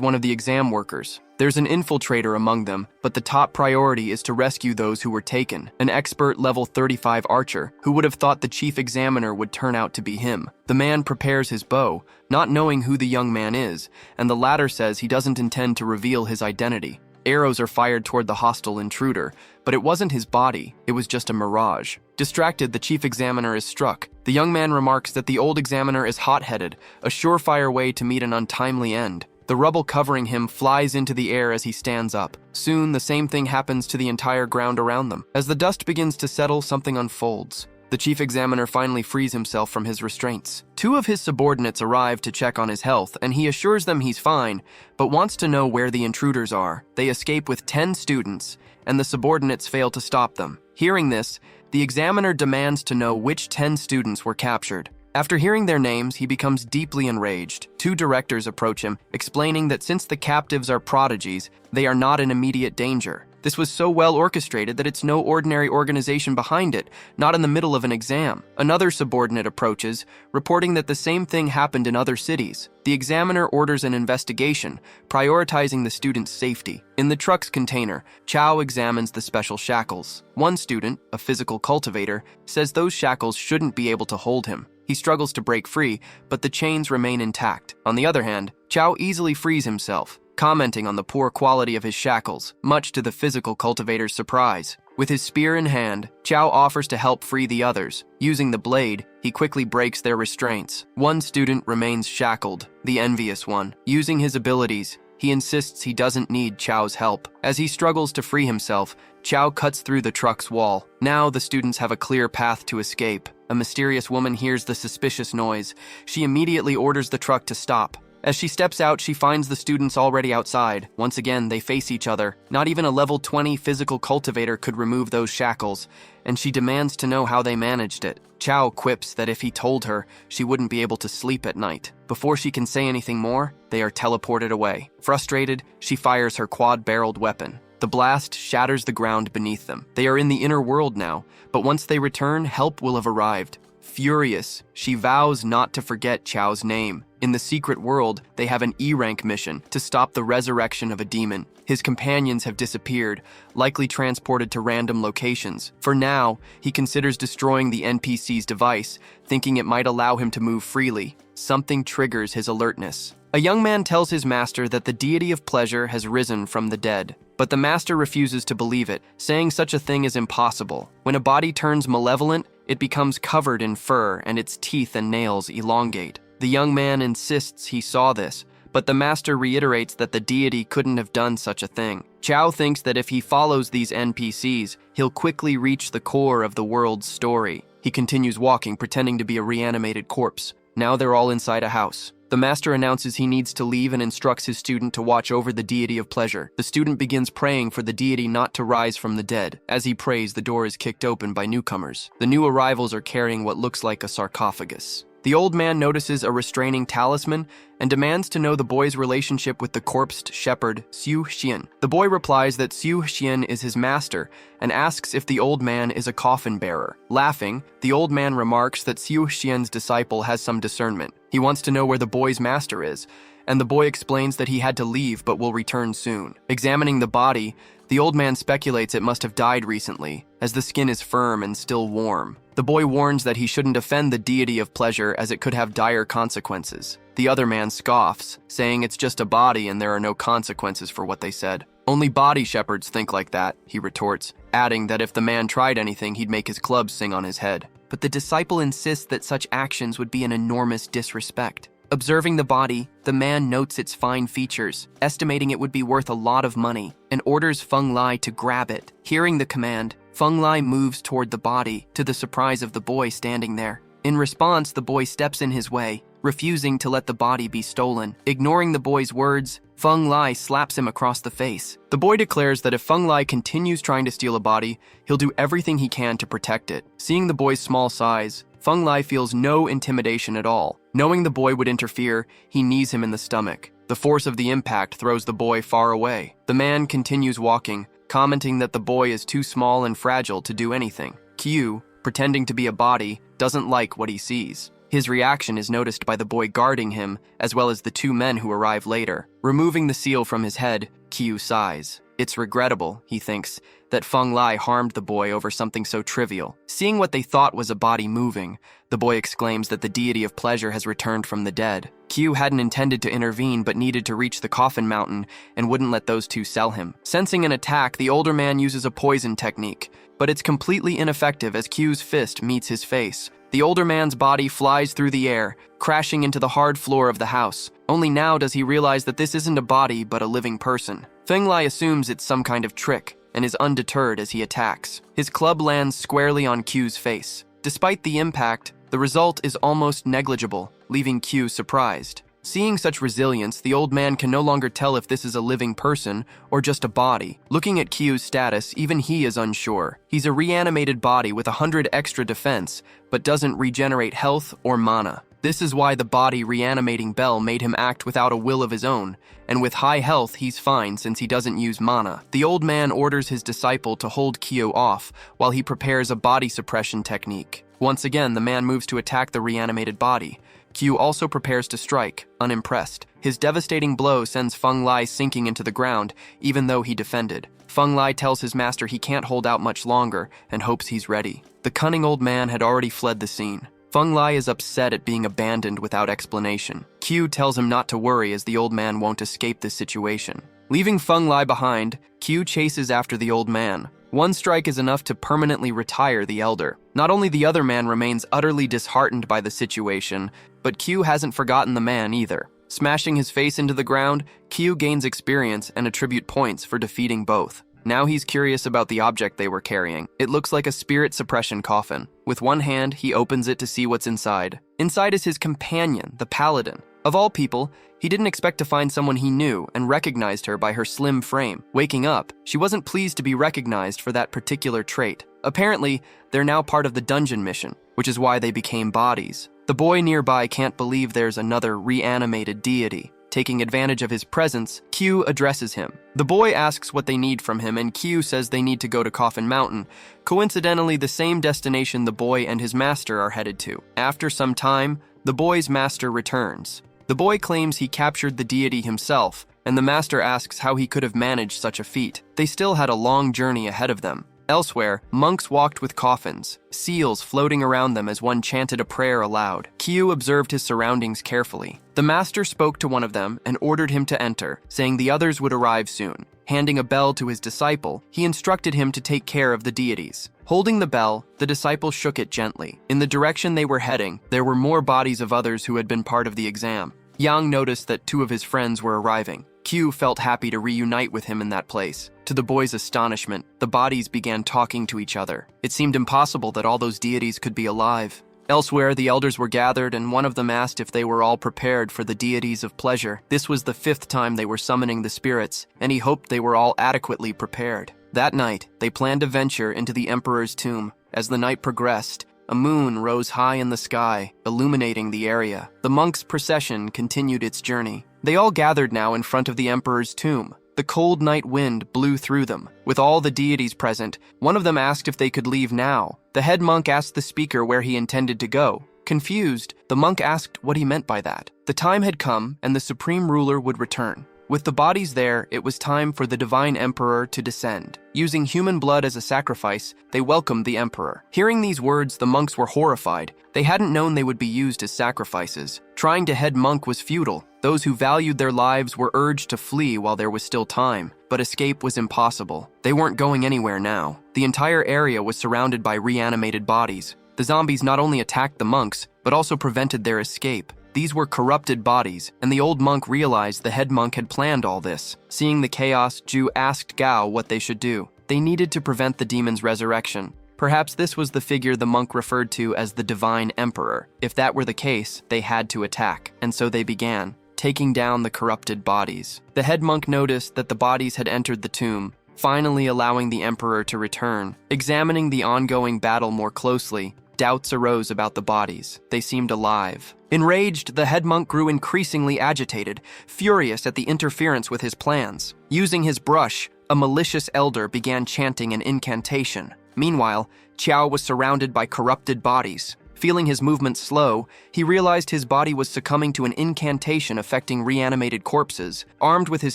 one of the exam workers. There's an infiltrator among them, but the top priority is to rescue those who were taken. An expert level 35 archer, who would have thought the chief examiner would turn out to be him. The man prepares his bow, not knowing who the young man is, and the latter says he doesn't intend to reveal his identity. Arrows are fired toward the hostile intruder, but it wasn't his body, it was just a mirage. Distracted, the chief examiner is struck. The young man remarks that the old examiner is hot-headed, a surefire way to meet an untimely end. The rubble covering him flies into the air as he stands up. Soon, the same thing happens to the entire ground around them. As the dust begins to settle, something unfolds. The chief examiner finally frees himself from his restraints. Two of his subordinates arrive to check on his health, and he assures them he's fine, but wants to know where the intruders are. They escape with 10 students, and the subordinates fail to stop them. Hearing this, the examiner demands to know which 10 students were captured. After hearing their names, he becomes deeply enraged. Two directors approach him, explaining that since the captives are prodigies, they are not in immediate danger. This was so well orchestrated that it's no ordinary organization behind it, not in the middle of an exam. Another subordinate approaches, reporting that the same thing happened in other cities. The examiner orders an investigation, prioritizing the student's safety. In the truck's container, Chiao examines the special shackles. One student, a physical cultivator, says those shackles shouldn't be able to hold him. He struggles to break free, but the chains remain intact. On the other hand, Chiao easily frees himself, commenting on the poor quality of his shackles, much to the physical cultivator's surprise. With his spear in hand, Chiao offers to help free the others. Using the blade, he quickly breaks their restraints. One student remains shackled, the envious one. Using his abilities, he insists he doesn't need Chao's help. As he struggles to free himself, Chiao cuts through the truck's wall. Now the students have a clear path to escape. A mysterious woman hears the suspicious noise. She immediately orders the truck to stop. As she steps out, she finds the students already outside. Once again, they face each other. Not even a level 20 physical cultivator could remove those shackles, and she demands to know how they managed it. Chiao quips that if he told her, she wouldn't be able to sleep at night. Before she can say anything more, they are teleported away. Frustrated, she fires her quad-barreled weapon. The blast shatters the ground beneath them. They are in the inner world now, but once they return, help will have arrived. Furious, she vows not to forget Chao's name. In the secret world, they have an E-rank mission to stop the resurrection of a demon. His companions have disappeared, likely transported to random locations. For now, he considers destroying the NPC's device, thinking it might allow him to move freely. Something triggers his alertness. A young man tells his master that the deity of pleasure has risen from the dead. But the master refuses to believe it, saying such a thing is impossible. When a body turns malevolent, it becomes covered in fur and its teeth and nails elongate. The young man insists he saw this, but the master reiterates that the deity couldn't have done such a thing. Chiao thinks that if he follows these NPCs, he'll quickly reach the core of the world's story. He continues walking, pretending to be a reanimated corpse. Now they're all inside a house. The master announces he needs to leave and instructs his student to watch over the deity of pleasure. The student begins praying for the deity not to rise from the dead. As he prays, the door is kicked open by newcomers. The new arrivals are carrying what looks like a sarcophagus. The old man notices a restraining talisman and demands to know the boy's relationship with the corpsed shepherd, Xiu Xian. The boy replies that Xiu Xian is his master and asks if the old man is a coffin bearer. Laughing, the old man remarks that Xiu Xian's disciple has some discernment. He wants to know where the boy's master is, and the boy explains that he had to leave but will return soon. Examining the body, the old man speculates it must have died recently, as the skin is firm and still warm. The boy warns that he shouldn't offend the deity of pleasure as it could have dire consequences. The other man scoffs, saying it's just a body and there are no consequences for what they said. Only body shepherds think like that, he retorts, adding that if the man tried anything, he'd make his club sing on his head. But the disciple insists that such actions would be an enormous disrespect. Observing the body, the man notes its fine features, estimating it would be worth a lot of money, and orders Feng Lai to grab it. Hearing the command, Feng Lai moves toward the body, to the surprise of the boy standing there. In response, the boy steps in his way, refusing to let the body be stolen. Ignoring the boy's words, Feng Lai slaps him across the face. The boy declares that if Feng Lai continues trying to steal a body, he'll do everything he can to protect it. Seeing the boy's small size, Feng Lai feels no intimidation at all. Knowing the boy would interfere, he knees him in the stomach. The force of the impact throws the boy far away. The man continues walking, commenting that the boy is too small and fragile to do anything. Q, pretending to be a body, doesn't like what he sees. His reaction is noticed by the boy guarding him, as well as the two men who arrive later. Removing the seal from his head, Q sighs. It's regrettable, he thinks, that Feng Lai harmed the boy over something so trivial. Seeing what they thought was a body moving, the boy exclaims that the deity of pleasure has returned from the dead. Q hadn't intended to intervene but needed to reach the coffin mountain and wouldn't let those two sell him. Sensing an attack, the older man uses a poison technique, but it's completely ineffective as Q's fist meets his face. The older man's body flies through the air, crashing into the hard floor of the house. Only now does he realize that this isn't a body but a living person. Feng Lai assumes it's some kind of trick and is undeterred as he attacks. His club lands squarely on Q's face. Despite the impact, the result is almost negligible, leaving Q surprised. Seeing such resilience, the old man can no longer tell if this is a living person or just a body. Looking at Q's status, even he is unsure. He's a reanimated body with 100 extra defense, but doesn't regenerate health or mana. This is why the body reanimating Bell made him act without a will of his own, and with high health he's fine since he doesn't use mana. The old man orders his disciple to hold Kyo off while he prepares a body suppression technique. Once again, the man moves to attack the reanimated body. Q also prepares to strike, unimpressed. His devastating blow sends Feng Lai sinking into the ground, even though he defended. Feng Lai tells his master he can't hold out much longer and hopes he's ready. The cunning old man had already fled the scene. Feng Lai is upset at being abandoned without explanation. Q tells him not to worry as the old man won't escape this situation. Leaving Feng Lai behind, Q chases after the old man. One strike is enough to permanently retire the elder. Not only the other man remains utterly disheartened by the situation, but Q hasn't forgotten the man either. Smashing his face into the ground, Q gains experience and attribute points for defeating both. Now he's curious about the object they were carrying. It looks like a spirit suppression coffin. With one hand, he opens it to see what's inside. Inside is his companion, the paladin. Of all people, he didn't expect to find someone he knew and recognized her by her slim frame. Waking up, she wasn't pleased to be recognized for that particular trait. Apparently, they're now part of the dungeon mission, which is why they became bodies. The boy nearby can't believe there's another reanimated deity. Taking advantage of his presence, Q addresses him. The boy asks what they need from him, and Q says they need to go to Coffin Mountain, coincidentally the same destination the boy and his master are headed to. After some time, the boy's master returns. The boy claims he captured the deity himself, and the master asks how he could have managed such a feat. They still had a long journey ahead of them. Elsewhere, monks walked with coffins, seals floating around them as one chanted a prayer aloud. Q observed his surroundings carefully. The master spoke to one of them and ordered him to enter, saying the others would arrive soon. Handing a bell to his disciple, he instructed him to take care of the deities. Holding the bell, the disciple shook it gently. In the direction they were heading, there were more bodies of others who had been part of the exam. Yang noticed that two of his friends were arriving. Q felt happy to reunite with him in that place. To the boy's astonishment, the bodies began talking to each other. It seemed impossible that all those deities could be alive. Elsewhere, the elders were gathered, and one of them asked if they were all prepared for the deities of pleasure. This was the 5th time they were summoning the spirits, and he hoped they were all adequately prepared. That night, they planned a venture into the emperor's tomb. As the night progressed, a moon rose high in the sky, illuminating the area. The monks' procession continued its journey. They all gathered now in front of the emperor's tomb. The cold night wind blew through them. With all the deities present, one of them asked if they could leave now. The head monk asked the speaker where he intended to go. Confused, the monk asked what he meant by that. The time had come, and the supreme ruler would return. With the bodies there, it was time for the divine emperor to descend. Using human blood as a sacrifice, they welcomed the emperor. Hearing these words, the monks were horrified. They hadn't known they would be used as sacrifices. Trying to head monk was futile. Those who valued their lives were urged to flee while there was still time, but escape was impossible. They weren't going anywhere now. The entire area was surrounded by reanimated bodies. The zombies not only attacked the monks, but also prevented their escape. These were corrupted bodies, and the old monk realized the head monk had planned all this. Seeing the chaos, Ju asked Gao what they should do. They needed to prevent the demon's resurrection. Perhaps this was the figure the monk referred to as the divine emperor. If that were the case, they had to attack, and so they began, taking down the corrupted bodies. The head monk noticed that the bodies had entered the tomb, finally allowing the emperor to return. Examining the ongoing battle more closely, doubts arose about the bodies. They seemed alive. Enraged, the head monk grew increasingly agitated, furious at the interference with his plans. Using his brush, a malicious elder began chanting an incantation. Meanwhile, Chiao was surrounded by corrupted bodies. Feeling his movements slow, he realized his body was succumbing to an incantation affecting reanimated corpses. Armed with his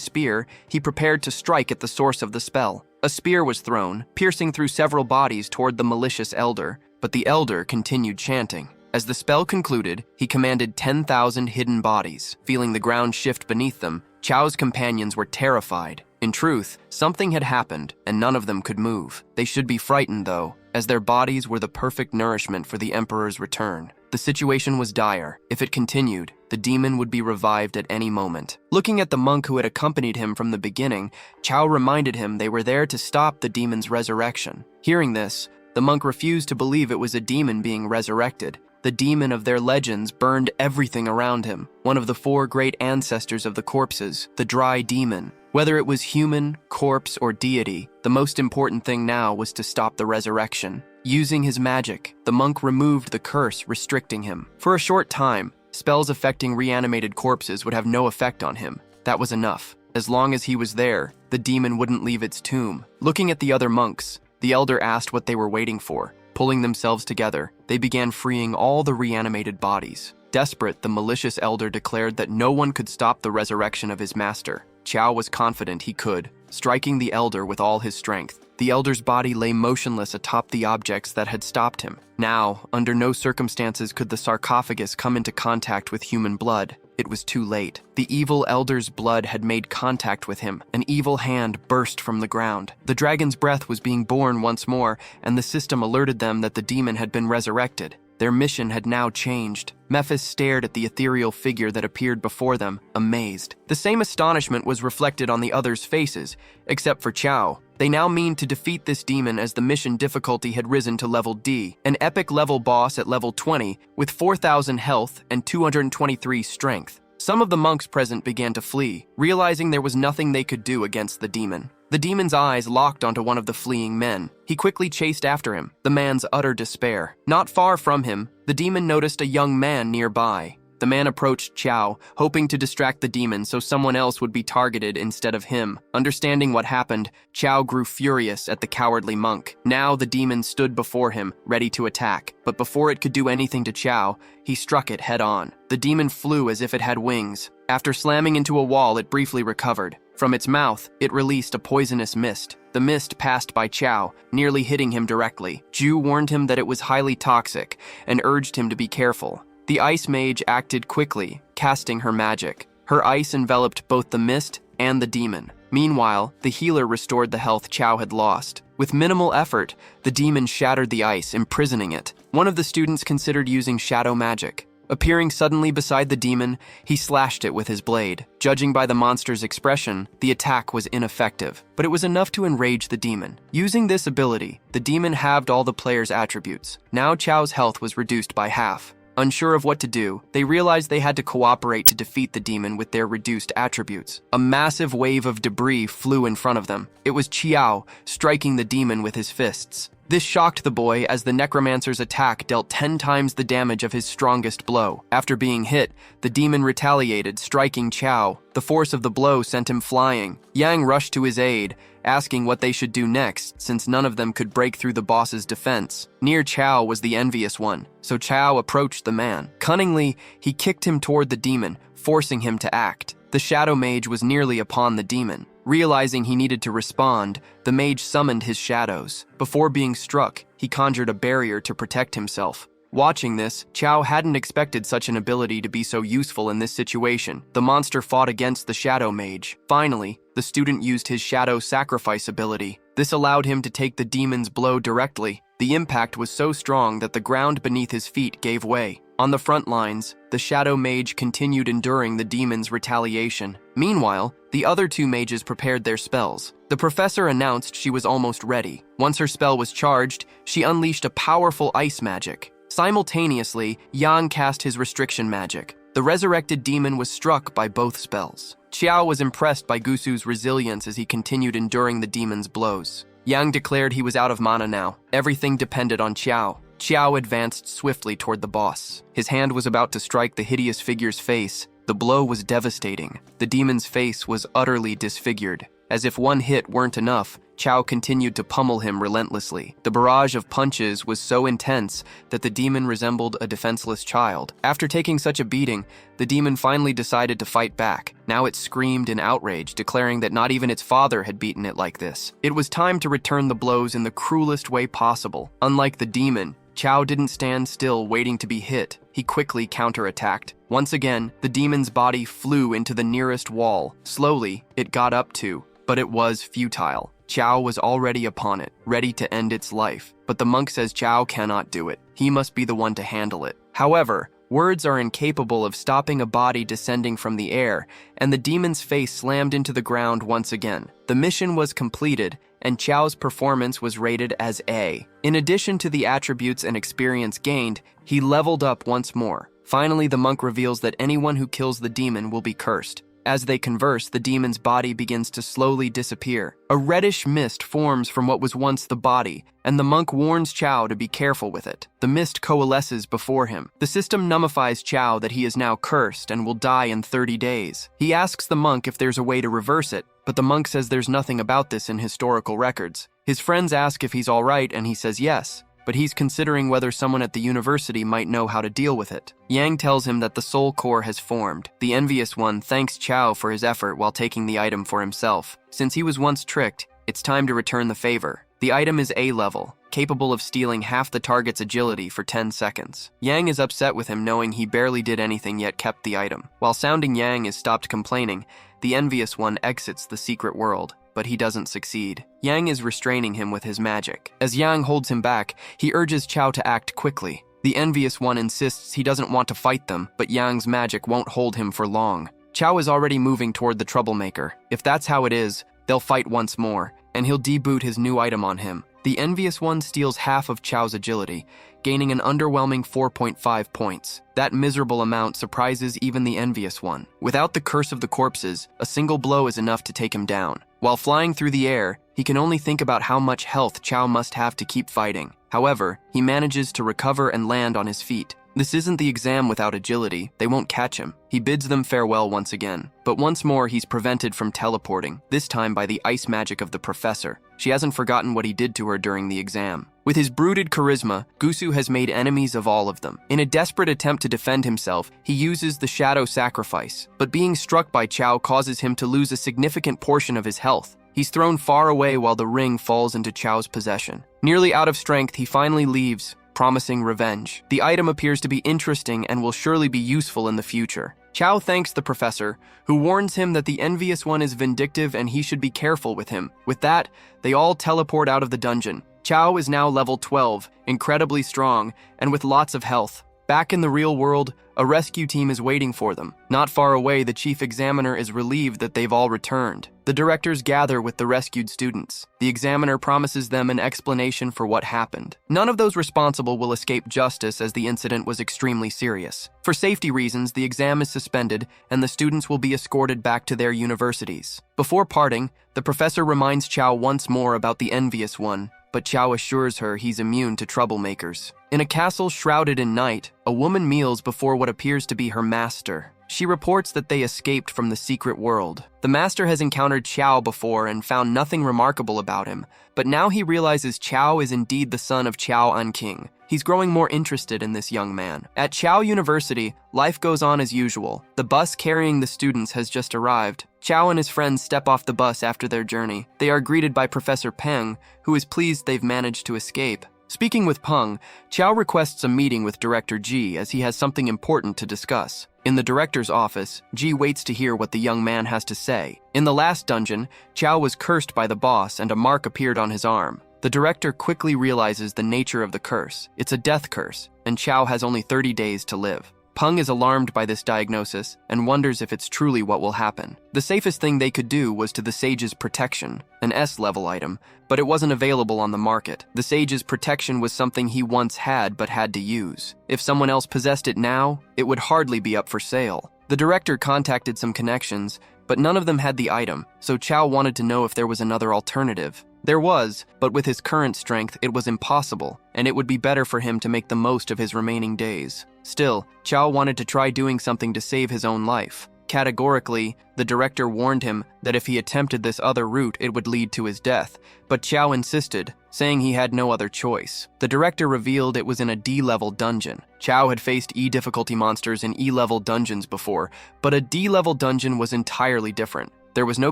spear, he prepared to strike at the source of the spell. A spear was thrown, piercing through several bodies toward the malicious elder, but the elder continued chanting. As the spell concluded, he commanded 10,000 hidden bodies. Feeling the ground shift beneath them, Chao's companions were terrified. In truth, something had happened, and none of them could move. They should be frightened, though, as their bodies were the perfect nourishment for the Emperor's return. The situation was dire. If it continued, the demon would be revived at any moment. Looking at the monk who had accompanied him from the beginning, Chiao reminded him they were there to stop the demon's resurrection. Hearing this, the monk refused to believe it was a demon being resurrected. The demon of their legends burned everything around him. One of the 4 great ancestors of the corpses, the dry demon. Whether it was human, corpse, or deity, the most important thing now was to stop the resurrection. Using his magic, the monk removed the curse restricting him. For a short time, spells affecting reanimated corpses would have no effect on him. That was enough. As long as he was there, the demon wouldn't leave its tomb. Looking at the other monks, the elder asked what they were waiting for. Pulling themselves together, they began freeing all the reanimated bodies. Desperate, the malicious elder declared that no one could stop the resurrection of his master. Chiao was confident he could, striking the elder with all his strength. The elder's body lay motionless atop the objects that had stopped him. Now, under no circumstances could the sarcophagus come into contact with human blood. It was too late. The evil elder's blood had made contact with him. An evil hand burst from the ground. The dragon's breath was being born once more, and the system alerted them that the demon had been resurrected. Their mission had now changed. Mephis stared at the ethereal figure that appeared before them, amazed. The same astonishment was reflected on the others' faces, except for Chiao. They now mean to defeat this demon as the mission difficulty had risen to level D, an epic level boss at level 20 with 4,000 health and 223 strength. Some of the monks present began to flee, realizing there was nothing they could do against the demon. The demon's eyes locked onto one of the fleeing men. He quickly chased after him, the man's utter despair. Not far from him, the demon noticed a young man nearby. The man approached Chiao, hoping to distract the demon so someone else would be targeted instead of him. Understanding what happened, Chiao grew furious at the cowardly monk. Now the demon stood before him, ready to attack. But before it could do anything to Chiao, he struck it head-on. The demon flew as if it had wings. After slamming into a wall, it briefly recovered. From its mouth, it released a poisonous mist. The mist passed by Chiao, nearly hitting him directly. Ju warned him that it was highly toxic and urged him to be careful. The ice mage acted quickly, casting her magic. Her ice enveloped both the mist and the demon. Meanwhile, the healer restored the health Chiao had lost. With minimal effort, the demon shattered the ice, imprisoning it. One of the students considered using shadow magic. Appearing suddenly beside the demon, he slashed it with his blade. Judging by the monster's expression, the attack was ineffective, but it was enough to enrage the demon. Using this ability, the demon halved all the player's attributes. Now Chiao's health was reduced by half. Unsure of what to do, they realized they had to cooperate to defeat the demon with their reduced attributes. A massive wave of debris flew in front of them. It was Chiao, striking the demon with his fists. This shocked the boy as the necromancer's attack dealt 10 times the damage of his strongest blow. After being hit, the demon retaliated, striking Chiao. The force of the blow sent him flying. Yang rushed to his aid, asking what they should do next, since none of them could break through the boss's defense. Near Chiao was the envious one, so Chiao approached the man. Cunningly, he kicked him toward the demon, forcing him to act. The shadow mage was nearly upon the demon. Realizing he needed to respond, the mage summoned his shadows. Before being struck, he conjured a barrier to protect himself. Watching this, Chiao hadn't expected such an ability to be so useful in this situation. The monster fought against the shadow mage. Finally, the student used his shadow sacrifice ability. This allowed him to take the demon's blow directly. The impact was so strong that the ground beneath his feet gave way. On the front lines, the shadow mage continued enduring the demon's retaliation. Meanwhile, the other two mages prepared their spells. The professor announced she was almost ready. Once her spell was charged, she unleashed a powerful ice magic. Simultaneously, Yang cast his restriction magic. The resurrected demon was struck by both spells. Chiao was impressed by Gusu's resilience as he continued enduring the demon's blows. Yang declared he was out of mana now. Everything depended on Chiao. Chiao advanced swiftly toward the boss. His hand was about to strike the hideous figure's face. The blow was devastating. The demon's face was utterly disfigured. As if one hit weren't enough, Chiao continued to pummel him relentlessly. The barrage of punches was so intense that the demon resembled a defenseless child. After taking such a beating, the demon finally decided to fight back. Now it screamed in outrage, declaring that not even its father had beaten it like this. It was time to return the blows in the cruelest way possible. Unlike the demon, Chiao didn't stand still waiting to be hit. He quickly counterattacked. Once again, the demon's body flew into the nearest wall. Slowly, it got up to, but it was futile. Chiao was already upon it, ready to end its life. But the monk says Chiao cannot do it. He must be the one to handle it. However, words are incapable of stopping a body descending from the air, and the demon's face slammed into the ground once again. The mission was completed, and Chiao's performance was rated as A. In addition to the attributes and experience gained, he leveled up once more. Finally, the monk reveals that anyone who kills the demon will be cursed. As they converse, the demon's body begins to slowly disappear. A reddish mist forms from what was once the body, and the monk warns Chiao to be careful with it. The mist coalesces before him. The system nullifies Chiao that he is now cursed and will die in 30 days. He asks the monk if there's a way to reverse it, but the monk says there's nothing about this in historical records. His friends ask if he's all right, and he says yes, but he's considering whether someone at the university might know how to deal with it. Yang tells him that the soul core has formed. The envious one thanks Chiao for his effort while taking the item for himself. Since he was once tricked, it's time to return the favor. The item is A level, capable of stealing half the target's agility for 10 seconds. Yang is upset with him knowing he barely did anything yet kept the item. While sounding Yang is stopped complaining, the envious one exits the secret world, but he doesn't succeed. Yang is restraining him with his magic. As Yang holds him back, he urges Chiao to act quickly. The envious one insists he doesn't want to fight them, but Yang's magic won't hold him for long. Chiao is already moving toward the troublemaker. If that's how it is, they'll fight once more, and he'll deboot his new item on him. The envious one steals half of Chiao's agility, gaining an underwhelming 4.5 points. That miserable amount surprises even the envious one. Without the curse of the corpses, a single blow is enough to take him down. While flying through the air, he can only think about how much health Chiao must have to keep fighting. However, he manages to recover and land on his feet. This isn't the exam without agility. They won't catch him. He bids them farewell once again. But once more, he's prevented from teleporting, this time by the ice magic of the professor. She hasn't forgotten what he did to her during the exam. With his brooded charisma, Gusu has made enemies of all of them. In a desperate attempt to defend himself, he uses the shadow sacrifice. But being struck by Chiao causes him to lose a significant portion of his health. He's thrown far away while the ring falls into Chao's possession. Nearly out of strength, he finally leaves, promising revenge. The item appears to be interesting and will surely be useful in the future. Chiao thanks the professor, who warns him that the envious one is vindictive and he should be careful with him. With that, they all teleport out of the dungeon. Chiao is now level 12, incredibly strong, and with lots of health. Back in the real world, a rescue team is waiting for them. Not far away, the chief examiner is relieved that they've all returned. The directors gather with the rescued students. The examiner promises them an explanation for what happened. None of those responsible will escape justice as the incident was extremely serious. For safety reasons, the exam is suspended and the students will be escorted back to their universities. Before parting, the professor reminds Chiao once more about the envious one, but Chiao assures her he's immune to troublemakers. In a castle shrouded in night, a woman kneels before what appears to be her master. She reports that they escaped from the secret world. The master has encountered Chiao before and found nothing remarkable about him, but now he realizes Chiao is indeed the son of Chiao An-King. He's growing more interested in this young man. At Chiao University, life goes on as usual. The bus carrying the students has just arrived. Chiao and his friends step off the bus after their journey. They are greeted by Professor Peng, who is pleased they've managed to escape. Speaking with Peng, Chiao requests a meeting with Director Ji as he has something important to discuss. In the director's office, Ji waits to hear what the young man has to say. In the last dungeon, Chiao was cursed by the boss and a mark appeared on his arm. The director quickly realizes the nature of the curse. It's a death curse, and Chiao has only 30 days to live. Peng is alarmed by this diagnosis and wonders if it's truly what will happen. The safest thing they could do was to the Sage's Protection, an S-level item, but it wasn't available on the market. The Sage's Protection was something he once had but had to use. If someone else possessed it now, it would hardly be up for sale. The director contacted some connections, but none of them had the item, so Chiao wanted to know if there was another alternative. There was, but with his current strength, it was impossible, and it would be better for him to make the most of his remaining days. Still, Chiao wanted to try doing something to save his own life. Categorically, the director warned him that if he attempted this other route, it would lead to his death, but Chiao insisted, saying he had no other choice. The director revealed it was in a D-level dungeon. Chiao had faced E-difficulty monsters in E-level dungeons before, but a D-level dungeon was entirely different. There was no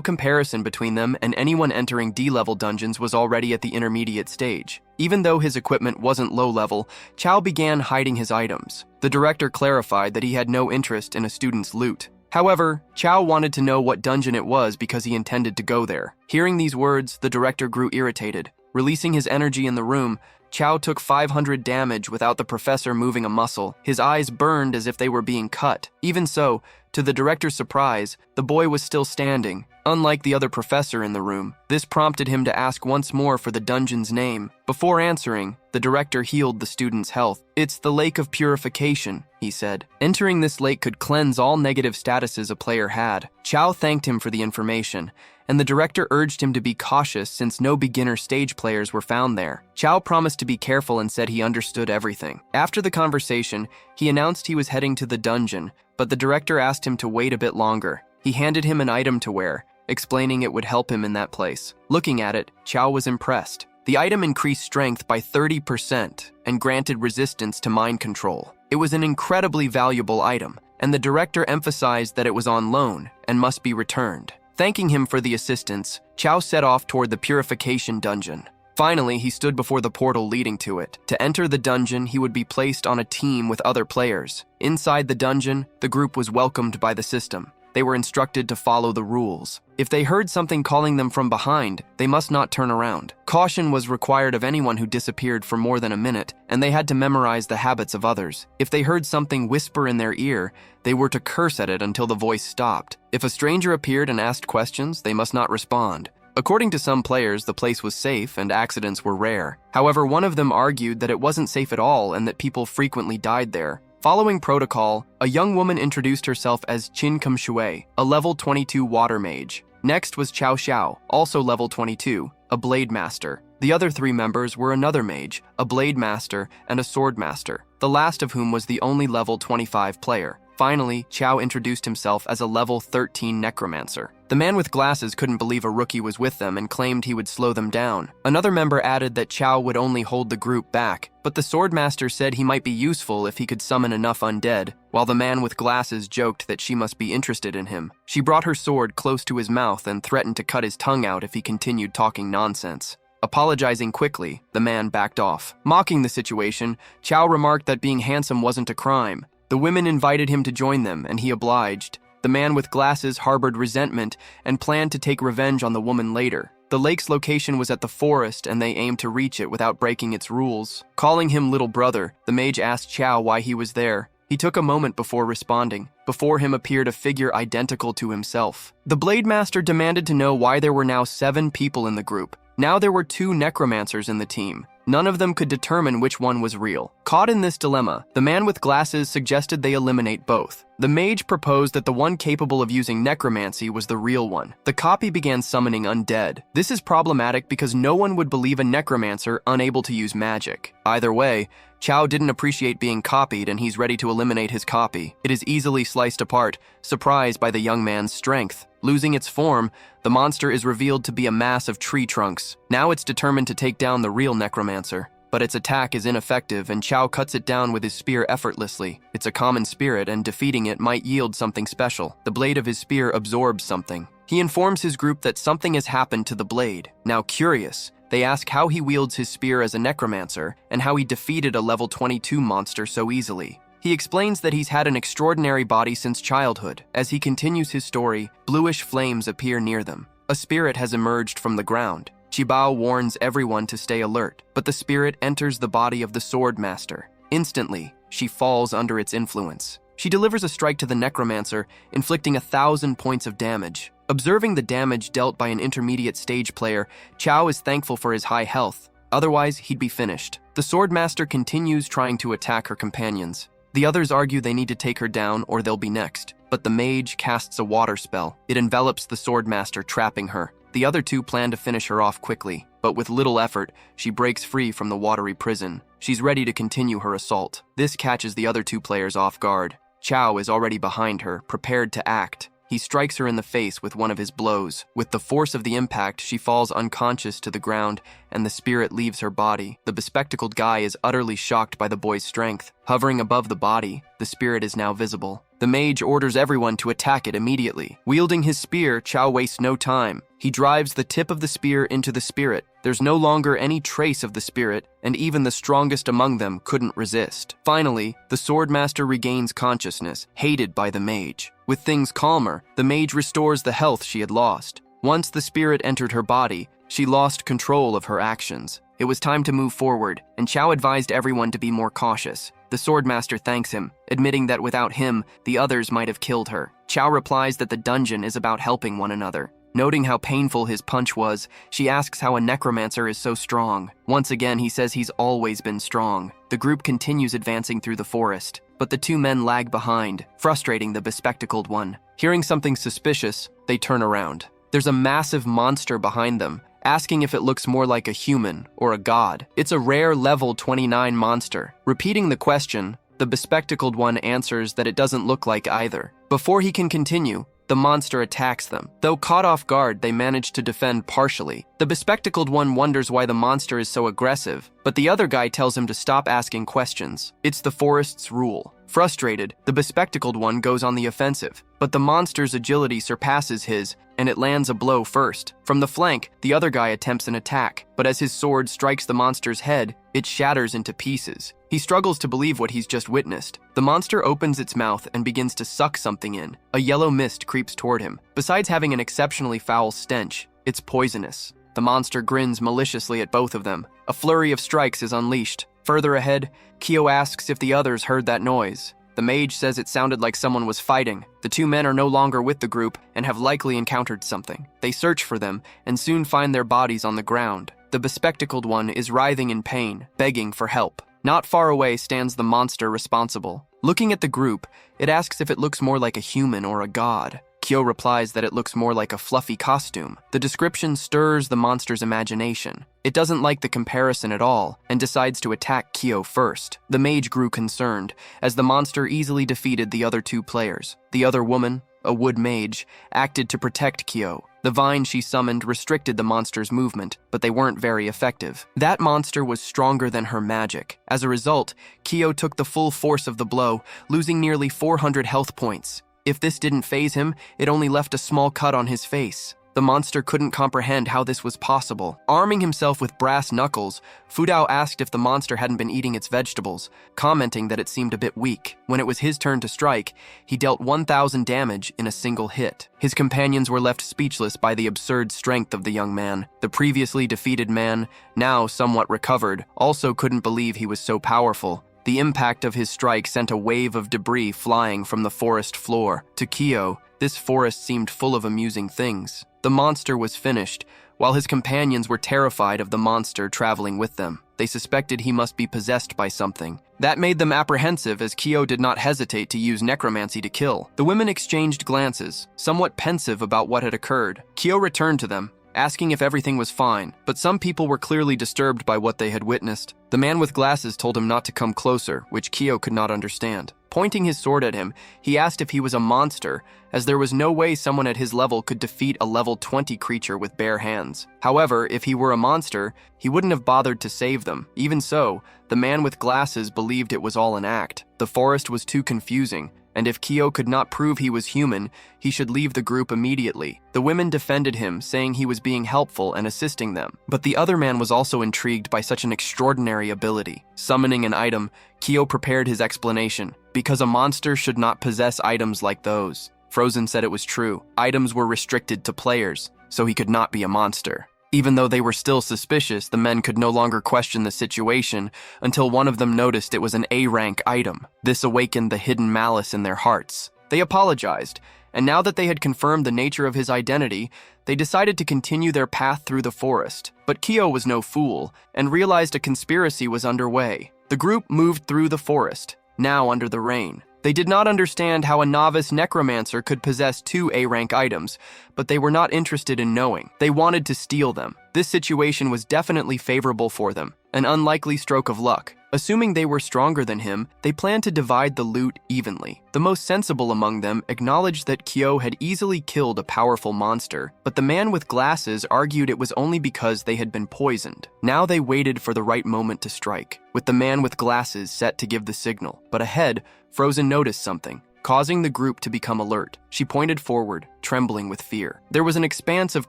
comparison between them, and anyone entering D-level dungeons was already at the intermediate stage. Even though his equipment wasn't low-level, Chiao began hiding his items. The director clarified that he had no interest in a student's loot. However, Chiao wanted to know what dungeon it was because he intended to go there. Hearing these words, the director grew irritated. Releasing his energy in the room, Chiao took 500 damage without the professor moving a muscle. His eyes burned as if they were being cut. Even so, to the director's surprise, the boy was still standing, unlike the other professor in the room. This prompted him to ask once more for the dungeon's name. Before answering, the director healed the student's health. "It's the Lake of Purification," he said. Entering this lake could cleanse all negative statuses a player had. Chiao thanked him for the information, and the director urged him to be cautious since no beginner stage players were found there. Chiao promised to be careful and said he understood everything. After the conversation, he announced he was heading to the dungeon, but the director asked him to wait a bit longer. He handed him an item to wear, explaining it would help him in that place. Looking at it, Chiao was impressed. The item increased strength by 30% and granted resistance to mind control. It was an incredibly valuable item, and the director emphasized that it was on loan and must be returned. Thanking him for the assistance, Chiao set off toward the Purification dungeon. Finally, he stood before the portal leading to it. To enter the dungeon, he would be placed on a team with other players. Inside the dungeon, the group was welcomed by the system. They were instructed to follow the rules. If they heard something calling them from behind, they must not turn around. Caution was required of anyone who disappeared for more than a minute, and they had to memorize the habits of others. If they heard something whisper in their ear, they were to curse at it until the voice stopped. If a stranger appeared and asked questions, they must not respond. According to some players, the place was safe and accidents were rare. However, one of them argued that it wasn't safe at all and that people frequently died there. Following protocol, a young woman introduced herself as Qin Kum Shui, a level 22 water mage. Next was Chao Xiao, also level 22, a blade master. The other three members were another mage, a blade master, and a sword master, the last of whom was the only level 25 player. Finally, Chiao introduced himself as a level 13 necromancer. The man with glasses couldn't believe a rookie was with them and claimed he would slow them down. Another member added that Chiao would only hold the group back, but the swordmaster said he might be useful if he could summon enough undead, while the man with glasses joked that she must be interested in him. She brought her sword close to his mouth and threatened to cut his tongue out if he continued talking nonsense. Apologizing quickly, the man backed off. Mocking the situation, Chiao remarked that being handsome wasn't a crime. The women invited him to join them, and he obliged. The man with glasses harbored resentment and planned to take revenge on the woman later. The lake's location was at the forest, and they aimed to reach it without breaking its rules. Calling him little brother, the mage asked Chiao why he was there. He took a moment before responding. Before him appeared a figure identical to himself. The Blade Master demanded to know why there were now 7 people in the group. Now there were 2 necromancers in the team. None of them could determine which one was real. Caught in this dilemma, the man with glasses suggested they eliminate both. The mage proposed that the one capable of using necromancy was the real one. The copy began summoning undead. This is problematic because no one would believe a necromancer unable to use magic. Either way, Chiao didn't appreciate being copied, and he's ready to eliminate his copy. It is easily sliced apart, surprised by the young man's strength. Losing its form, the monster is revealed to be a mass of tree trunks. Now it's determined to take down the real necromancer. But its attack is ineffective, and Chiao cuts it down with his spear effortlessly. It's a common spirit, and defeating it might yield something special. The blade of his spear absorbs something. He informs his group that something has happened to the blade. Now curious, they ask how he wields his spear as a necromancer, and how he defeated a level 22 monster so easily. He explains that he's had an extraordinary body since childhood. As he continues his story, bluish flames appear near them. A spirit has emerged from the ground. Chiao warns everyone to stay alert, but the spirit enters the body of the sword master. Instantly, she falls under its influence. She delivers a strike to the necromancer, inflicting 1,000 points of damage. Observing the damage dealt by an intermediate stage player, Chiao is thankful for his high health. Otherwise, he'd be finished. The sword master continues trying to attack her companions. The others argue they need to take her down or they'll be next, but the mage casts a water spell. It envelops the sword master, trapping her. The other 2 plan to finish her off quickly, but with little effort, she breaks free from the watery prison. She's ready to continue her assault. This catches the other 2 players off guard. Chiao is already behind her, prepared to act. He strikes her in the face with one of his blows. With the force of the impact, she falls unconscious to the ground, and the spirit leaves her body. The bespectacled guy is utterly shocked by the boy's strength. Hovering above the body, the spirit is now visible. The mage orders everyone to attack it immediately. Wielding his spear, Chiao wastes no time. He drives the tip of the spear into the spirit. There's no longer any trace of the spirit, and even the strongest among them couldn't resist. Finally, the swordmaster regains consciousness, hated by the mage. With things calmer, the mage restores the health she had lost. Once the spirit entered her body, she lost control of her actions. It was time to move forward, and Chiao advised everyone to be more cautious. The swordmaster thanks him, admitting that without him, the others might have killed her. Chiao replies that the dungeon is about helping one another. Noting how painful his punch was, she asks how a necromancer is so strong. Once again, he says he's always been strong. The group continues advancing through the forest, but the 2 men lag behind, frustrating the bespectacled one. Hearing something suspicious, they turn around. There's a massive monster behind them, asking if it looks more like a human or a god. It's a rare level 29 monster. Repeating the question, the bespectacled one answers that it doesn't look like either. Before he can continue, the monster attacks them. Though caught off guard, they manage to defend partially. The bespectacled one wonders why the monster is so aggressive, but the other guy tells him to stop asking questions. It's the forest's rule. Frustrated, the bespectacled one goes on the offensive, but the monster's agility surpasses his, and it lands a blow first. From the flank, the other guy attempts an attack, but as his sword strikes the monster's head, it shatters into pieces. He struggles to believe what he's just witnessed. The monster opens its mouth and begins to suck something in. A yellow mist creeps toward him. Besides having an exceptionally foul stench, it's poisonous. The monster grins maliciously at both of them. A flurry of strikes is unleashed. Further ahead, Chiao asks if the others heard that noise. The mage says it sounded like someone was fighting. The 2 men are no longer with the group and have likely encountered something. They search for them and soon find their bodies on the ground. The bespectacled one is writhing in pain, begging for help. Not far away stands the monster responsible. Looking at the group, it asks if it looks more like a human or a god. Chiao replies that it looks more like a fluffy costume. The description stirs the monster's imagination. It doesn't like the comparison at all and decides to attack Chiao first. The mage grew concerned, as the monster easily defeated the other 2 players. The other woman, a wood mage, acted to protect Chiao. The vine she summoned restricted the monster's movement, but they weren't very effective. That monster was stronger than her magic. As a result, Chiao took the full force of the blow, losing nearly 400 health points. If this didn't faze him, it only left a small cut on his face. The monster couldn't comprehend how this was possible. Arming himself with brass knuckles, Fudao asked if the monster hadn't been eating its vegetables, commenting that it seemed a bit weak. When it was his turn to strike, he dealt 1,000 damage in a single hit. His companions were left speechless by the absurd strength of the young man. The previously defeated man, now somewhat recovered, also couldn't believe he was so powerful. The impact of his strike sent a wave of debris flying from the forest floor. To Chiao, this forest seemed full of amusing things. The monster was finished, while his companions were terrified of the monster traveling with them. They suspected he must be possessed by something. That made them apprehensive, as Chiao did not hesitate to use necromancy to kill. The women exchanged glances, somewhat pensive about what had occurred. Chiao returned to them, asking if everything was fine, but some people were clearly disturbed by what they had witnessed. The man with glasses told him not to come closer, which Chiao could not understand. Pointing his sword at him, he asked if he was a monster, as there was no way someone at his level could defeat a level 20 creature with bare hands. However, if he were a monster, he wouldn't have bothered to save them. Even so, the man with glasses believed it was all an act. The forest was too confusing, and if Chiao could not prove he was human, he should leave the group immediately. The women defended him, saying he was being helpful and assisting them. But the other man was also intrigued by such an extraordinary ability. Summoning an item, Chiao prepared his explanation. Because a monster should not possess items like those. Frozen said it was true. Items were restricted to players, so he could not be a monster. Even though they were still suspicious, the men could no longer question the situation until one of them noticed it was an A-rank item. This awakened the hidden malice in their hearts. They apologized, and now that they had confirmed the nature of his identity, they decided to continue their path through the forest. But Chiao was no fool, and realized a conspiracy was underway. The group moved through the forest, now under the rain. They did not understand how a novice necromancer could possess 2 A-rank items, but they were not interested in knowing. They wanted to steal them. This situation was definitely favorable for them, an unlikely stroke of luck. Assuming they were stronger than him, they planned to divide the loot evenly. The most sensible among them acknowledged that Chiao had easily killed a powerful monster, but the man with glasses argued it was only because they had been poisoned. Now they waited for the right moment to strike, with the man with glasses set to give the signal. But ahead, Frozen noticed something, causing the group to become alert. She pointed forward, trembling with fear. There was an expanse of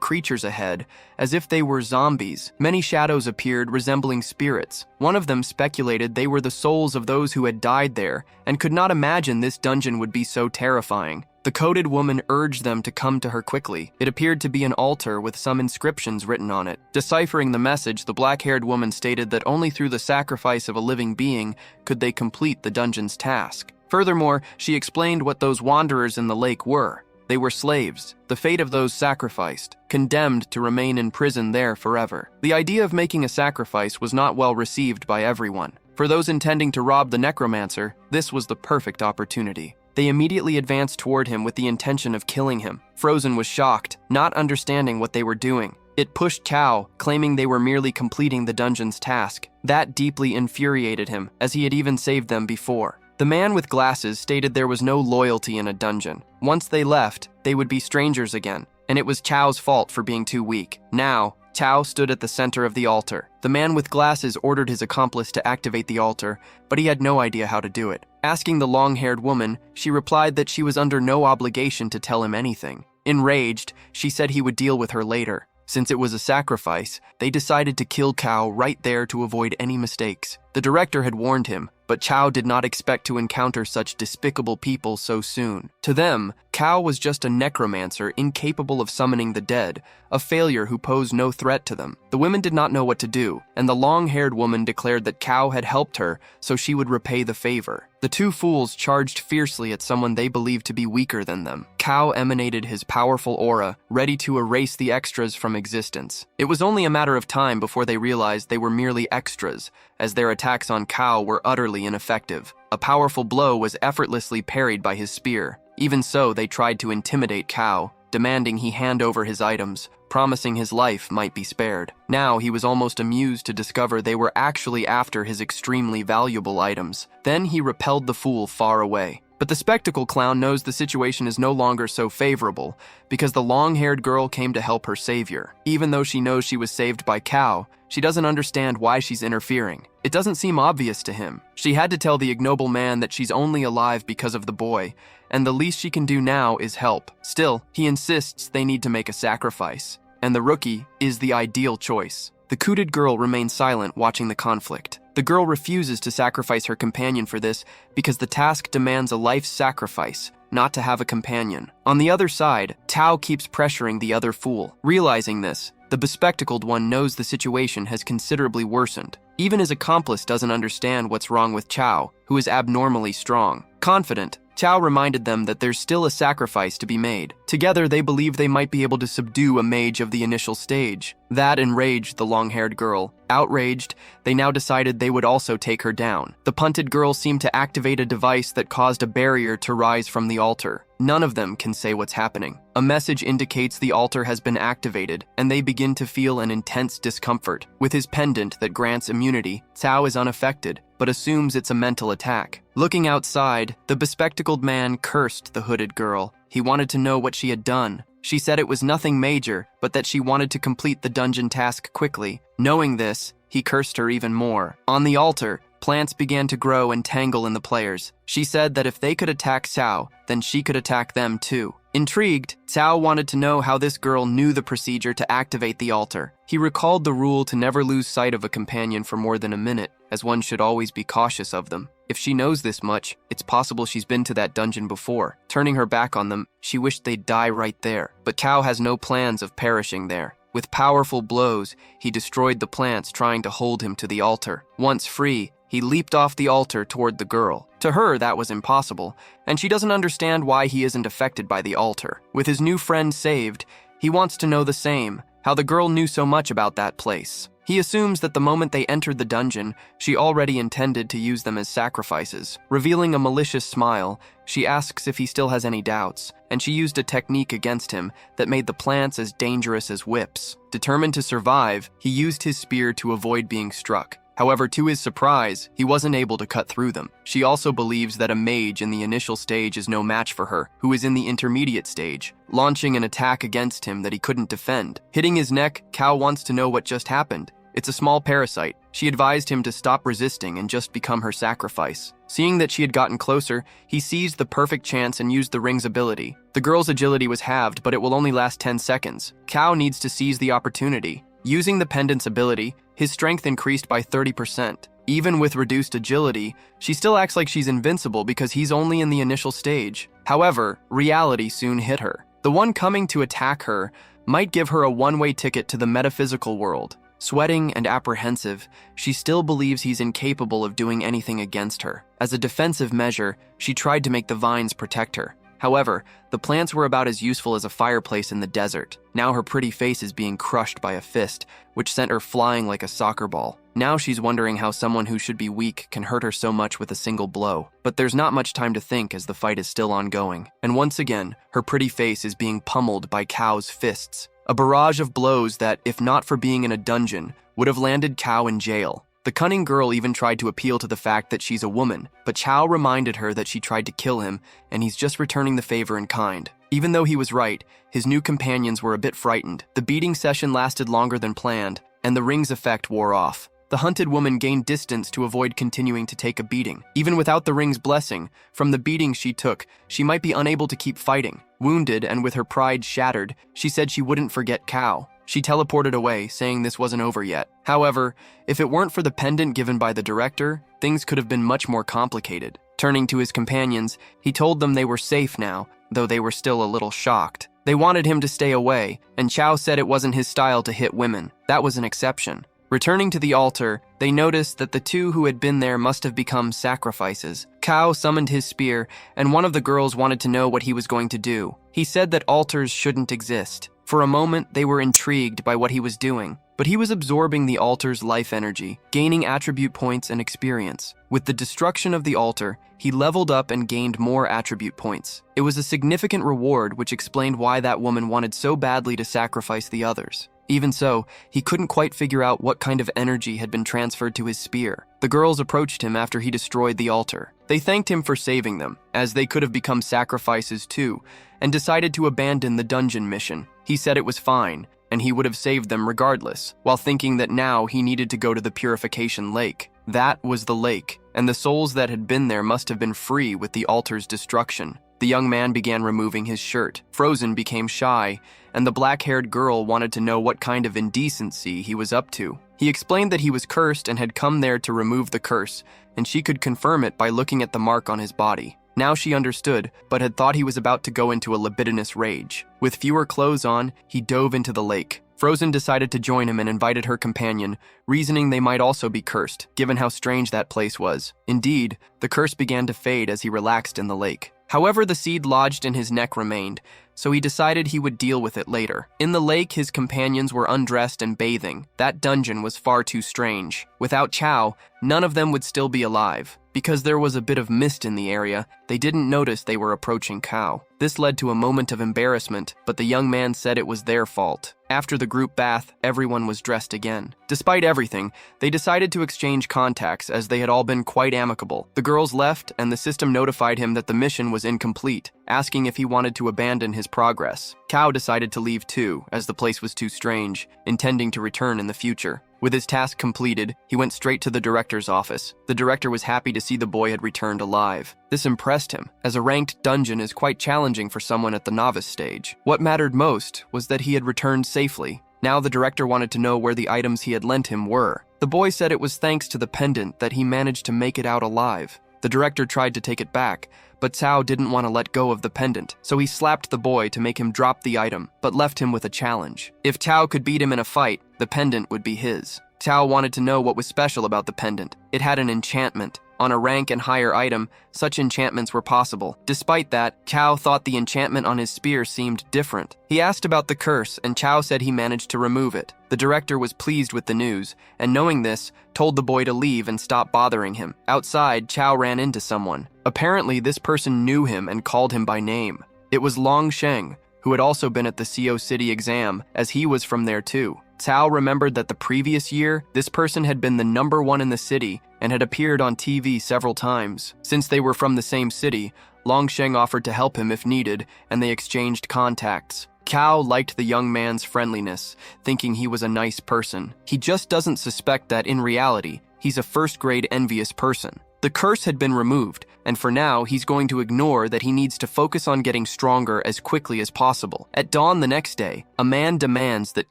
creatures ahead, as if they were zombies. Many shadows appeared, resembling spirits. One of them speculated they were the souls of those who had died there, and could not imagine this dungeon would be so terrifying. The coated woman urged them to come to her quickly. It appeared to be an altar with some inscriptions written on it. Deciphering the message, the black-haired woman stated that only through the sacrifice of a living being could they complete the dungeon's task. Furthermore, she explained what those wanderers in the lake were. They were slaves, the fate of those sacrificed, condemned to remain in prison there forever. The idea of making a sacrifice was not well received by everyone. For those intending to rob the necromancer, this was the perfect opportunity. They immediately advanced toward him with the intention of killing him. Frozen was shocked, not understanding what they were doing. It pushed Chiao, claiming they were merely completing the dungeon's task. That deeply infuriated him, as he had even saved them before. The man with glasses stated there was no loyalty in a dungeon. Once they left, they would be strangers again, and it was Chao's fault for being too weak. Now, Chiao stood at the center of the altar. The man with glasses ordered his accomplice to activate the altar, but he had no idea how to do it. Asking the long-haired woman, she replied that she was under no obligation to tell him anything. Enraged, she said he would deal with her later. Since it was a sacrifice, they decided to kill Chiao right there to avoid any mistakes. The director had warned him, but Chiao did not expect to encounter such despicable people so soon. To them, Chiao was just a necromancer incapable of summoning the dead, a failure who posed no threat to them. The women did not know what to do, and the long-haired woman declared that Chiao had helped her, so she would repay the favor. The two fools charged fiercely at someone they believed to be weaker than them. Chiao emanated his powerful aura, ready to erase the extras from existence. It was only a matter of time before they realized they were merely extras, as their attacks on Chiao were utterly ineffective. A powerful blow was effortlessly parried by his spear. Even so, they tried to intimidate Chiao, demanding he hand over his items, promising his life might be spared. Now he was almost amused to discover they were actually after his extremely valuable items. Then he repelled the fool far away. But the spectacle clown knows the situation is no longer so favorable, because the long-haired girl came to help her savior. Even though she knows she was saved by Chiao, She doesn't understand why she's interfering. It doesn't seem obvious to him. She had to tell the ignoble man that she's only alive because of the boy, and the least she can do now is help. Still, he insists they need to make a sacrifice, and the rookie is the ideal choice. The cooted girl remains silent, watching the conflict. The girl refuses to sacrifice her companion for this because the task demands a life sacrifice, not to have a companion. On the other side, Tao keeps pressuring the other fool. Realizing this, the bespectacled one knows the situation has considerably worsened. Even his accomplice doesn't understand what's wrong with Chiao, who is abnormally strong. Confident, Chiao reminded them that there's still a sacrifice to be made. Together, they believe they might be able to subdue a mage of the initial stage. That enraged the long-haired girl. Outraged, they now decided they would also take her down. The punted girl seemed to activate a device that caused a barrier to rise from the altar. None of them can say what's happening. A message indicates the altar has been activated, and they begin to feel an intense discomfort. With his pendant that grants immunity, Cao is unaffected, but assumes it's a mental attack. Looking outside, the bespectacled man cursed the hooded girl. He wanted to know what she had done. She said it was nothing major, but that she wanted to complete the dungeon task quickly. Knowing this, he cursed her even more. On the altar, plants began to grow and tangle in the players. She said that if they could attack Cao, then she could attack them too. Intrigued, Cao wanted to know how this girl knew the procedure to activate the altar. He recalled the rule to never lose sight of a companion for more than a minute, as one should always be cautious of them. If she knows this much, it's possible she's been to that dungeon before. Turning her back on them, she wished they'd die right there. But Cao has no plans of perishing there. With powerful blows, he destroyed the plants trying to hold him to the altar. Once free, he leaped off the altar toward the girl. To her, that was impossible, and she doesn't understand why he isn't affected by the altar. With his new friend saved, he wants to know the same, how the girl knew so much about that place. He assumes that the moment they entered the dungeon, she already intended to use them as sacrifices. Revealing a malicious smile, she asks if he still has any doubts, and she used a technique against him that made the plants as dangerous as whips. Determined to survive, he used his spear to avoid being struck. However, to his surprise, he wasn't able to cut through them. She also believes that a mage in the initial stage is no match for her, who is in the intermediate stage, launching an attack against him that he couldn't defend. Hitting his neck, Cao wants to know what just happened. It's a small parasite. She advised him to stop resisting and just become her sacrifice. Seeing that she had gotten closer, he seized the perfect chance and used the ring's ability. The girl's agility was halved, but it will only last 10 seconds. Cao needs to seize the opportunity. Using the pendant's ability, his strength increased by 30%. Even with reduced agility, she still acts like she's invincible because he's only in the initial stage. However, reality soon hit her. The one coming to attack her might give her a one-way ticket to the metaphysical world. Sweating and apprehensive, she still believes he's incapable of doing anything against her. As a defensive measure, she tried to make the vines protect her. However, the plants were about as useful as a fireplace in the desert. Now her pretty face is being crushed by a fist, which sent her flying like a soccer ball. Now she's wondering how someone who should be weak can hurt her so much with a single blow. But there's not much time to think as the fight is still ongoing. And once again, her pretty face is being pummeled by Cao's fists. A barrage of blows that, if not for being in a dungeon, would have landed Cao in jail. The cunning girl even tried to appeal to the fact that she's a woman, but Chiao reminded her that she tried to kill him, and he's just returning the favor in kind. Even though he was right, his new companions were a bit frightened. The beating session lasted longer than planned, and the ring's effect wore off. The hunted woman gained distance to avoid continuing to take a beating. Even without the ring's blessing, from the beating she took, she might be unable to keep fighting. Wounded and with her pride shattered, she said she wouldn't forget Cao. She teleported away, saying this wasn't over yet. However, if it weren't for the pendant given by the director, things could have been much more complicated. Turning to his companions, he told them they were safe now, though they were still a little shocked. They wanted him to stay away, and Chiao said it wasn't his style to hit women. That was an exception. Returning to the altar, they noticed that the two who had been there must have become sacrifices. Cao summoned his spear, and one of the girls wanted to know what he was going to do. He said that altars shouldn't exist. For a moment, they were intrigued by what he was doing, but he was absorbing the altar's life energy, gaining attribute points and experience. With the destruction of the altar, he leveled up and gained more attribute points. It was a significant reward, which explained why that woman wanted so badly to sacrifice the others. Even so, he couldn't quite figure out what kind of energy had been transferred to his spear. The girls approached him after he destroyed the altar. They thanked him for saving them, as they could have become sacrifices too, and decided to abandon the dungeon mission. He said it was fine, and he would have saved them regardless, while thinking that now he needed to go to the Purification Lake. That was the lake, and the souls that had been there must have been free with the altar's destruction. The young man began removing his shirt. Frozen became shy, and the black-haired girl wanted to know what kind of indecency he was up to. He explained that he was cursed and had come there to remove the curse, and she could confirm it by looking at the mark on his body. Now she understood, but had thought he was about to go into a libidinous rage. With fewer clothes on, he dove into the lake. Frozen decided to join him and invited her companion, reasoning they might also be cursed, given how strange that place was. Indeed, the curse began to fade as he relaxed in the lake. However, the seed lodged in his neck remained, so he decided he would deal with it later. In the lake, his companions were undressed and bathing. That dungeon was far too strange. Without Chiao, none of them would still be alive. Because there was a bit of mist in the area, they didn't notice they were approaching Chiao. This led to a moment of embarrassment, but the young man said it was their fault. After the group bath, everyone was dressed again. Despite everything, they decided to exchange contacts as they had all been quite amicable. The girls left, and the system notified him that the mission was incomplete, asking if he wanted to abandon his progress. Chiao decided to leave too, as the place was too strange, intending to return in the future. With his task completed, he went straight to the director's office. The director was happy to see the boy had returned alive. This impressed him, as a ranked dungeon is quite challenging for someone at the novice stage. What mattered most was that he had returned safely. Now the director wanted to know where the items he had lent him were. The boy said it was thanks to the pendant that he managed to make it out alive. The director tried to take it back, but Cao didn't want to let go of the pendant, so he slapped the boy to make him drop the item, but left him with a challenge. If Cao could beat him in a fight, the pendant would be his. Cao wanted to know what was special about the pendant. It had an enchantment. On a rank and higher item, such enchantments were possible. Despite that, Chiao thought the enchantment on his spear seemed different. He asked about the curse, and Chiao said he managed to remove it. The director was pleased with the news, and knowing this, told the boy to leave and stop bothering him. Outside, Chiao ran into someone. Apparently, this person knew him and called him by name. It was Long Sheng, who had also been at the CO City exam, as he was from there too. Cao remembered that the previous year, this person had been the #1 in the city and had appeared on TV several times. Since they were from the same city, Longsheng offered to help him if needed, and they exchanged contacts. Cao liked the young man's friendliness, thinking he was a nice person. He just doesn't suspect that, in reality, he's a first-grade envious person. The curse had been removed, and for now, he's going to ignore that he needs to focus on getting stronger as quickly as possible. At dawn the next day, a man demands that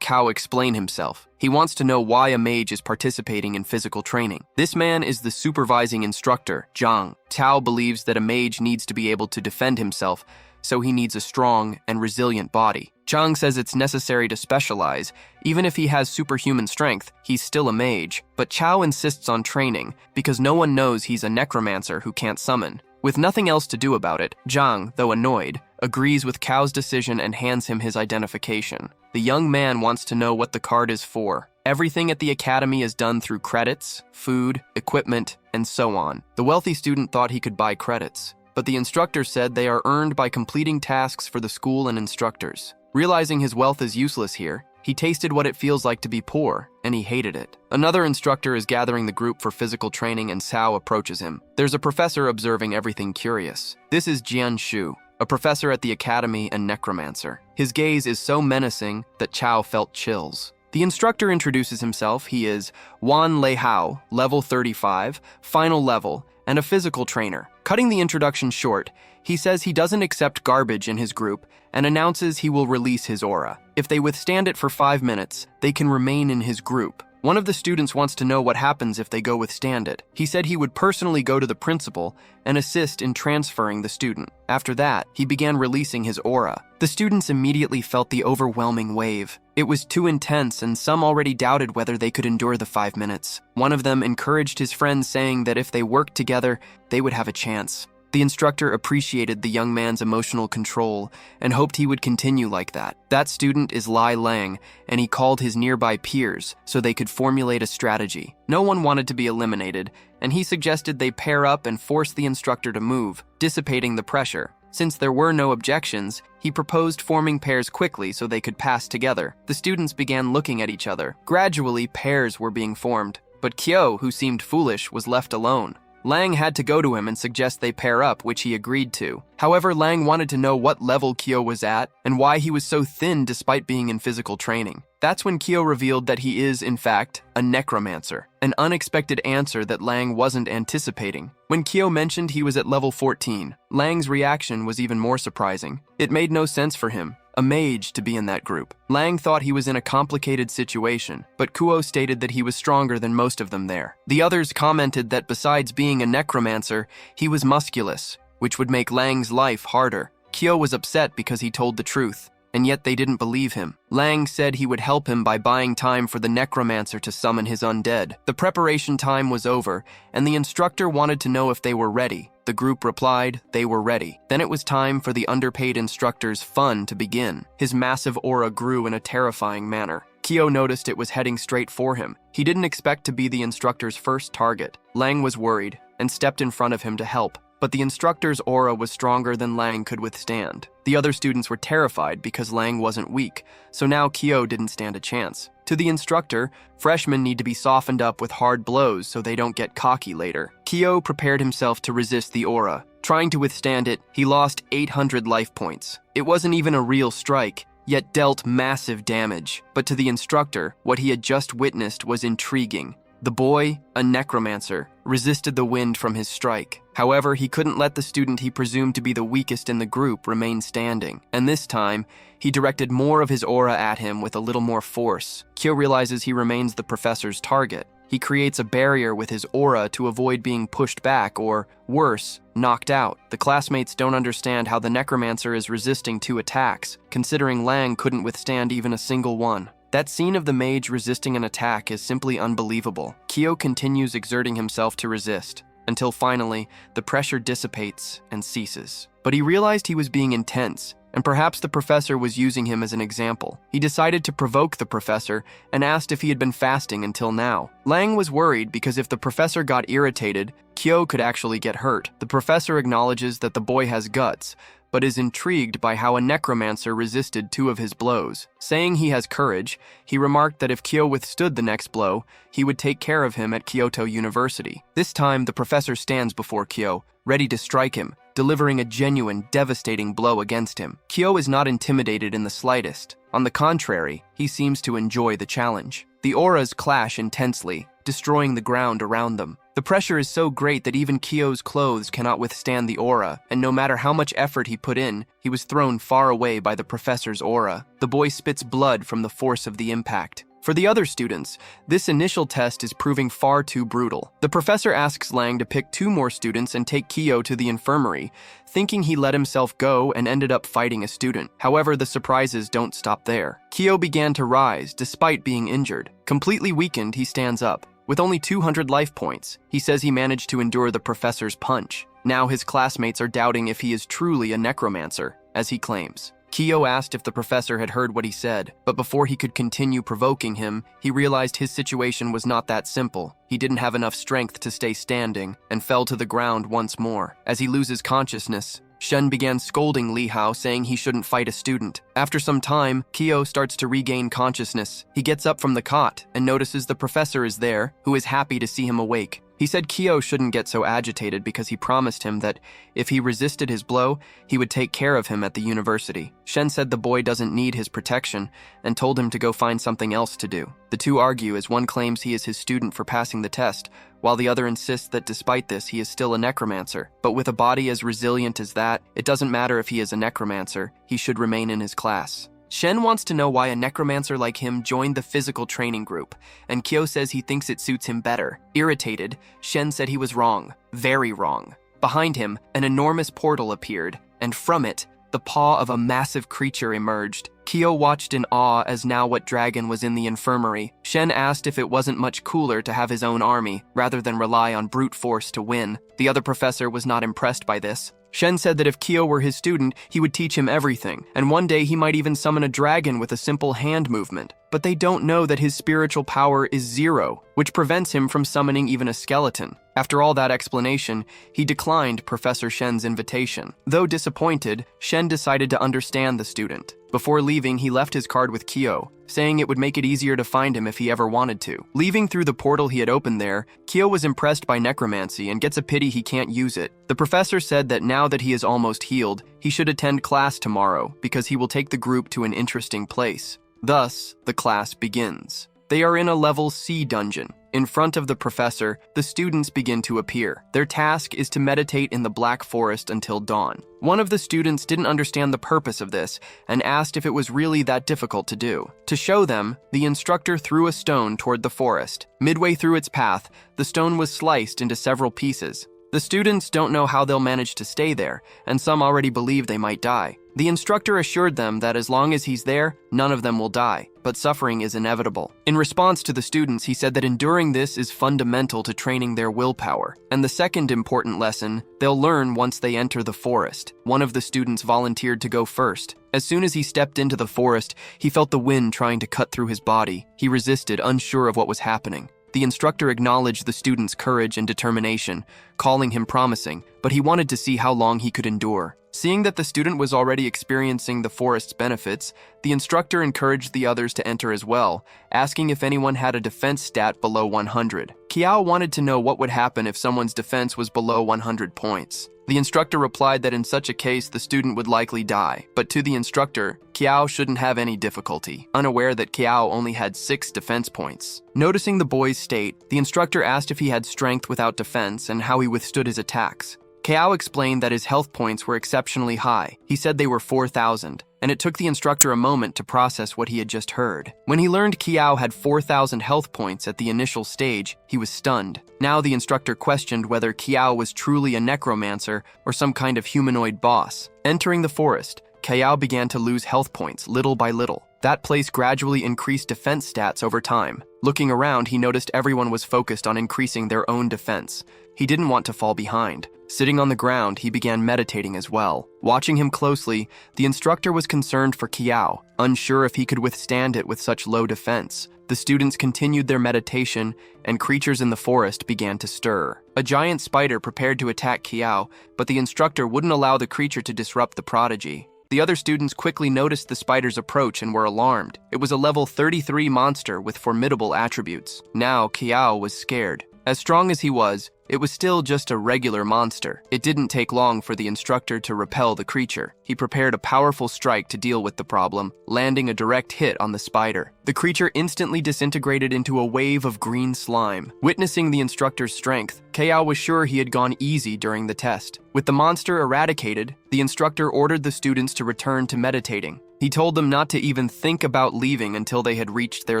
Cao explain himself. He wants to know why a mage is participating in physical training. This man is the supervising instructor, Zhang. Cao believes that a mage needs to be able to defend himself, so he needs a strong and resilient body. Zhang says it's necessary to specialize. Even if he has superhuman strength, he's still a mage. But Chiao insists on training, because no one knows he's a necromancer who can't summon. With nothing else to do about it, Zhang, though annoyed, agrees with Cao's decision and hands him his identification. The young man wants to know what the card is for. Everything at the academy is done through credits, food, equipment, and so on. The wealthy student thought he could buy credits, but the instructor said they are earned by completing tasks for the school and instructors. Realizing his wealth is useless here, he tasted what it feels like to be poor, and he hated it. Another instructor is gathering the group for physical training, and Cao approaches him. There's a professor observing everything curious. This is Jian Shu, a professor at the academy and necromancer. His gaze is so menacing that Cao felt chills. The instructor introduces himself. He is Wan Lei Hao, level 35, final level, and a physical trainer. Cutting the introduction short, he says he doesn't accept garbage in his group and announces he will release his aura. If they withstand it for 5 minutes, they can remain in his group. One of the students wants to know what happens if they go withstand it. He said he would personally go to the principal and assist in transferring the student. After that, he began releasing his aura. The students immediately felt the overwhelming wave. It was too intense, and some already doubted whether they could endure the 5 minutes. One of them encouraged his friends, saying that if they worked together, they would have a chance. The instructor appreciated the young man's emotional control and hoped he would continue like that. That student is Lai Lang, and he called his nearby peers so they could formulate a strategy. No one wanted to be eliminated, and he suggested they pair up and force the instructor to move, dissipating the pressure. Since there were no objections, he proposed forming pairs quickly so they could pass together. The students began looking at each other. Gradually, pairs were being formed, but Chiao, who seemed foolish, was left alone. Lang had to go to him and suggest they pair up, which he agreed to. However, Lang wanted to know what level Chiao was at and why he was so thin despite being in physical training. That's when Chiao revealed that he is, in fact, a necromancer, an unexpected answer that Lang wasn't anticipating. When Chiao mentioned he was at level 14, Lang's reaction was even more surprising. It made no sense for him, a mage, to be in that group. Lang thought he was in a complicated situation, but Kuo stated that he was stronger than most of them there. The others commented that besides being a necromancer, he was musculous, which would make Lang's life harder. Chiao was upset because he told the truth, and yet they didn't believe him. Lang said he would help him by buying time for the necromancer to summon his undead. The preparation time was over, and the instructor wanted to know if they were ready. The group replied they were ready. Then it was time for the underpaid instructor's fun to begin. His massive aura grew in a terrifying manner. Chiao noticed it was heading straight for him. He didn't expect to be the instructor's first target. Lang was worried and stepped in front of him to help, but the instructor's aura was stronger than Lang could withstand. The other students were terrified because Lang wasn't weak, so now Chiao didn't stand a chance. To the instructor, freshmen need to be softened up with hard blows so they don't get cocky later. Chiao prepared himself to resist the aura. Trying to withstand it, he lost 800 life points. It wasn't even a real strike, yet dealt massive damage. But to the instructor, what he had just witnessed was intriguing. The boy, a necromancer, resisted the wind from his strike. However, he couldn't let the student he presumed to be the weakest in the group remain standing, and this time, he directed more of his aura at him with a little more force. Chiao realizes he remains the professor's target. He creates a barrier with his aura to avoid being pushed back or, worse, knocked out. The classmates don't understand how the necromancer is resisting 2 attacks, considering Lang couldn't withstand even a single one. That scene of the mage resisting an attack is simply unbelievable. Chiao continues exerting himself to resist, until finally, the pressure dissipates and ceases. But he realized he was being intense, and perhaps the professor was using him as an example. He decided to provoke the professor and asked if he had been fasting until now. Lang was worried because if the professor got irritated, Chiao could actually get hurt. The professor acknowledges that the boy has guts, but is intrigued by how a necromancer resisted 2 of his blows. Saying he has courage, he remarked that if Chiao withstood the next blow, he would take care of him at Kyoto University. This time, the professor stands before Chiao, ready to strike him, delivering a genuine, devastating blow against him. Chiao is not intimidated in the slightest. On the contrary, he seems to enjoy the challenge. The auras clash intensely, destroying the ground around them. The pressure is so great that even Chiao's clothes cannot withstand the aura, and no matter how much effort he put in, he was thrown far away by the professor's aura. The boy spits blood from the force of the impact. For the other students, this initial test is proving far too brutal. The professor asks Lang to pick 2 more students and take Chiao to the infirmary, thinking he let himself go and ended up fighting a student. However, the surprises don't stop there. Chiao began to rise despite being injured. Completely weakened, he stands up. With only 200 life points, he says he managed to endure the professor's punch. Now his classmates are doubting if he is truly a necromancer, as he claims. Chiao asked if the professor had heard what he said, but before he could continue provoking him, he realized his situation was not that simple. He didn't have enough strength to stay standing, and fell to the ground once more. As he loses consciousness, Shen began scolding Li Hao, saying he shouldn't fight a student. After some time, Chiao starts to regain consciousness. He gets up from the cot and notices the professor is there, who is happy to see him awake. He said Chiao shouldn't get so agitated because he promised him that if he resisted his blow, he would take care of him at the university. Shen said the boy doesn't need his protection and told him to go find something else to do. The two argue as one claims he is his student for passing the test, while the other insists that despite this, he is still a necromancer. But with a body as resilient as that, it doesn't matter if he is a necromancer, he should remain in his class. Shen wants to know why a necromancer like him joined the physical training group, and Chiao says he thinks it suits him better. Irritated, Shen said he was wrong, very wrong. Behind him, an enormous portal appeared, and from it, the paw of a massive creature emerged. Chiao watched in awe as now what dragon was in the infirmary. Shen asked if it wasn't much cooler to have his own army, rather than rely on brute force to win. The other professor was not impressed by this. Shen said that if Chiao were his student, he would teach him everything, and one day he might even summon a dragon with a simple hand movement. But they don't know that his spiritual power is 0, which prevents him from summoning even a skeleton. After all that explanation, he declined Professor Shen's invitation. Though disappointed, Shen decided to understand the student. Before leaving, he left his card with Chiao, saying it would make it easier to find him if he ever wanted to. Leaving through the portal he had opened there, Chiao was impressed by necromancy and gets a pity he can't use it. The professor said that now that he is almost healed, he should attend class tomorrow because he will take the group to an interesting place. Thus, the class begins. They are in a level C dungeon. In front of the professor, the students begin to appear. Their task is to meditate in the Black Forest until dawn. One of the students didn't understand the purpose of this and asked if it was really that difficult to do. To show them, the instructor threw a stone toward the forest. Midway through its path, the stone was sliced into several pieces. The students don't know how they'll manage to stay there, and some already believe they might die. The instructor assured them that as long as he's there, none of them will die, but suffering is inevitable. In response to the students, he said that enduring this is fundamental to training their willpower. And the second important lesson, they'll learn once they enter the forest. One of the students volunteered to go first. As soon as he stepped into the forest, he felt the wind trying to cut through his body. He resisted, unsure of what was happening. The instructor acknowledged the student's courage and determination, calling him promising, but he wanted to see how long he could endure. Seeing that the student was already experiencing the forest's benefits, the instructor encouraged the others to enter as well, asking if anyone had a defense stat below 100. Chiao wanted to know what would happen if someone's defense was below 100 points. The instructor replied that in such a case, the student would likely die, but to the instructor, Chiao shouldn't have any difficulty, unaware that Chiao only had 6 defense points. Noticing the boy's state, the instructor asked if he had strength without defense and how he withstood his attacks. Chiao explained that his health points were exceptionally high. He said they were 4,000, and it took the instructor a moment to process what he had just heard. When he learned Chiao had 4,000 health points at the initial stage, he was stunned. Now the instructor questioned whether Chiao was truly a necromancer or some kind of humanoid boss. Entering the forest, Chiao began to lose health points little by little. That place gradually increased defense stats over time. Looking around, he noticed everyone was focused on increasing their own defense. He didn't want to fall behind. Sitting on the ground, he began meditating as well. Watching him closely, the instructor was concerned for Chiao, unsure if he could withstand it with such low defense. The students continued their meditation, and creatures in the forest began to stir. A giant spider prepared to attack Chiao, but the instructor wouldn't allow the creature to disrupt the prodigy. The other students quickly noticed the spider's approach and were alarmed. It was a level 33 monster with formidable attributes. Now, Chiao was scared. As strong as he was, it was still just a regular monster. It didn't take long for the instructor to repel the creature. He prepared a powerful strike to deal with the problem, landing a direct hit on the spider. The creature instantly disintegrated into a wave of green slime. Witnessing the instructor's strength, Chiao was sure he had gone easy during the test. With the monster eradicated, the instructor ordered the students to return to meditating. He told them not to even think about leaving until they had reached their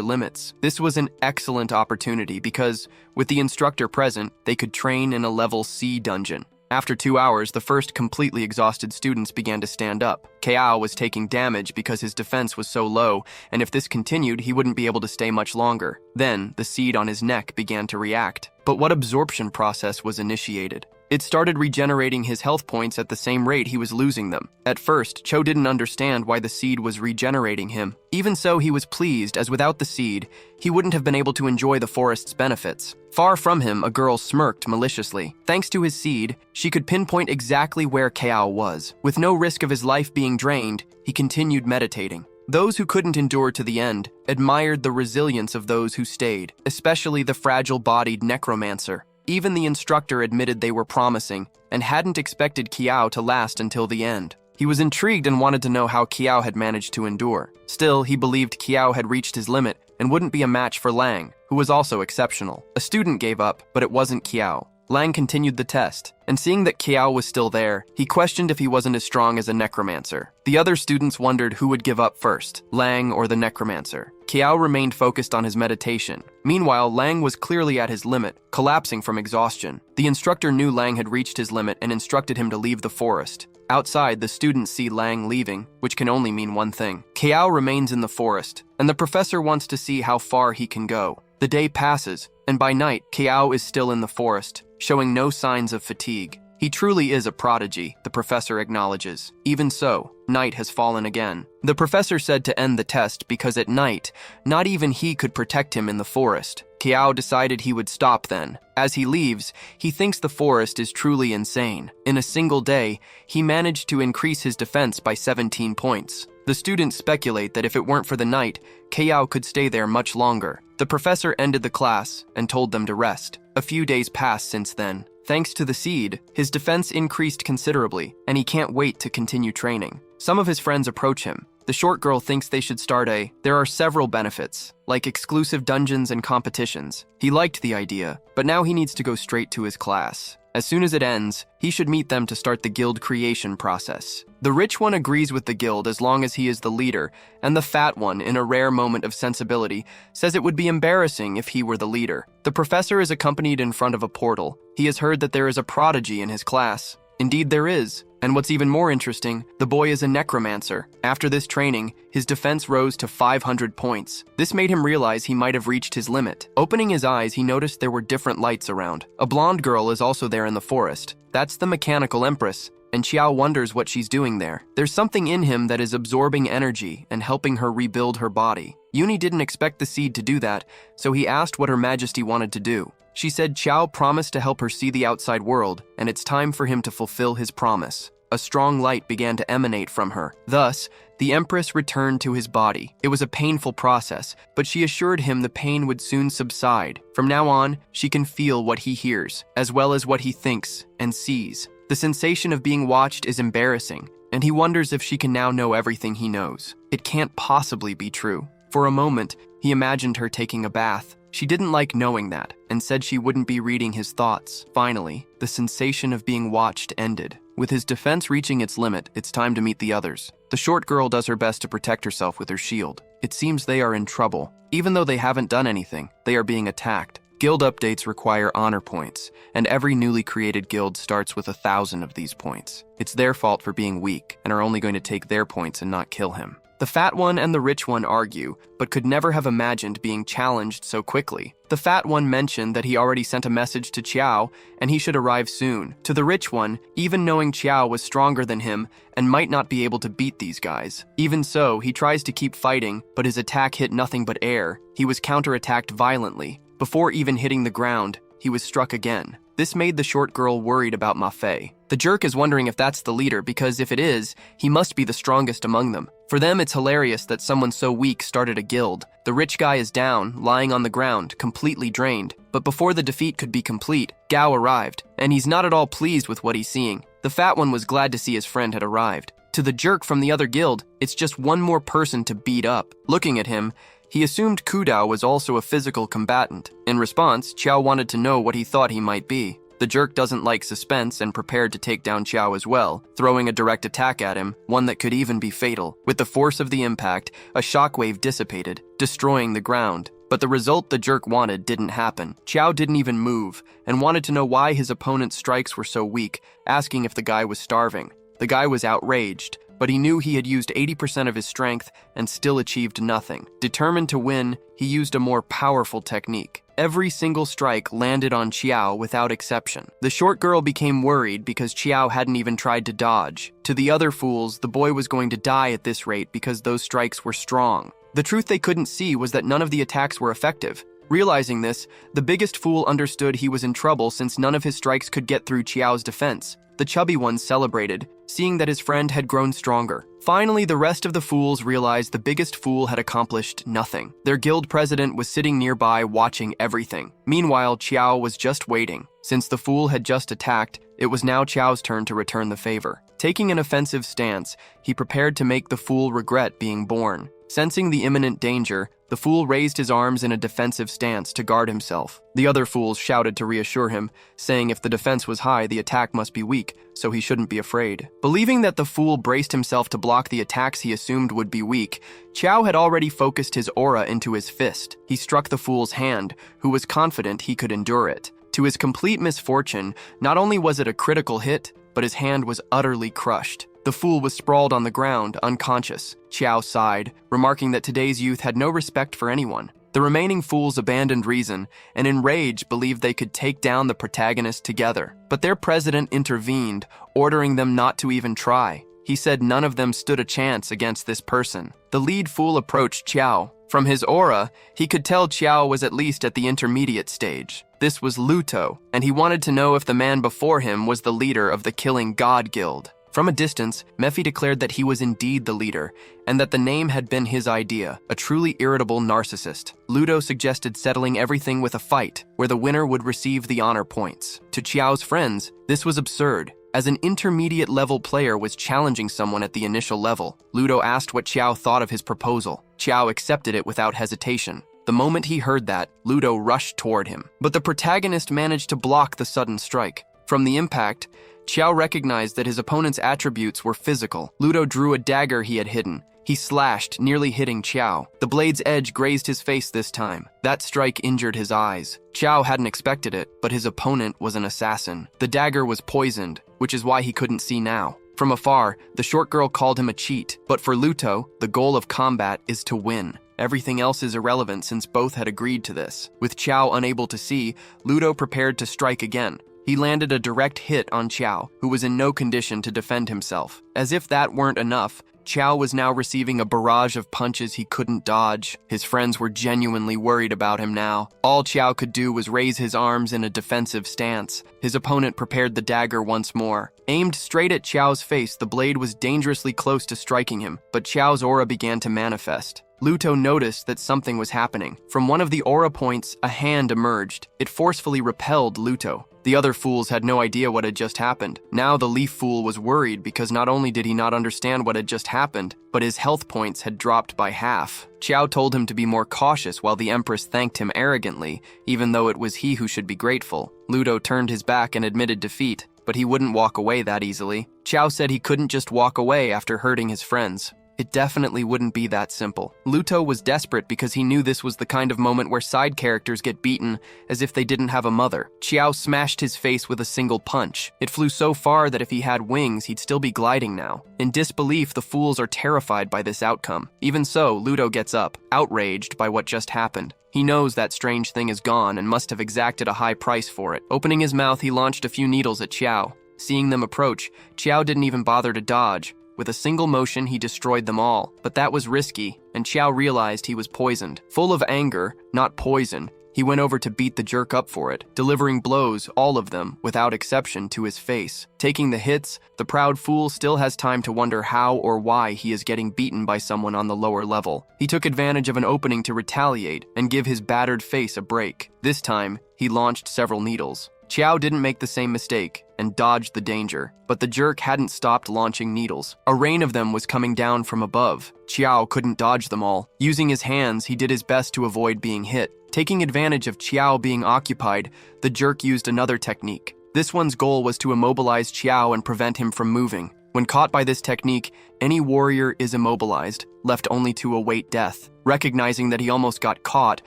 limits. This was an excellent opportunity because, with the instructor present, they could train in a level C dungeon. After 2 hours, the first completely exhausted students began to stand up. Chiao was taking damage because his defense was so low, and if this continued, he wouldn't be able to stay much longer. Then, the seed on his neck began to react. But what absorption process was initiated? It started regenerating his health points at the same rate he was losing them. At first, Cho didn't understand why the seed was regenerating him. Even so, he was pleased, as without the seed, he wouldn't have been able to enjoy the forest's benefits. Far from him, a girl smirked maliciously. Thanks to his seed, she could pinpoint exactly where Chiao was. With no risk of his life being drained, he continued meditating. Those who couldn't endure to the end admired the resilience of those who stayed, especially the fragile-bodied necromancer. Even the instructor admitted they were promising and hadn't expected Chiao to last until the end. He was intrigued and wanted to know how Chiao had managed to endure. Still, he believed Chiao had reached his limit and wouldn't be a match for Lang, who was also exceptional. A student gave up, but it wasn't Chiao. Lang continued the test, and seeing that Chiao was still there, he questioned if he wasn't as strong as a necromancer. The other students wondered who would give up first, Lang or the necromancer. Chiao remained focused on his meditation. Meanwhile, Lang was clearly at his limit, collapsing from exhaustion. The instructor knew Lang had reached his limit and instructed him to leave the forest. Outside, the students see Lang leaving, which can only mean one thing. Chiao remains in the forest, and the professor wants to see how far he can go. The day passes, and by night, Chiao is still in the forest, showing no signs of fatigue. He truly is a prodigy, the professor acknowledges. Even so, night has fallen again. The professor said to end the test because at night, not even he could protect him in the forest. Chiao decided he would stop then. As he leaves, he thinks the forest is truly insane. In a single day, he managed to increase his defense by 17 points. The students speculate that if it weren't for the night, Chiao could stay there much longer. The professor ended the class and told them to rest. A few days passed since then. Thanks to the seed, his defense increased considerably, and he can't wait to continue training. Some of his friends approach him. The short girl thinks they should start There are several benefits, like exclusive dungeons and competitions. He liked the idea, but now he needs to go straight to his class. As soon as it ends, he should meet them to start the guild creation process. The rich one agrees with the guild as long as he is the leader, and the fat one, in a rare moment of sensibility, says it would be embarrassing if he were the leader. The professor is accompanied in front of a portal. He has heard that there is a prodigy in his class. Indeed there is. And what's even more interesting, the boy is a necromancer. After this training, his defense rose to 500 points. This made him realize he might have reached his limit. Opening his eyes, he noticed there were different lights around. A blonde girl is also there in the forest. That's the mechanical empress, and Chiao wonders what she's doing there. There's something in him that is absorbing energy and helping her rebuild her body. Uni didn't expect the seed to do that, so he asked what Her Majesty wanted to do. She said Chiao promised to help her see the outside world, and it's time for him to fulfill his promise. A strong light began to emanate from her. Thus, the Empress returned to his body. It was a painful process, but she assured him the pain would soon subside. From now on, she can feel what he hears, as well as what he thinks and sees. The sensation of being watched is embarrassing, and he wonders if she can now know everything he knows. It can't possibly be true. For a moment, he imagined her taking a bath. She didn't like knowing that, and said she wouldn't be reading his thoughts. Finally, the sensation of being watched ended. With his defense reaching its limit, it's time to meet the others. The short girl does her best to protect herself with her shield. It seems they are in trouble. Even though they haven't done anything, they are being attacked. Guild updates require honor points, and every newly created guild starts with 1,000 of these points. It's their fault for being weak, and are only going to take their points and not kill him. The fat one and the rich one argue, but could never have imagined being challenged so quickly. The fat one mentioned that he already sent a message to Chiao, and he should arrive soon. To the rich one, even knowing Chiao was stronger than him and might not be able to beat these guys. Even so, he tries to keep fighting, but his attack hit nothing but air. He was counterattacked violently. Before even hitting the ground, he was struck again. This made the short girl worried about Ma Fei. The jerk is wondering if that's the leader, because if it is, he must be the strongest among them. For them, it's hilarious that someone so weak started a guild. The rich guy is down, lying on the ground, completely drained. But before the defeat could be complete, Gao arrived, and he's not at all pleased with what he's seeing. The fat one was glad to see his friend had arrived. To the jerk from the other guild, it's just one more person to beat up. Looking at him, he assumed Kudao was also a physical combatant. In response, Chiao wanted to know what he thought he might be. The jerk doesn't like suspense and prepared to take down Chiao as well, throwing a direct attack at him, one that could even be fatal. With the force of the impact, a shockwave dissipated, destroying the ground. But the result the jerk wanted didn't happen. Chiao didn't even move, and wanted to know why his opponent's strikes were so weak, asking if the guy was starving. The guy was outraged, but he knew he had used 80% of his strength and still achieved nothing. Determined to win, he used a more powerful technique. Every single strike landed on Chiao without exception. The short girl became worried because Chiao hadn't even tried to dodge. To the other fools, the boy was going to die at this rate because those strikes were strong. The truth they couldn't see was that none of the attacks were effective. Realizing this, the biggest fool understood he was in trouble since none of his strikes could get through Chiao's defense. The chubby one celebrated, seeing that his friend had grown stronger. Finally, the rest of the fools realized the biggest fool had accomplished nothing. Their guild president was sitting nearby watching everything. Meanwhile, Chiao was just waiting. Since the fool had just attacked, it was now Chiao's turn to return the favor. Taking an offensive stance, he prepared to make the fool regret being born. Sensing the imminent danger, the fool raised his arms in a defensive stance to guard himself. The other fools shouted to reassure him, saying if the defense was high, the attack must be weak, so he shouldn't be afraid. Believing that the fool braced himself to block the attacks he assumed would be weak, Chiao had already focused his aura into his fist. He struck the fool's hand, who was confident he could endure it. To his complete misfortune, not only was it a critical hit, but his hand was utterly crushed. The fool was sprawled on the ground, unconscious. Chiao sighed, remarking that today's youth had no respect for anyone. The remaining fools abandoned reason, and in rage believed they could take down the protagonist together. But their president intervened, ordering them not to even try. He said none of them stood a chance against this person. The lead fool approached Chiao. From his aura, he could tell Chiao was at least at the intermediate stage. This was Luto, and he wanted to know if the man before him was the leader of the Killing God Guild. From a distance, Mephi declared that he was indeed the leader, and that the name had been his idea, a truly irritable narcissist. Ludo suggested settling everything with a fight, where the winner would receive the honor points. To Chiao's friends, this was absurd, as an intermediate-level player was challenging someone at the initial level. Ludo asked what Chiao thought of his proposal. Chiao accepted it without hesitation. The moment he heard that, Ludo rushed toward him. But the protagonist managed to block the sudden strike. From the impact, Chiao recognized that his opponent's attributes were physical. Ludo drew a dagger he had hidden. He slashed, nearly hitting Chiao. The blade's edge grazed his face this time. That strike injured his eyes. Chiao hadn't expected it, but his opponent was an assassin. The dagger was poisoned, which is why he couldn't see now. From afar, the short girl called him a cheat. But for Luto, the goal of combat is to win. Everything else is irrelevant since both had agreed to this. With Chiao unable to see, Ludo prepared to strike again. He landed a direct hit on Chiao, who was in no condition to defend himself. As if that weren't enough, Chiao was now receiving a barrage of punches he couldn't dodge. His friends were genuinely worried about him now. All Chiao could do was raise his arms in a defensive stance. His opponent prepared the dagger once more. Aimed straight at Chiao's face, the blade was dangerously close to striking him, but Chiao's aura began to manifest. Luto noticed that something was happening. From one of the aura points, a hand emerged. It forcefully repelled Luto. The other fools had no idea what had just happened. Now the leaf fool was worried because not only did he not understand what had just happened, but his health points had dropped by half. Chiao told him to be more cautious while the Empress thanked him arrogantly, even though it was he who should be grateful. Ludo turned his back and admitted defeat, but he wouldn't walk away that easily. Chiao said he couldn't just walk away after hurting his friends. It definitely wouldn't be that simple. Luto was desperate because he knew this was the kind of moment where side characters get beaten as if they didn't have a mother. Chiao smashed his face with a single punch. It flew so far that if he had wings, he'd still be gliding now. In disbelief, the fools are terrified by this outcome. Even so, Ludo gets up, outraged by what just happened. He knows that strange thing is gone and must have exacted a high price for it. Opening his mouth, he launched a few needles at Chiao. Seeing them approach, Chiao didn't even bother to dodge. With a single motion, he destroyed them all. But that was risky, and Chiao realized he was poisoned. Full of anger, not poison, he went over to beat the jerk up for it, delivering blows, all of them, without exception, to his face. Taking the hits, the proud fool still has time to wonder how or why he is getting beaten by someone on the lower level. He took advantage of an opening to retaliate and give his battered face a break. This time, he launched several needles. Chiao didn't make the same mistake and dodged the danger, but the jerk hadn't stopped launching needles. A rain of them was coming down from above. Chiao couldn't dodge them all. Using his hands, he did his best to avoid being hit. Taking advantage of Chiao being occupied, the jerk used another technique. This one's goal was to immobilize Chiao and prevent him from moving. When caught by this technique, any warrior is immobilized, left only to await death. Recognizing that he almost got caught,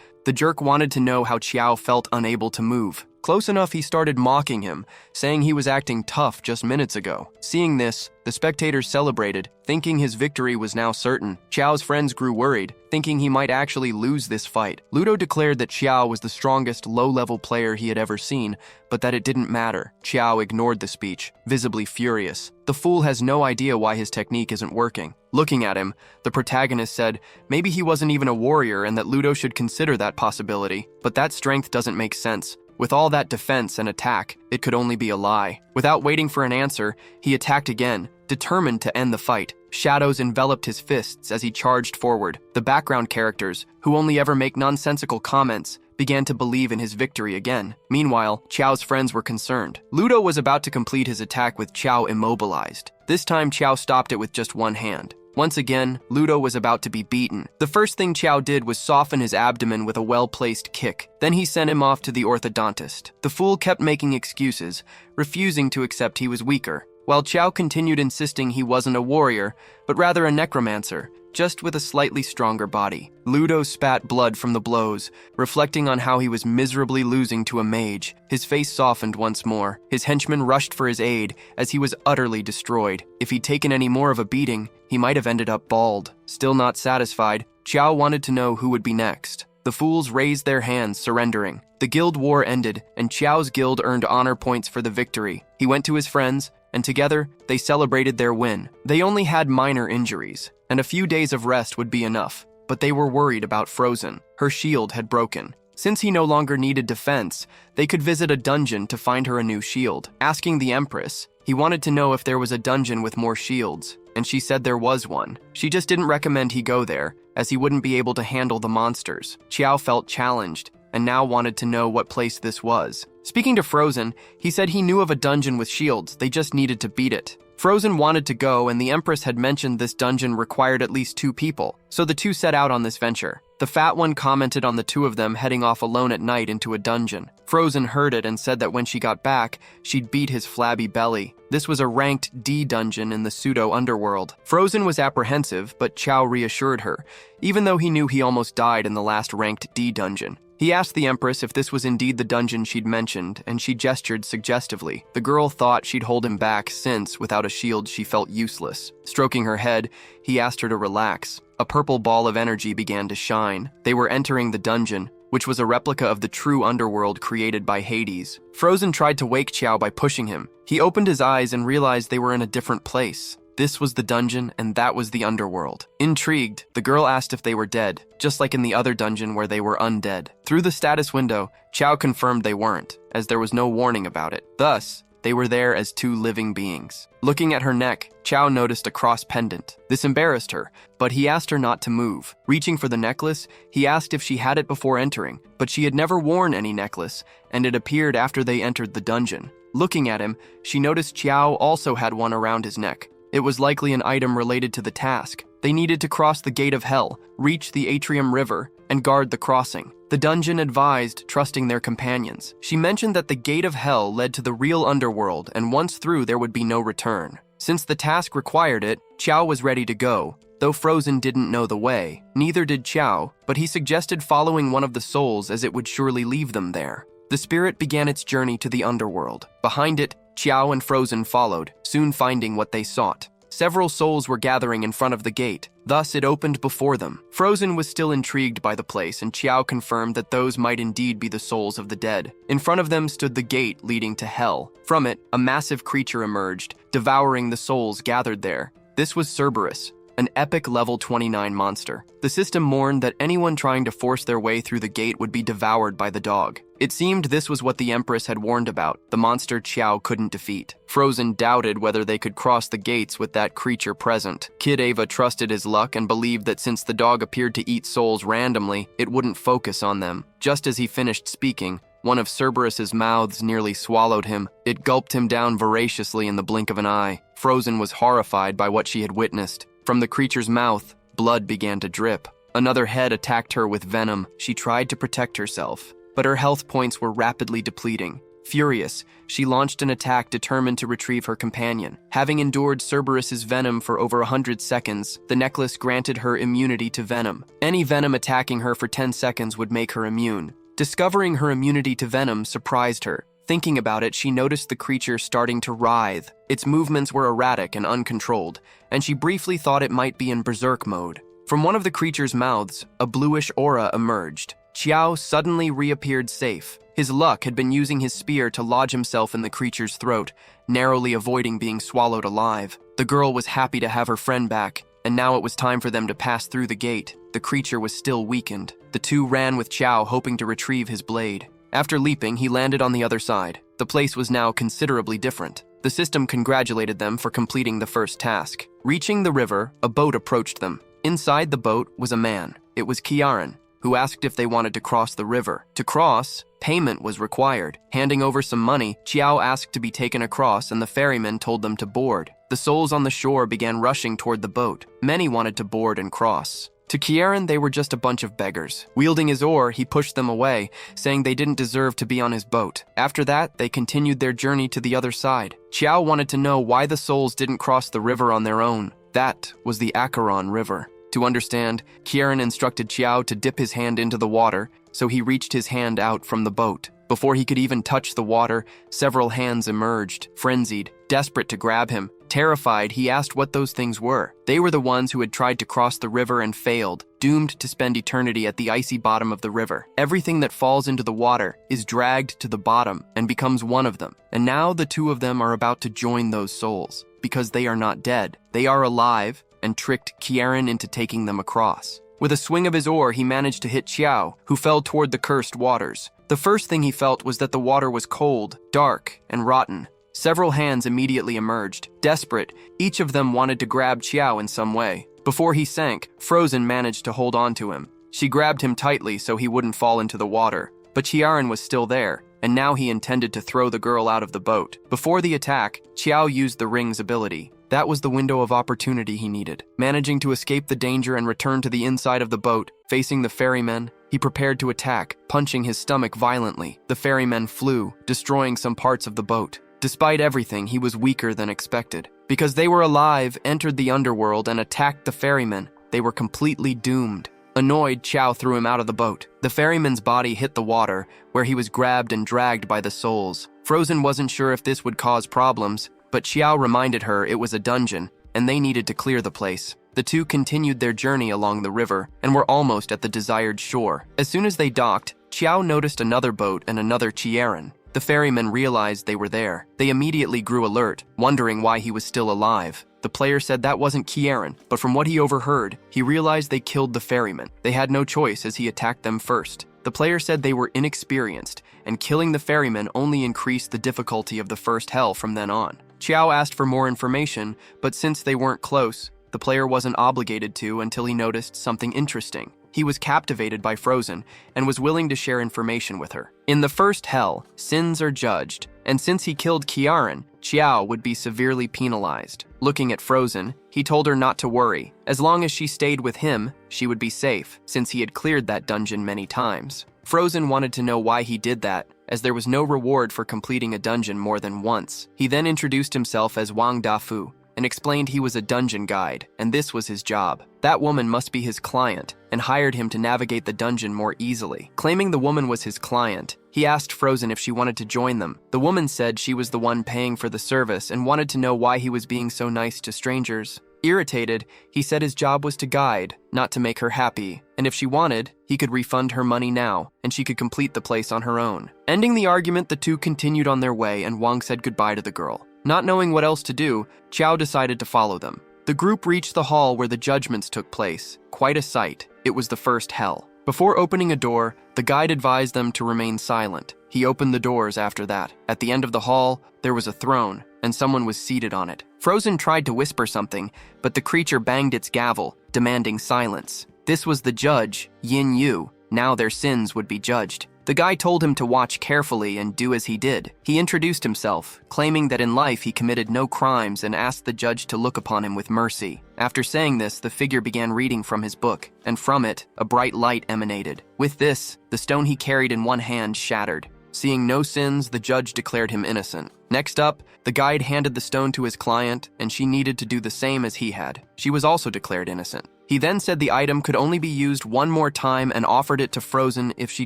the jerk wanted to know how Chiao felt unable to move. Close enough, he started mocking him, saying he was acting tough just minutes ago. Seeing this, the spectators celebrated, thinking his victory was now certain. Chiao's friends grew worried, thinking he might actually lose this fight. Ludo declared that Chiao was the strongest low-level player he had ever seen, but that it didn't matter. Chiao ignored the speech, visibly furious. The fool has no idea why his technique isn't working. Looking at him, the protagonist said maybe he wasn't even a warrior and that Ludo should consider that possibility. But that strength doesn't make sense. With all that defense and attack, it could only be a lie. Without waiting for an answer, he attacked again, determined to end the fight. Shadows enveloped his fists as he charged forward. The background characters, who only ever make nonsensical comments, began to believe in his victory again. Meanwhile, Chiao's friends were concerned. Ludo was about to complete his attack with Chiao immobilized. This time, Chiao stopped it with just one hand. Once again, Ludo was about to be beaten. The first thing Chiao did was soften his abdomen with a well-placed kick. Then he sent him off to the orthodontist. The fool kept making excuses, refusing to accept he was weaker, while Chiao continued insisting he wasn't a warrior, but rather a necromancer, just with a slightly stronger body. Ludo spat blood from the blows, reflecting on how he was miserably losing to a mage. His face softened once more. His henchmen rushed for his aid, as he was utterly destroyed. If he'd taken any more of a beating, he might have ended up bald. Still not satisfied, Chiao wanted to know who would be next. The fools raised their hands, surrendering. The guild war ended, and Chiao's guild earned honor points for the victory. He went to his friends, and together, they celebrated their win. They only had minor injuries, and a few days of rest would be enough, but they were worried about Frozen. Her shield had broken. Since he no longer needed defense, they could visit a dungeon to find her a new shield. Asking the Empress, he wanted to know if there was a dungeon with more shields, and she said there was one. She just didn't recommend he go there, as he wouldn't be able to handle the monsters. Chiao felt challenged, and now wanted to know what place this was. Speaking to Frozen, he said he knew of a dungeon with shields, they just needed to beat it. Frozen wanted to go, and the Empress had mentioned this dungeon required at least 2 people, so the two set out on this venture. The fat one commented on the two of them heading off alone at night into a dungeon. Frozen heard it and said that when she got back, she'd beat his flabby belly. This was a ranked D dungeon in the pseudo-underworld. Frozen was apprehensive, but Chiao reassured her, even though he knew he almost died in the last ranked D dungeon. He asked the Empress if this was indeed the dungeon she'd mentioned, and she gestured suggestively. The girl thought she'd hold him back since, without a shield, she felt useless. Stroking her head, he asked her to relax. A purple ball of energy began to shine. They were entering the dungeon, which was a replica of the true underworld created by Hades. Frozen tried to wake Chiao by pushing him. He opened his eyes and realized they were in a different place. This was the dungeon, and that was the underworld. Intrigued, the girl asked if they were dead, just like in the other dungeon where they were undead. Through the status window, Chiao confirmed they weren't, as there was no warning about it. Thus, they were there as 2 living beings. Looking at her neck, Chiao noticed a cross pendant. This embarrassed her, but he asked her not to move. Reaching for the necklace, he asked if she had it before entering, but she had never worn any necklace, and it appeared after they entered the dungeon. Looking at him, she noticed Chiao also had one around his neck. It was likely an item related to the task. They needed to cross the Gate of Hell, reach the Atrium River, and guard the crossing. The dungeon advised, trusting their companions. She mentioned that the Gate of Hell led to the real underworld, and once through there would be no return. Since the task required it, Chiao was ready to go. Though Frozen didn't know the way, neither did Chiao, but he suggested following one of the souls as it would surely leave them there. The spirit began its journey to the underworld. Behind it, Chiao and Frozen followed, soon finding what they sought. Several souls were gathering in front of the gate, thus it opened before them. Frozen was still intrigued by the place, and Chiao confirmed that those might indeed be the souls of the dead. In front of them stood the gate leading to hell. From it, a massive creature emerged, devouring the souls gathered there. This was Cerberus, an epic level 29 monster. The system mourned that anyone trying to force their way through the gate would be devoured by the dog. It seemed this was what the Empress had warned about, the monster Chiao couldn't defeat. Frozen doubted whether they could cross the gates with that creature present. Kid Ava trusted his luck and believed that since the dog appeared to eat souls randomly, it wouldn't focus on them. Just as he finished speaking, one of Cerberus's mouths nearly swallowed him. It gulped him down voraciously in the blink of an eye. Frozen was horrified by what she had witnessed. From the creature's mouth, blood began to drip. Another head attacked her with venom. She tried to protect herself, but her health points were rapidly depleting. Furious, she launched an attack determined to retrieve her companion. Having endured Cerberus's venom for over 100 seconds, the necklace granted her immunity to venom. Any venom attacking her for 10 seconds would make her immune. Discovering her immunity to venom surprised her. Thinking about it, she noticed the creature starting to writhe. Its movements were erratic and uncontrolled, and she briefly thought it might be in berserk mode. From one of the creature's mouths, a bluish aura emerged. Chiao suddenly reappeared safe. His luck had been using his spear to lodge himself in the creature's throat, narrowly avoiding being swallowed alive. The girl was happy to have her friend back, and now it was time for them to pass through the gate. The creature was still weakened. The two ran with Chiao, hoping to retrieve his blade. After leaping, he landed on the other side. The place was now considerably different. The system congratulated them for completing the first task. Reaching the river, a boat approached them. Inside the boat was a man. It was Kiaran, who asked if they wanted to cross the river. To cross, payment was required. Handing over some money, Chiao asked to be taken across, and the ferryman told them to board. The souls on the shore began rushing toward the boat. Many wanted to board and cross. To Kiaran, they were just a bunch of beggars. Wielding his oar, he pushed them away, saying they didn't deserve to be on his boat. After that, they continued their journey to the other side. Chiao wanted to know why the souls didn't cross the river on their own. That was the Acheron River. To understand, Kiaran instructed Chiao to dip his hand into the water, so he reached his hand out from the boat. Before he could even touch the water, several hands emerged, frenzied, desperate to grab him. Terrified, he asked what those things were. They were the ones who had tried to cross the river and failed, doomed to spend eternity at the icy bottom of the river. Everything that falls into the water is dragged to the bottom and becomes one of them. And now the two of them are about to join those souls, because they are not dead. They are alive, and tricked Kieran into taking them across. With a swing of his oar, he managed to hit Chiao, who fell toward the cursed waters. The first thing he felt was that the water was cold, dark, and rotten. Several hands immediately emerged. Desperate, each of them wanted to grab Chiao in some way. Before he sank, Frozen managed to hold on to him. She grabbed him tightly so he wouldn't fall into the water. But Chiaran was still there, and now he intended to throw the girl out of the boat. Before the attack, Chiao used the ring's ability. That was the window of opportunity he needed. Managing to escape the danger and return to the inside of the boat, facing the ferrymen, he prepared to attack, punching his stomach violently. The ferrymen flew, destroying some parts of the boat. Despite everything, he was weaker than expected. Because they were alive, entered the underworld, and attacked the ferrymen, they were completely doomed. Annoyed, Chiao threw him out of the boat. The ferryman's body hit the water, where he was grabbed and dragged by the souls. Frozen wasn't sure if this would cause problems, but Chiao reminded her it was a dungeon, and they needed to clear the place. The two continued their journey along the river, and were almost at the desired shore. As soon as they docked, Chiao noticed another boat and another Chiaran. The ferrymen realized they were there. They immediately grew alert, wondering why he was still alive. The player said that wasn't Kieran, but from what he overheard, he realized they killed the ferrymen. They had no choice as he attacked them first. The player said they were inexperienced, and killing the ferrymen only increased the difficulty of the first hell from then on. Chiao asked for more information, but since they weren't close, the player wasn't obligated to until he noticed something interesting. He was captivated by Frozen and was willing to share information with her. In the first hell, sins are judged, and since he killed Kieran, Chiao would be severely penalized. Looking at Frozen, he told her not to worry. As long as she stayed with him, she would be safe, since he had cleared that dungeon many times. Frozen wanted to know why he did that, as there was no reward for completing a dungeon more than once. He then introduced himself as Wang Dafu, and explained he was a dungeon guide, and this was his job. That woman must be his client, and hired him to navigate the dungeon more easily. Claiming the woman was his client, he asked Frozen if she wanted to join them. The woman said she was the one paying for the service and wanted to know why he was being so nice to strangers. Irritated, he said his job was to guide, not to make her happy, and if she wanted, he could refund her money now, and she could complete the place on her own. Ending the argument, the two continued on their way, and Wang said goodbye to the girl. Not knowing what else to do, Chiao decided to follow them. The group reached the hall where the judgments took place. Quite a sight. It was the first hell. Before opening a door, the guide advised them to remain silent. He opened the doors after that. At the end of the hall, there was a throne, and someone was seated on it. Frozen tried to whisper something, but the creature banged its gavel, demanding silence. This was the judge, Yin Yu. Now their sins would be judged. The guy told him to watch carefully and do as he did. He introduced himself, claiming that in life he committed no crimes and asked the judge to look upon him with mercy. After saying this, the figure began reading from his book, and from it, a bright light emanated. With this, the stone he carried in one hand shattered. Seeing no sins, the judge declared him innocent. Next up, the guide handed the stone to his client, and she needed to do the same as he had. She was also declared innocent. He then said the item could only be used one more time and offered it to Frozen if she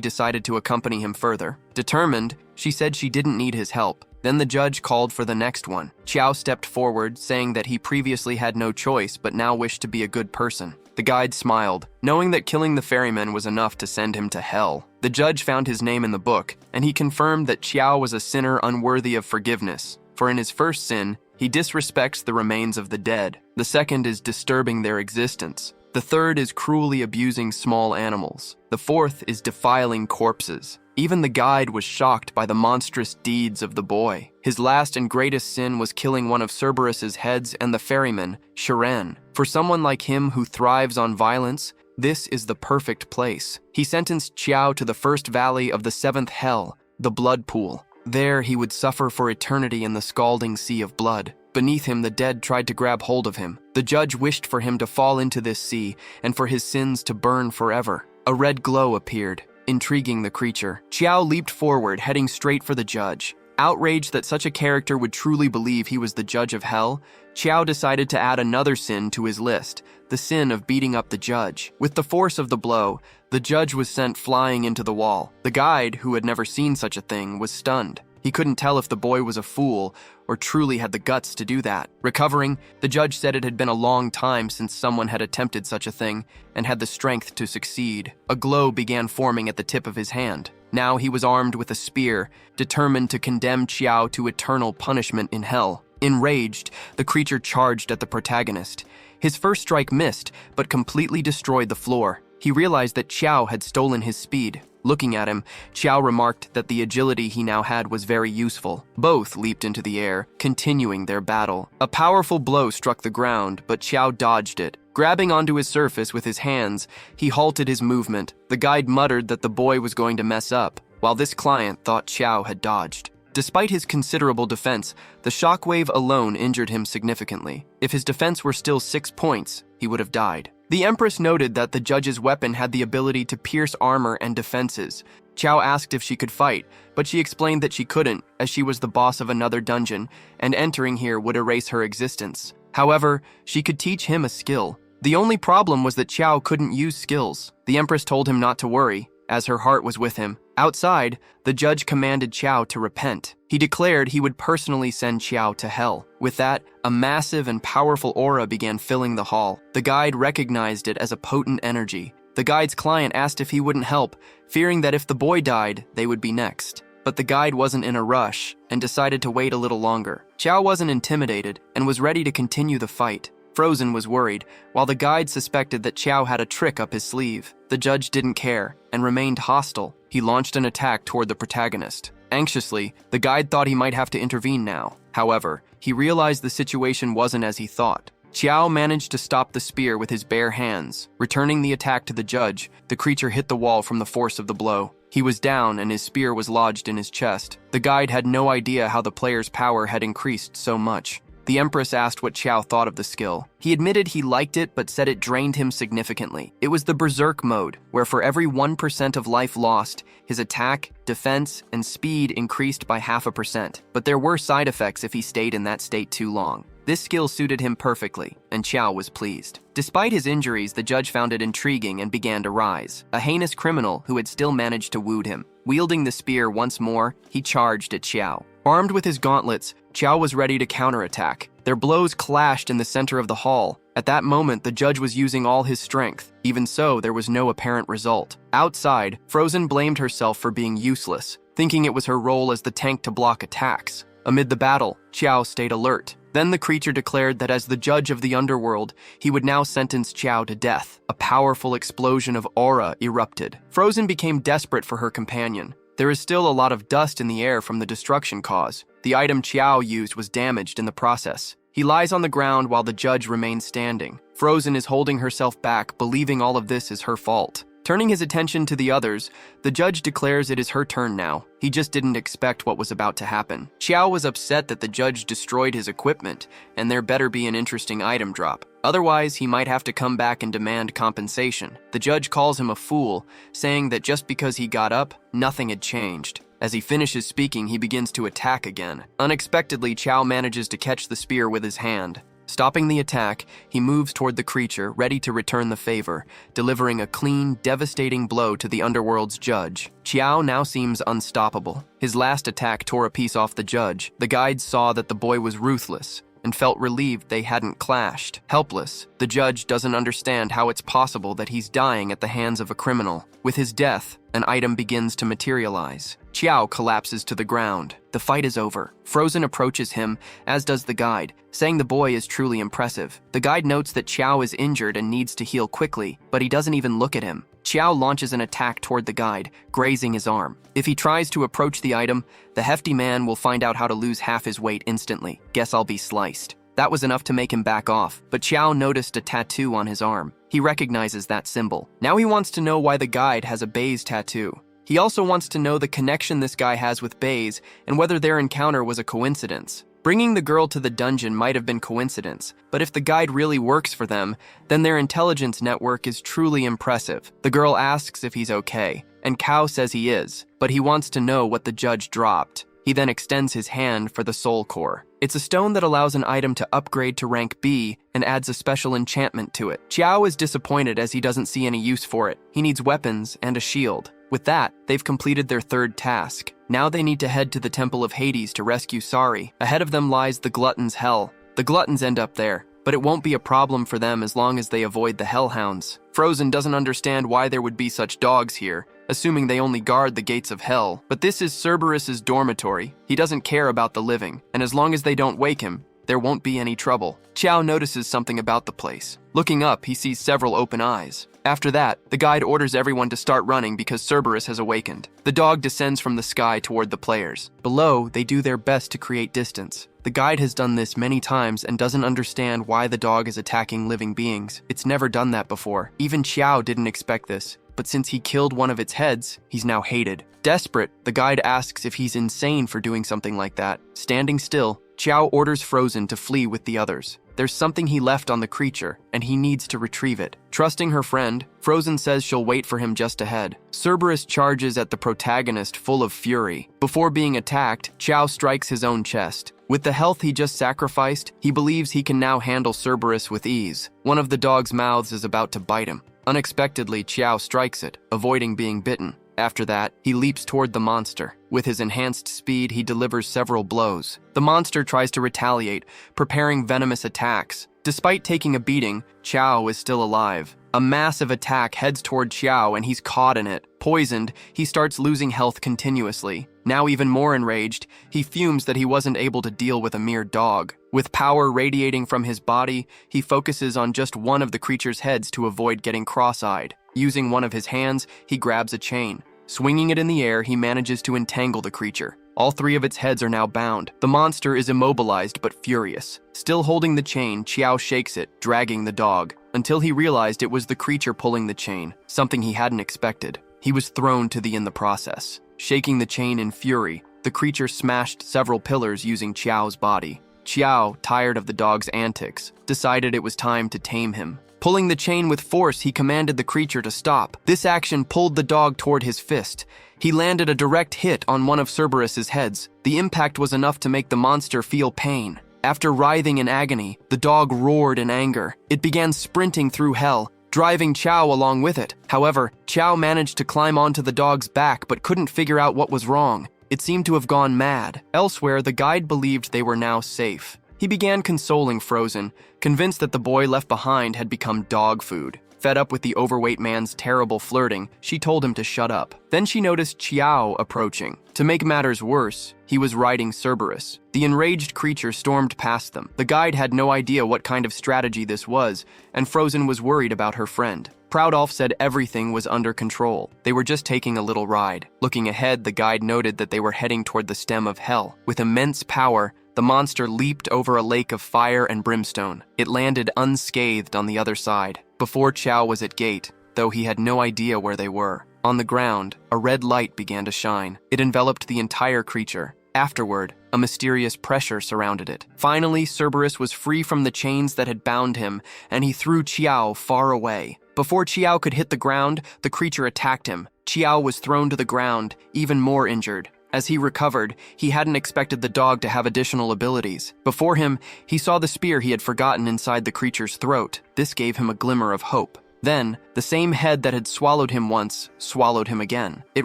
decided to accompany him further. Determined, she said she didn't need his help. Then the judge called for the next one. Chiao stepped forward, saying that he previously had no choice but now wished to be a good person. The guide smiled, knowing that killing the ferryman was enough to send him to hell. The judge found his name in the book, and he confirmed that Chiao was a sinner unworthy of forgiveness, for in his first sin, he disrespects the remains of the dead. The second is disturbing their existence. The third is cruelly abusing small animals. The fourth is defiling corpses. Even the guide was shocked by the monstrous deeds of the boy. His last and greatest sin was killing one of Cerberus's heads and the ferryman, Sharan. For someone like him who thrives on violence, this is the perfect place. He sentenced Chiao to the first valley of the seventh hell, the blood pool. There he would suffer for eternity in the scalding sea of blood. Beneath him, the dead tried to grab hold of him. The judge wished for him to fall into this sea and for his sins to burn forever. A red glow appeared, intriguing the creature. Chiao leaped forward, heading straight for the judge. Outraged that such a character would truly believe he was the judge of hell, Chiao decided to add another sin to his list, the sin of beating up the judge. With the force of the blow, the judge was sent flying into the wall. The guide, who had never seen such a thing, was stunned. He couldn't tell if the boy was a fool or truly had the guts to do that. Recovering, the judge said it had been a long time since someone had attempted such a thing and had the strength to succeed. A glow began forming at the tip of his hand. Now he was armed with a spear, determined to condemn Chiao to eternal punishment in hell. Enraged, the creature charged at the protagonist. His first strike missed, but completely destroyed the floor. He realized that Chiao had stolen his speed. Looking at him, Chiao remarked that the agility he now had was very useful. Both leaped into the air, continuing their battle. A powerful blow struck the ground, but Chiao dodged it. Grabbing onto his surface with his hands, he halted his movement. The guide muttered that the boy was going to mess up, while this client thought Chiao had dodged. Despite his considerable defense, the shockwave alone injured him significantly. If his defense were still 6 points, he would have died. The Empress noted that the judge's weapon had the ability to pierce armor and defenses. Chiao asked if she could fight, but she explained that she couldn't, as she was the boss of another dungeon, and entering here would erase her existence. However, she could teach him a skill. The only problem was that Chiao couldn't use skills. The Empress told him not to worry, as her heart was with him. Outside, the judge commanded Chiao to repent. He declared he would personally send Chiao to hell. With that, a massive and powerful aura began filling the hall. The guide recognized it as a potent energy. The guide's client asked if he wouldn't help, fearing that if the boy died, they would be next. But the guide wasn't in a rush and decided to wait a little longer. Chiao wasn't intimidated and was ready to continue the fight. Frozen was worried, while the guide suspected that Chiao had a trick up his sleeve. The judge didn't care and remained hostile. He launched an attack toward the protagonist. Anxiously, the guide thought he might have to intervene now. However, he realized the situation wasn't as he thought. Chiao managed to stop the spear with his bare hands. Returning the attack to the judge, the creature hit the wall from the force of the blow. He was down and his spear was lodged in his chest. The guide had no idea how the player's power had increased so much. The Empress asked what Chiao thought of the skill. He admitted he liked it but said it drained him significantly. It was the Berserk mode, where for every 1% of life lost, his attack, defense, and speed increased by 0.5%. But there were side effects if he stayed in that state too long. This skill suited him perfectly, and Chiao was pleased. Despite his injuries, the judge found it intriguing and began to rise. A heinous criminal who had still managed to wound him. Wielding the spear once more, he charged at Chiao. Armed with his gauntlets, Chiao was ready to counterattack. Their blows clashed in the center of the hall. At that moment, the judge was using all his strength. Even so, there was no apparent result. Outside, Frozen blamed herself for being useless, thinking it was her role as the tank to block attacks. Amid the battle, Chiao stayed alert. Then the creature declared that as the judge of the Underworld, he would now sentence Chiao to death. A powerful explosion of aura erupted. Frozen became desperate for her companion. There is still a lot of dust in the air from the destruction cause. The item Chiao used was damaged in the process. He lies on the ground while the judge remains standing. Frozen is holding herself back, believing all of this is her fault. Turning his attention to the others, the judge declares it is her turn now. He just didn't expect what was about to happen. Chiao was upset that the judge destroyed his equipment, and there better be an interesting item drop. Otherwise, he might have to come back and demand compensation. The judge calls him a fool, saying that just because he got up, nothing had changed. As he finishes speaking, he begins to attack again. Unexpectedly, Chiao manages to catch the spear with his hand. Stopping the attack, he moves toward the creature, ready to return the favor, delivering a clean, devastating blow to the Underworld's judge. Chiao now seems unstoppable. His last attack tore a piece off the judge. The guides saw that the boy was ruthless and felt relieved they hadn't clashed. Helpless, the judge doesn't understand how it's possible that he's dying at the hands of a criminal. With his death, an item begins to materialize. Chiao collapses to the ground. The fight is over. Frozen approaches him, as does the guide, saying the boy is truly impressive. The guide notes that Chiao is injured and needs to heal quickly, but he doesn't even look at him. Chiao launches an attack toward the guide, grazing his arm. If he tries to approach the item, the hefty man will find out how to lose half his weight instantly. Guess I'll be sliced. That was enough to make him back off, but Chiao noticed a tattoo on his arm. He recognizes that symbol. Now he wants to know why the guide has a Baze tattoo. He also wants to know the connection this guy has with Baze and whether their encounter was a coincidence. Bringing the girl to the dungeon might have been coincidence, but if the guide really works for them, then their intelligence network is truly impressive. The girl asks if he's okay, and Kao says he is, but he wants to know what the judge dropped. He then extends his hand for the soul core. It's a stone that allows an item to upgrade to rank B and adds a special enchantment to it. Chiao is disappointed as he doesn't see any use for it. He needs weapons and a shield. With that, they've completed their third task. Now they need to head to the Temple of Hades to rescue Sari. Ahead of them lies the Glutton's Hell. The Gluttons end up there, but it won't be a problem for them as long as they avoid the Hellhounds. Frozen doesn't understand why there would be such dogs here, assuming they only guard the gates of hell. But this is Cerberus's dormitory. He doesn't care about the living, and as long as they don't wake him, there won't be any trouble. Chiao notices something about the place. Looking up, he sees several open eyes. After that, the guide orders everyone to start running because Cerberus has awakened. The dog descends from the sky toward the players. Below, they do their best to create distance. The guide has done this many times and doesn't understand why the dog is attacking living beings. It's never done that before. Even Chiao didn't expect this, but since he killed one of its heads, he's now hated. Desperate, the guide asks if he's insane for doing something like that. Standing still, Chiao orders Frozen to flee with the others. There's something he left on the creature, and he needs to retrieve it. Trusting her friend, Frozen says she'll wait for him just ahead. Cerberus charges at the protagonist full of fury. Before being attacked, Chiao strikes his own chest. With the health he just sacrificed, he believes he can now handle Cerberus with ease. One of the dog's mouths is about to bite him. Unexpectedly, Chiao strikes it, avoiding being bitten. After that, he leaps toward the monster. With his enhanced speed, he delivers several blows. The monster tries to retaliate, preparing venomous attacks. Despite taking a beating, Chiao is still alive. A massive attack heads toward Chiao and he's caught in it. Poisoned, he starts losing health continuously. Now even more enraged, he fumes that he wasn't able to deal with a mere dog. With power radiating from his body, he focuses on just one of the creature's heads to avoid getting cross-eyed. Using one of his hands, he grabs a chain. Swinging it in the air, he manages to entangle the creature. All three of its heads are now bound. The monster is immobilized but furious. Still holding the chain, Chiao shakes it, dragging the dog, until he realized it was the creature pulling the chain, something he hadn't expected. He was thrown to the in the process. Shaking the chain in fury, the creature smashed several pillars using Chiao's body. Chiao, tired of the dog's antics, decided it was time to tame him. Pulling the chain with force, he commanded the creature to stop. This action pulled the dog toward his fist. He landed a direct hit on one of Cerberus's heads. The impact was enough to make the monster feel pain. After writhing in agony, the dog roared in anger. It began sprinting through hell, driving Chiao along with it. However, Chiao managed to climb onto the dog's back but couldn't figure out what was wrong. It seemed to have gone mad. Elsewhere, the guide believed they were now safe. He began consoling Frozen, convinced that the boy left behind had become dog food. Fed up with the overweight man's terrible flirting, she told him to shut up. Then she noticed Chiao approaching. To make matters worse, he was riding Cerberus. The enraged creature stormed past them. The guide had no idea what kind of strategy this was, and Frozen was worried about her friend. Proudolf said everything was under control. They were just taking a little ride. Looking ahead, the guide noted that they were heading toward the stem of hell. With immense power, the monster leaped over a lake of fire and brimstone. It landed unscathed on the other side. Before Chiao was at gate, though he had no idea where they were. On the ground, a red light began to shine. It enveloped the entire creature. Afterward, a mysterious pressure surrounded it. Finally, Cerberus was free from the chains that had bound him, and he threw Chiao far away. Before Chiao could hit the ground, the creature attacked him. Chiao was thrown to the ground, even more injured. As he recovered, he hadn't expected the dog to have additional abilities. Before him, he saw the spear he had forgotten inside the creature's throat. This gave him a glimmer of hope. Then, the same head that had swallowed him once, swallowed him again. It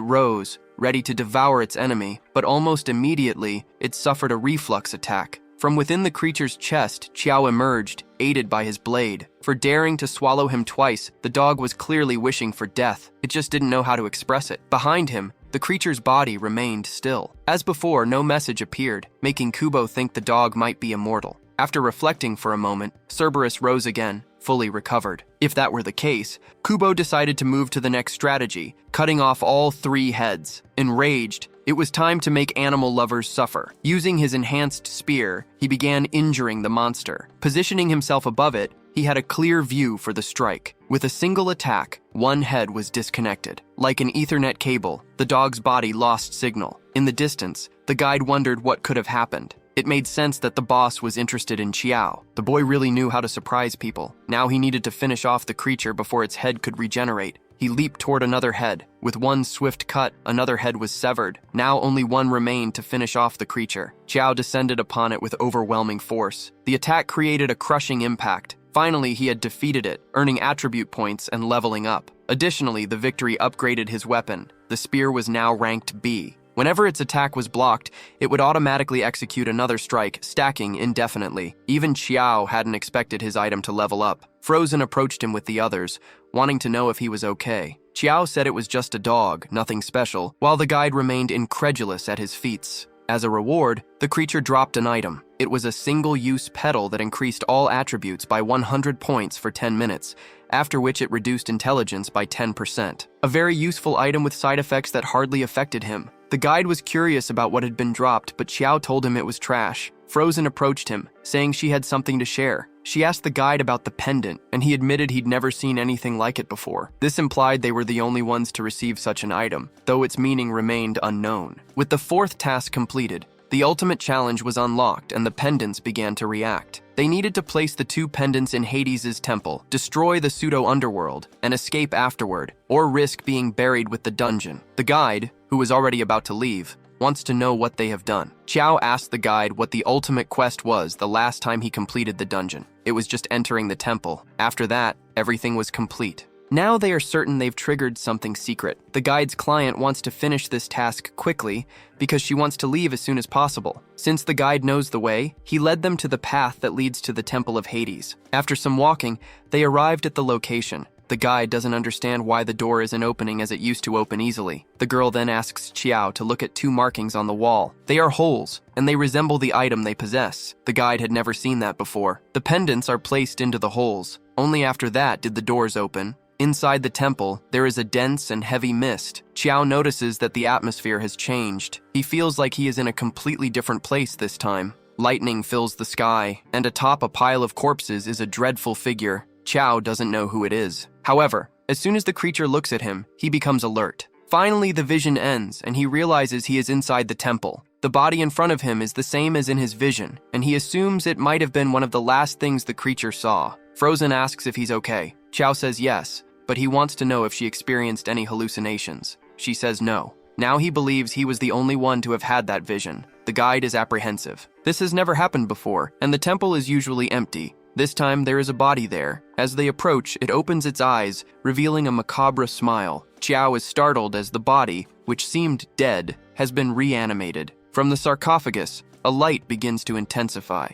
rose, ready to devour its enemy, but almost immediately, it suffered a reflux attack. From within the creature's chest, Chiao emerged, aided by his blade. For daring to swallow him twice, the dog was clearly wishing for death. It just didn't know how to express it. Behind him, the creature's body remained still. As before, no message appeared, making Kubo think the dog might be immortal. After reflecting for a moment, Cerberus rose again, fully recovered. If that were the case, Kubo decided to move to the next strategy, cutting off all three heads. Enraged, it was time to make animal lovers suffer. Using his enhanced spear, he began injuring the monster. Positioning himself above it, he had a clear view for the strike. With a single attack, one head was disconnected. Like an Ethernet cable, the dog's body lost signal. In the distance, the guide wondered what could have happened. It made sense that the boss was interested in Chiao. The boy really knew how to surprise people. Now he needed to finish off the creature before its head could regenerate. He leaped toward another head. With one swift cut, another head was severed. Now only one remained to finish off the creature. Chiao descended upon it with overwhelming force. The attack created a crushing impact. Finally, he had defeated it, earning attribute points and leveling up. Additionally, the victory upgraded his weapon. The spear was now ranked B. Whenever its attack was blocked, it would automatically execute another strike, stacking indefinitely. Even Chiao hadn't expected his item to level up. Frozen approached him with the others, wanting to know if he was okay. Chiao said it was just a dog, nothing special, while the guide remained incredulous at his feats. As a reward, the creature dropped an item. It was a single-use petal that increased all attributes by 100 points for 10 minutes, after which it reduced intelligence by 10%. A very useful item with side effects that hardly affected him. The guide was curious about what had been dropped, but Chiao told him it was trash. Frozen approached him, saying she had something to share. She asked the guide about the pendant, and he admitted he'd never seen anything like it before. This implied they were the only ones to receive such an item, though its meaning remained unknown. With the fourth task completed, the ultimate challenge was unlocked and the pendants began to react. They needed to place the 2 pendants in Hades' temple, destroy the pseudo-underworld, and escape afterward, or risk being buried with the dungeon. The guide, who was already about to leave, wants to know what they have done. Chiao asked the guide what the ultimate quest was the last time he completed the dungeon. It was just entering the temple. After that, everything was complete. Now they are certain they've triggered something secret. The guide's client wants to finish this task quickly because she wants to leave as soon as possible. Since the guide knows the way, he led them to the path that leads to the Temple of Hades. After some walking, they arrived at the location. The guide doesn't understand why the door isn't opening as it used to open easily. The girl then asks Chiao to look at 2 markings on the wall. They are holes, and they resemble the item they possess. The guide had never seen that before. The pendants are placed into the holes. Only after that did the doors open. Inside the temple, there is a dense and heavy mist. Chiao notices that the atmosphere has changed. He feels like he is in a completely different place this time. Lightning fills the sky, and atop a pile of corpses is a dreadful figure. Chiao doesn't know who it is. However, as soon as the creature looks at him, he becomes alert. Finally, the vision ends, and he realizes he is inside the temple. The body in front of him is the same as in his vision, and he assumes it might have been one of the last things the creature saw. Frozen asks if he's okay. Chiao says yes, but he wants to know if she experienced any hallucinations. She says no. Now he believes he was the only one to have had that vision. The guide is apprehensive. This has never happened before, and the temple is usually empty. This time, there is a body there. As they approach, it opens its eyes, revealing a macabre smile. Chiao is startled as the body, which seemed dead, has been reanimated. From the sarcophagus, a light begins to intensify.